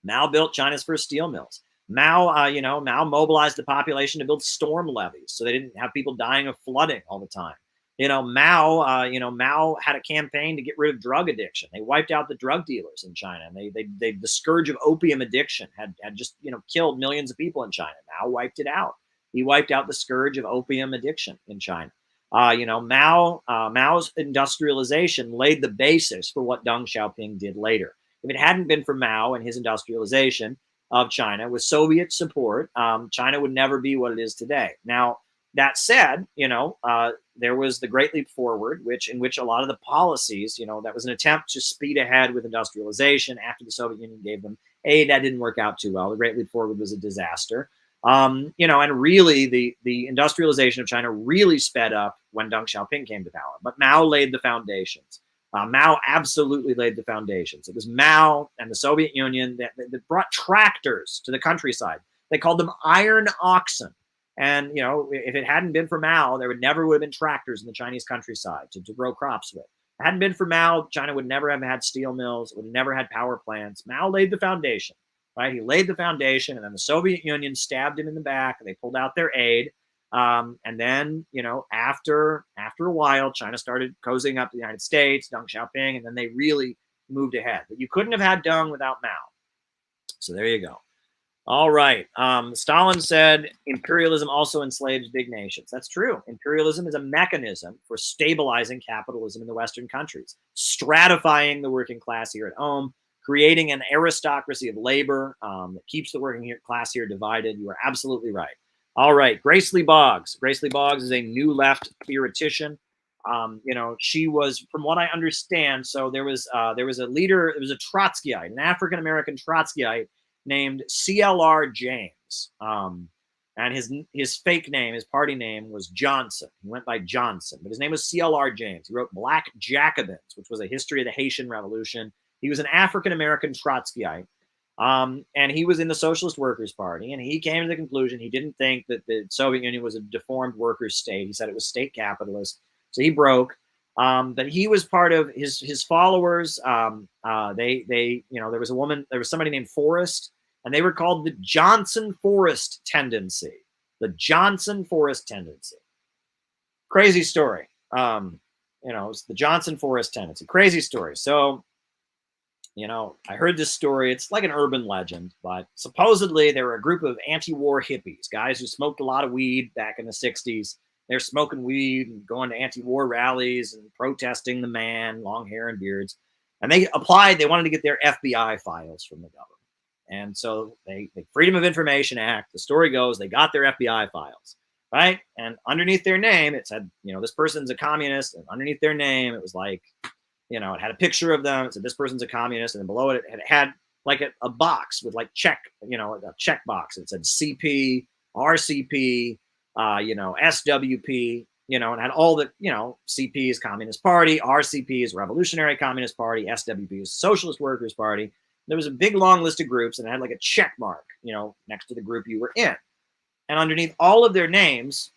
Mao built China's first steel mills. Mao mobilized the population to build storm levees so they didn't have people dying of flooding all the time. Mao had a campaign to get rid of drug addiction. They wiped out the drug dealers in China. And the scourge of opium addiction had just, killed millions of people in China. Mao wiped it out. He wiped out the scourge of opium addiction in China. Mao's industrialization laid the basis for what Deng Xiaoping did later. If it hadn't been for Mao and his industrialization of China with Soviet support, China would never be what it is today. Now, that said, there was the Great Leap Forward, in which a lot of the policies, that was an attempt to speed ahead with industrialization after the Soviet Union gave them aid. That didn't work out too well. The Great Leap Forward was a disaster. And really the industrialization of China really sped up when Deng Xiaoping came to power. But Mao laid the foundations. Mao absolutely laid the foundations. It was Mao and the Soviet Union that brought tractors to the countryside. They called them iron oxen. And, if it hadn't been for Mao, there would never have been tractors in the Chinese countryside to grow crops with. If it hadn't been for Mao, China would never have had steel mills. It would have never had power plants. Mao laid the foundation, right? He laid the foundation, and then the Soviet Union stabbed him in the back. And they pulled out their aid. And then, after a while, China started cozying up to the United States, Deng Xiaoping, and then they really moved ahead. But you couldn't have had Deng without Mao. So there you go. All right. Stalin said imperialism also enslaves big nations. That's true. Imperialism is a mechanism for stabilizing capitalism in the Western countries, stratifying the working class here at home, creating an aristocracy of labor that keeps the working class here divided. You are absolutely right. All right. Grace Lee Boggs. Grace Lee Boggs is a new left theoretician. She was, from what I understand, so there was a leader, it was a Trotskyite, an African-American Trotskyite named CLR James. And his fake name, his party name was Johnson. He went by Johnson, but his name was CLR James. He wrote Black Jacobins, which was a history of the Haitian Revolution. He was an African-American Trotskyite. And he was in the Socialist Workers' Party, and he came to the conclusion he didn't think that the Soviet Union was a deformed workers' state. He said it was state capitalist. So he broke. But he was part of his followers. There was somebody named Forrest, and they were called the Johnson Forrest Tendency. The Johnson Forrest Tendency. Crazy story. It's the Johnson Forrest Tendency. Crazy story. So, I heard this story. It's like an urban legend, but supposedly there were a group of anti-war hippies, guys who smoked a lot of weed back in the 60s. They're smoking weed and going to anti-war rallies and protesting the man, long hair and beards. And they wanted to get their FBI files from the government. And so the Freedom of Information Act, the story goes, they got their FBI files, right? And underneath their name, it said, this person's a communist. And underneath their name, it was like, it had a picture of them. It said, this person's a communist. And then below it, it had like a box with like check, a check box. It said CP, RCP, SWP, and had all the, CP is Communist Party, RCP is Revolutionary Communist Party, SWP is Socialist Workers Party. There was a big long list of groups, and it had like a check mark, next to the group you were in. And underneath all of their names,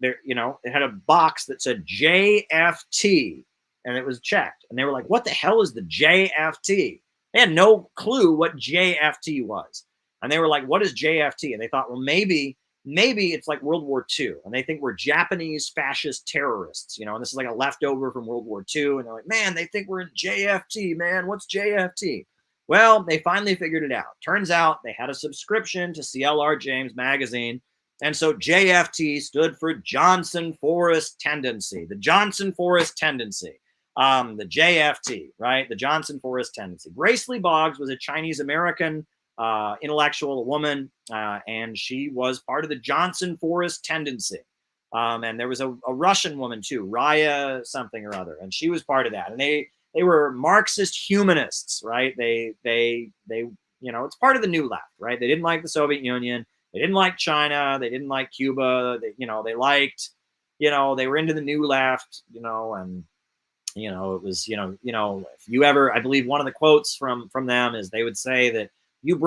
it had a box that said JFT, and it was checked. And they were like, what the hell is the JFT? They had no clue what JFT was. And they were like, what is JFT? And they thought, well, maybe it's like World War II. And they think we're Japanese fascist terrorists, and this is like a leftover from World War II. And they're like, man, they think we're in JFT, man. What's JFT? Well, they finally figured it out. Turns out they had a subscription to CLR James magazine. And so JFT stood for Johnson Forrest Tendency, the Johnson Forrest Tendency, the JFT, right? The Johnson Forrest Tendency. Grace Lee Boggs was a Chinese-American intellectual woman, and she was part of the Johnson Forrest Tendency. And there was a Russian woman too, Raya something or other, and she was part of that. And they were Marxist humanists, right? They it's part of the new left, right? They didn't like the Soviet Union, they didn't like China, they didn't like Cuba, they liked, they were into the new left, and it was, if you ever, I believe one of the quotes from them is they would say that you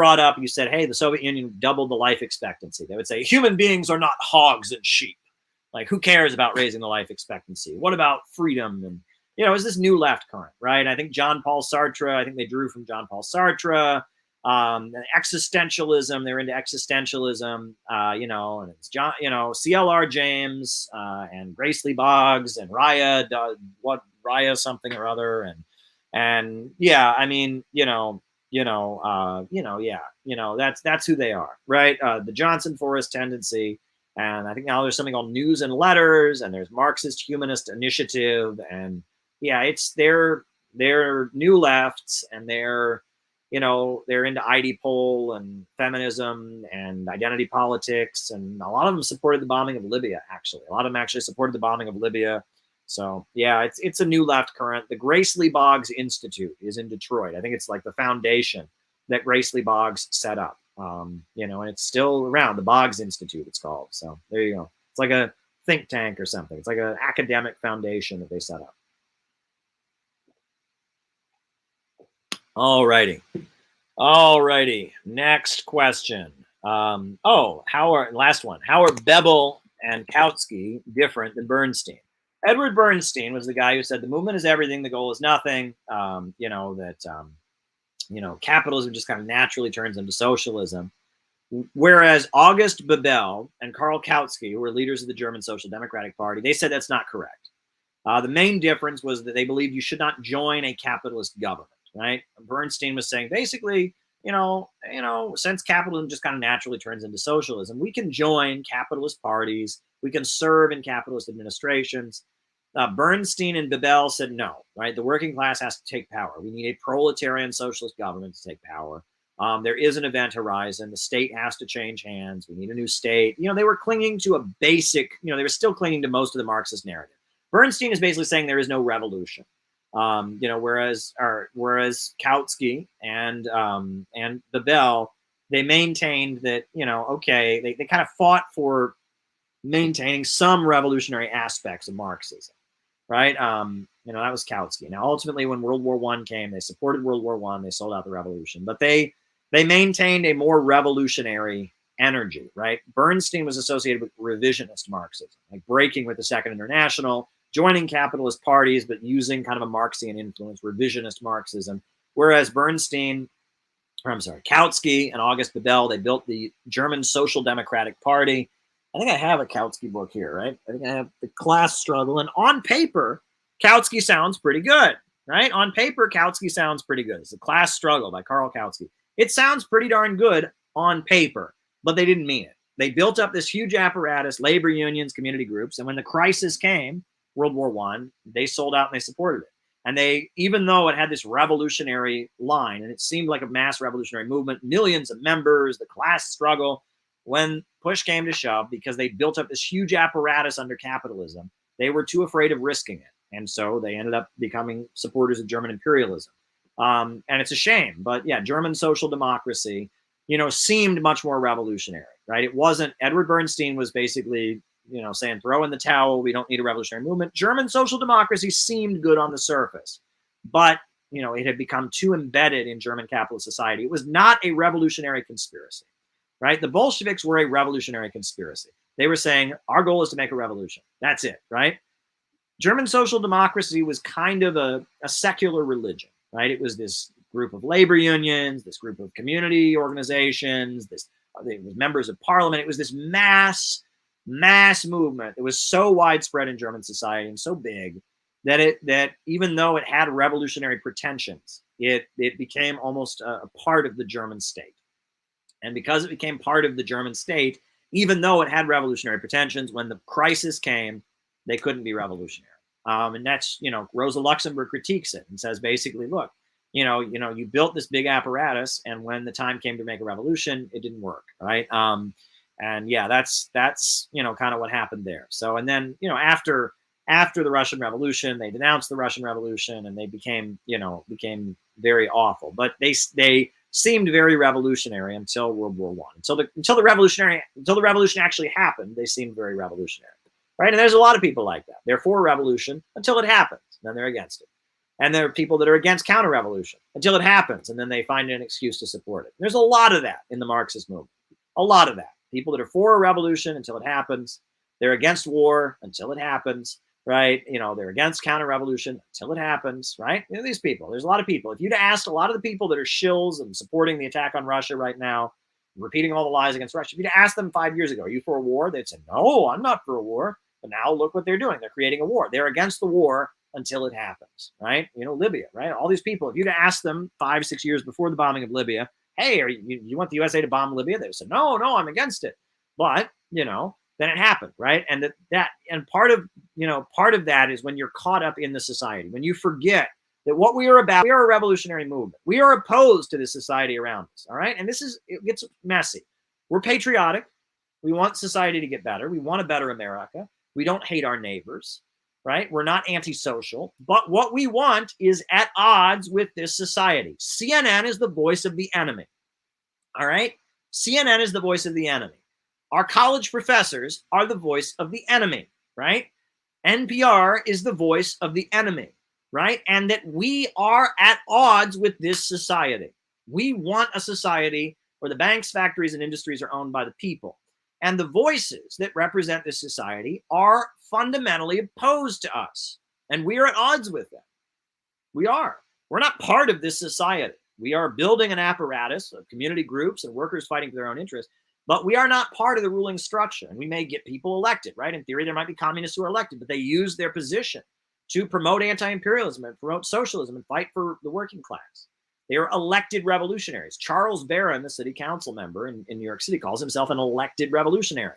said, hey, the Soviet Union doubled the life expectancy. They would say, human beings are not hogs and sheep. Like, who cares about raising the life expectancy? What about freedom? And, it's this new left current, right? I think John Paul Sartre, I think they drew from John Paul Sartre, existentialism. They're into existentialism, and it's CLR James and Grace Lee Boggs and Raya something or other. And yeah, I mean, that's who they are, right? The Johnson Forrest Tendency. And I think now there's something called News and Letters, and there's Marxist Humanist Initiative. And yeah, it's they're new lefts, and they're into IDPol and feminism and identity politics. And a lot of them supported the bombing of Libya, actually. A lot of them actually supported the bombing of Libya. So yeah, it's a new left current. The Grace Lee Boggs Institute is in Detroit. I think it's like the foundation that Grace Lee Boggs set up. And it's still around. The Boggs Institute, it's called. So there you go. It's like a think tank or something. It's like an academic foundation that they set up. All righty. Next question. Last one. How are Bebel and Kautsky different than Bernstein? Edward Bernstein was the guy who said the movement is everything, the goal is nothing. Capitalism just kind of naturally turns into socialism. Whereas August Bebel and Karl Kautsky, who were leaders of the German Social Democratic Party, they said that's not correct. The main difference was that they believed you should not join a capitalist government, right? Bernstein was saying basically, since capitalism just kind of naturally turns into socialism, we can join capitalist parties, we can serve in capitalist administrations. Bernstein and Bebel said no, right? The working class has to take power. We need a proletarian socialist government to take power. There is an event horizon. The state has to change hands. We need a new state. They were clinging to a basic, they were still clinging to most of the Marxist narrative. Bernstein is basically saying there is no revolution. Whereas Kautsky and Bebel, they maintained that, they kind of fought for maintaining some revolutionary aspects of Marxism, right? That was Kautsky. Now, ultimately, when World War I came, they supported World War I. They sold out the revolution, but they maintained a more revolutionary energy, right? Bernstein was associated with revisionist Marxism, like breaking with the Second International, joining capitalist parties, but using kind of a Marxian influence, revisionist Marxism. Whereas Kautsky and August Bebel, they built the German Social Democratic Party. I think I have a Kautsky book here, right? I think I have The Class Struggle. And on paper, Kautsky sounds pretty good, right? On paper, Kautsky sounds pretty good. It's The Class Struggle by Karl Kautsky. It sounds pretty darn good on paper, but they didn't mean it. They built up this huge apparatus, labor unions, community groups, and when the crisis came, World War I, they sold out and they supported it. And they, even though it had this revolutionary line, and it seemed like a mass revolutionary movement, millions of members, the class struggle, when push came to shove, because they built up this huge apparatus under capitalism, they were too afraid of risking it. And so they ended up becoming supporters of German imperialism. And it's a shame, but yeah, German social democracy, seemed much more revolutionary, right? It wasn't, Edward Bernstein was basically, saying, throw in the towel, we don't need a revolutionary movement. German social democracy seemed good on the surface, but, it had become too embedded in German capitalist society. It was not a revolutionary conspiracy, right? The Bolsheviks were a revolutionary conspiracy. They were saying, our goal is to make a revolution. That's it, right? German social democracy was kind of a secular religion, right? It was this group of labor unions, this group of community organizations, it was members of parliament. It was this mass movement. It was so widespread in German society and so big that even though it had revolutionary pretensions, it became almost a part of the German state. And because it became part of the German state, even though it had revolutionary pretensions, when the crisis came, they couldn't be revolutionary. And that's, Rosa Luxemburg critiques it and says basically, look, you built this big apparatus, and when the time came to make a revolution, it didn't work, right? And yeah, that's kind of what happened there. So, and then, after the Russian Revolution, they denounced the Russian Revolution, and they became very awful. But they seemed very revolutionary until World War I. Until the revolution actually happened, they seemed very revolutionary, right? And there's a lot of people like that. They're for revolution until it happens, then they're against it. And there are people that are against counter-revolution until it happens, and then they find an excuse to support it. There's a lot of that in the Marxist movement. A lot of that. People that are for a revolution until it happens. They're against war until it happens, right? They're against counter-revolution until it happens, right? These people. There's a lot of people. If you'd asked a lot of the people that are shills and supporting the attack on Russia right now, repeating all the lies against Russia, if you'd asked them 5 years ago, are you for a war? They'd say, no, I'm not for a war. But now look what they're doing. They're creating a war. They're against the war until it happens, right? Libya, right? All these people, if you'd asked them 5-6 years before the bombing of Libya, hey, you want the USA to bomb Libya? They said, no, I'm against it. But, then it happened, right? And and part of that is when you're caught up in the society, when you forget that what we are about, we are a revolutionary movement. We are opposed to the society around us, all right? And it gets messy. We're patriotic. We want society to get better. We want a better America. We don't hate our neighbors, right? We're not antisocial, but what we want is at odds with this society. CNN is the voice of the enemy, all right? CNN is the voice of the enemy. Our college professors are the voice of the enemy, right? NPR is the voice of the enemy, right? And that we are at odds with this society. We want a society where the banks, factories, and industries are owned by the people. And the voices that represent this society are fundamentally opposed to us. And we are at odds with them. We are. We're not part of this society. We are building an apparatus of community groups and workers fighting for their own interests, but we are not part of the ruling structure. And we may get people elected, right? In theory, there might be communists who are elected, but they use their position to promote anti-imperialism and promote socialism and fight for the working class. They are elected revolutionaries. Charles Barron, the city council member in New York City, calls himself an elected revolutionary,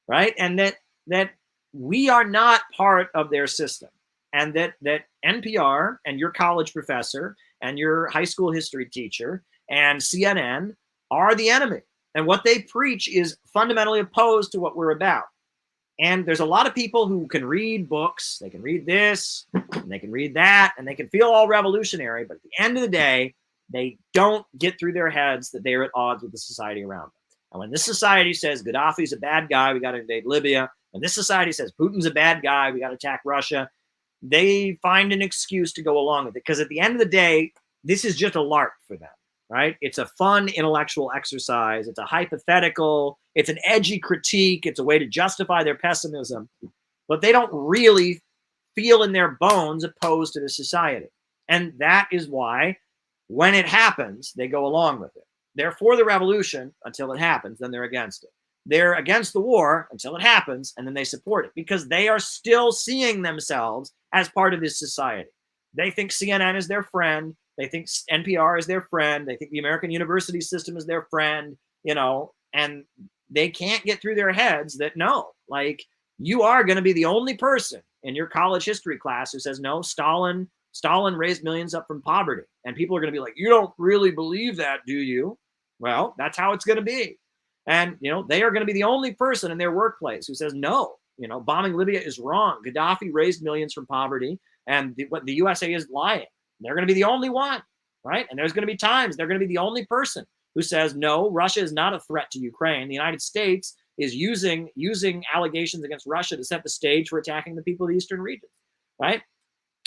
right? And that we are not part of their system. And that NPR and your college professor and your high school history teacher and CNN are the enemy. And what they preach is fundamentally opposed to what we're about. And there's a lot of people who can read books, they can read this, and they can read that, and they can feel all revolutionary, but at the end of the day, they don't get through their heads that they're at odds with the society around them. And when this society says Gaddafi's a bad guy, we got to invade Libya, when this society says Putin's a bad guy, we got to attack Russia, they find an excuse to go along with it. Because at the end of the day, this is just a lark for them, right? It's a fun intellectual exercise. It's a hypothetical. It's an edgy critique. It's a way to justify their pessimism. But they don't really feel in their bones opposed to the society. And that is why when it happens, they go along with it. They're for the revolution until it happens, then they're against it. They're against the war until it happens, and then they support it because they are still seeing themselves as part of this society. They think CNN is their friend. They think NPR is their friend. They think the American university system is their friend, and they can't get through their heads that no, like you are going to be the only person in your college history class who says, no, Stalin raised millions up from poverty. And people are going to be like, you don't really believe that, do you? Well, that's how it's going to be. And, they are going to be the only person in their workplace who says, no, bombing Libya is wrong. Gaddafi raised millions from poverty, and what the USA is lying. They're going to be the only one, right? And there's going to be times they're going to be the only person who says, no, Russia is not a threat to Ukraine. The United States is using allegations against Russia to set the stage for attacking the people of the eastern region, right?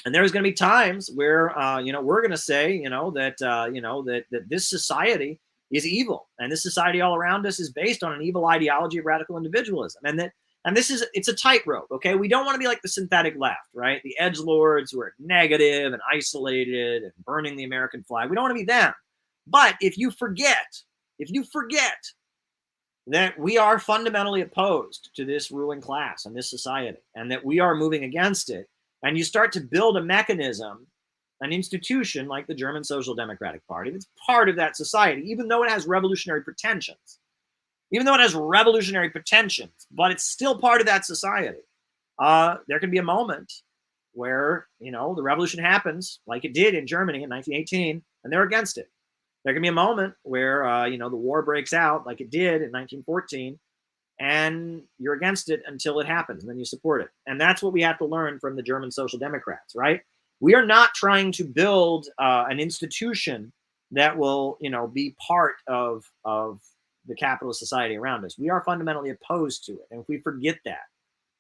And there's going to be times where, we're going to say, that this society is evil, and this society all around us is based on an evil ideology of radical individualism, and it's a tightrope. Okay, we don't want to be like the synthetic left, right? The edgelords who are negative and isolated and burning the American flag. We don't want to be them. But if you forget that we are fundamentally opposed to this ruling class and this society, and that we are moving against it, and you start to build a mechanism, an institution like the German Social Democratic Party that's part of that society, even though it has revolutionary pretensions. But it's still part of that society. There can be a moment where, the revolution happens like it did in Germany in 1918, and they're against it. There can be a moment where, the war breaks out like it did in 1914, and you're against it until it happens, and then you support it. And that's what we have to learn from the German Social Democrats, right? We are not trying to build an institution that will, be part of the capitalist society around us. We are fundamentally opposed to it. And if we forget that,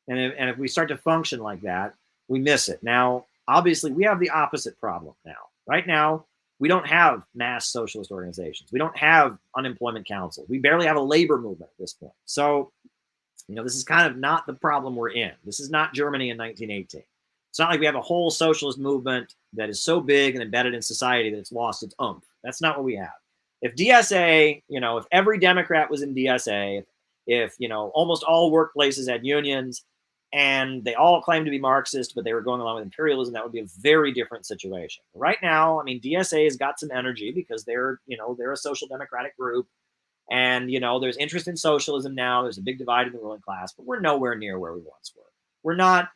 and if we start to function like that, we miss it. Now, obviously, we have the opposite problem now. Right now, we don't have mass socialist organizations. We don't have unemployment council. We barely have a labor movement at this point. So, this is kind of not the problem we're in. This is not Germany in 1918. It's not like we have a whole socialist movement that is so big and embedded in society that it's lost its oomph. That's not what we have. If DSA, if every Democrat was in DSA, if almost all workplaces had unions and they all claimed to be Marxist, but they were going along with imperialism, that would be a very different situation. Right now, DSA has got some energy because they're a social democratic group, and there's interest in socialism now. There's a big divide in the ruling class, but we're nowhere near where we once were. We're not.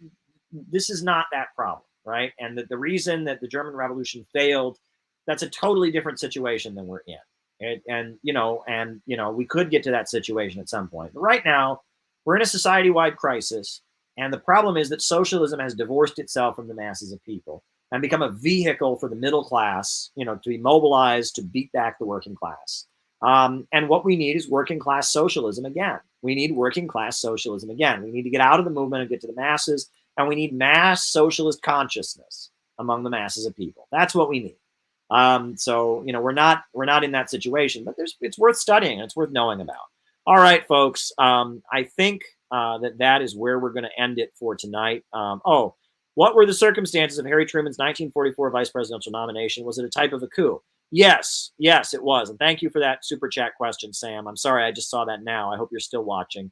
This is not that problem, right? And the reason that the German Revolution failed, that's a totally different situation than we're in. And we could get to that situation at some point. But right now, we're in a society-wide crisis. And the problem is that socialism has divorced itself from the masses of people and become a vehicle for the middle class, to be mobilized to beat back the working class. And what we need is working class socialism again. We need working class socialism again. We need to get out of the movement and get to the masses. And we need mass socialist consciousness among the masses of people. That's what we need. So we're not in that situation, but it's worth studying and it's worth knowing about. All right, folks. I think that is where we're going to end it for tonight. What were the circumstances of Harry Truman's 1944 vice presidential nomination? Was it a type of a coup? Yes, yes, it was. And thank you for that super chat question, Sam. I'm sorry, I just saw that now. I hope you're still watching.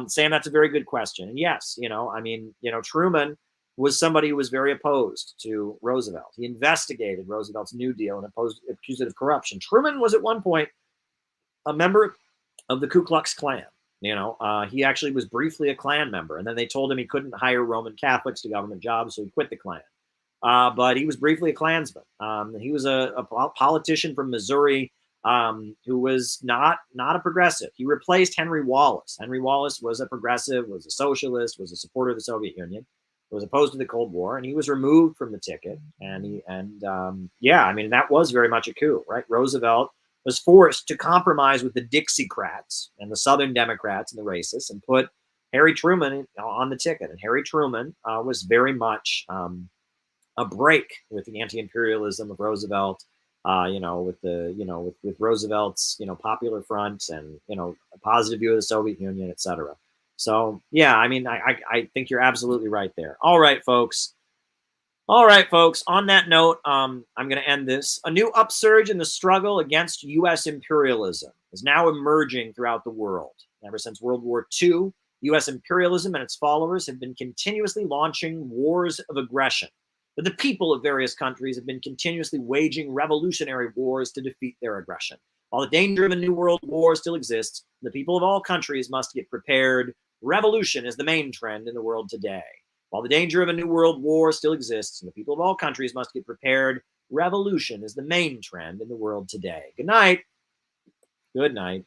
Sam, that's a very good question. And yes, I mean, Truman was somebody who was very opposed to Roosevelt. He investigated Roosevelt's New Deal and accused it of corruption. Truman was at one point a member of the Ku Klux Klan. He actually was briefly a Klan member, and then they told him he couldn't hire Roman Catholics to government jobs, so he quit the Klan. But he was briefly a Klansman. He was a politician from Missouri who was not a progressive. He replaced Henry Wallace. Henry Wallace was a progressive, was a socialist, was a supporter of the Soviet Union, was opposed to the Cold War, and he was removed from the ticket. Yeah, I mean, that was very much a coup, right? Roosevelt was forced to compromise with the Dixiecrats and the Southern Democrats and the racists and put Harry Truman on the ticket. And Harry Truman was very much a break with the anti-imperialism of Roosevelt, with Roosevelt's, Popular Front and, a positive view of the Soviet Union, et cetera. So, yeah, I mean, I think you're absolutely right there. All right, folks. On that note, I'm going to end this. A new upsurge in the struggle against U.S. imperialism is now emerging throughout the world. Ever since World War II, U.S. imperialism and its followers have been continuously launching wars of aggression. But the people of various countries have been continuously waging revolutionary wars to defeat their aggression. While the danger of a new world war still exists, the people of all countries must get prepared. Revolution is the main trend in the world today. While the danger of a new world war still exists, and the people of all countries must get prepared, revolution is the main trend in the world today. Good night. Good night.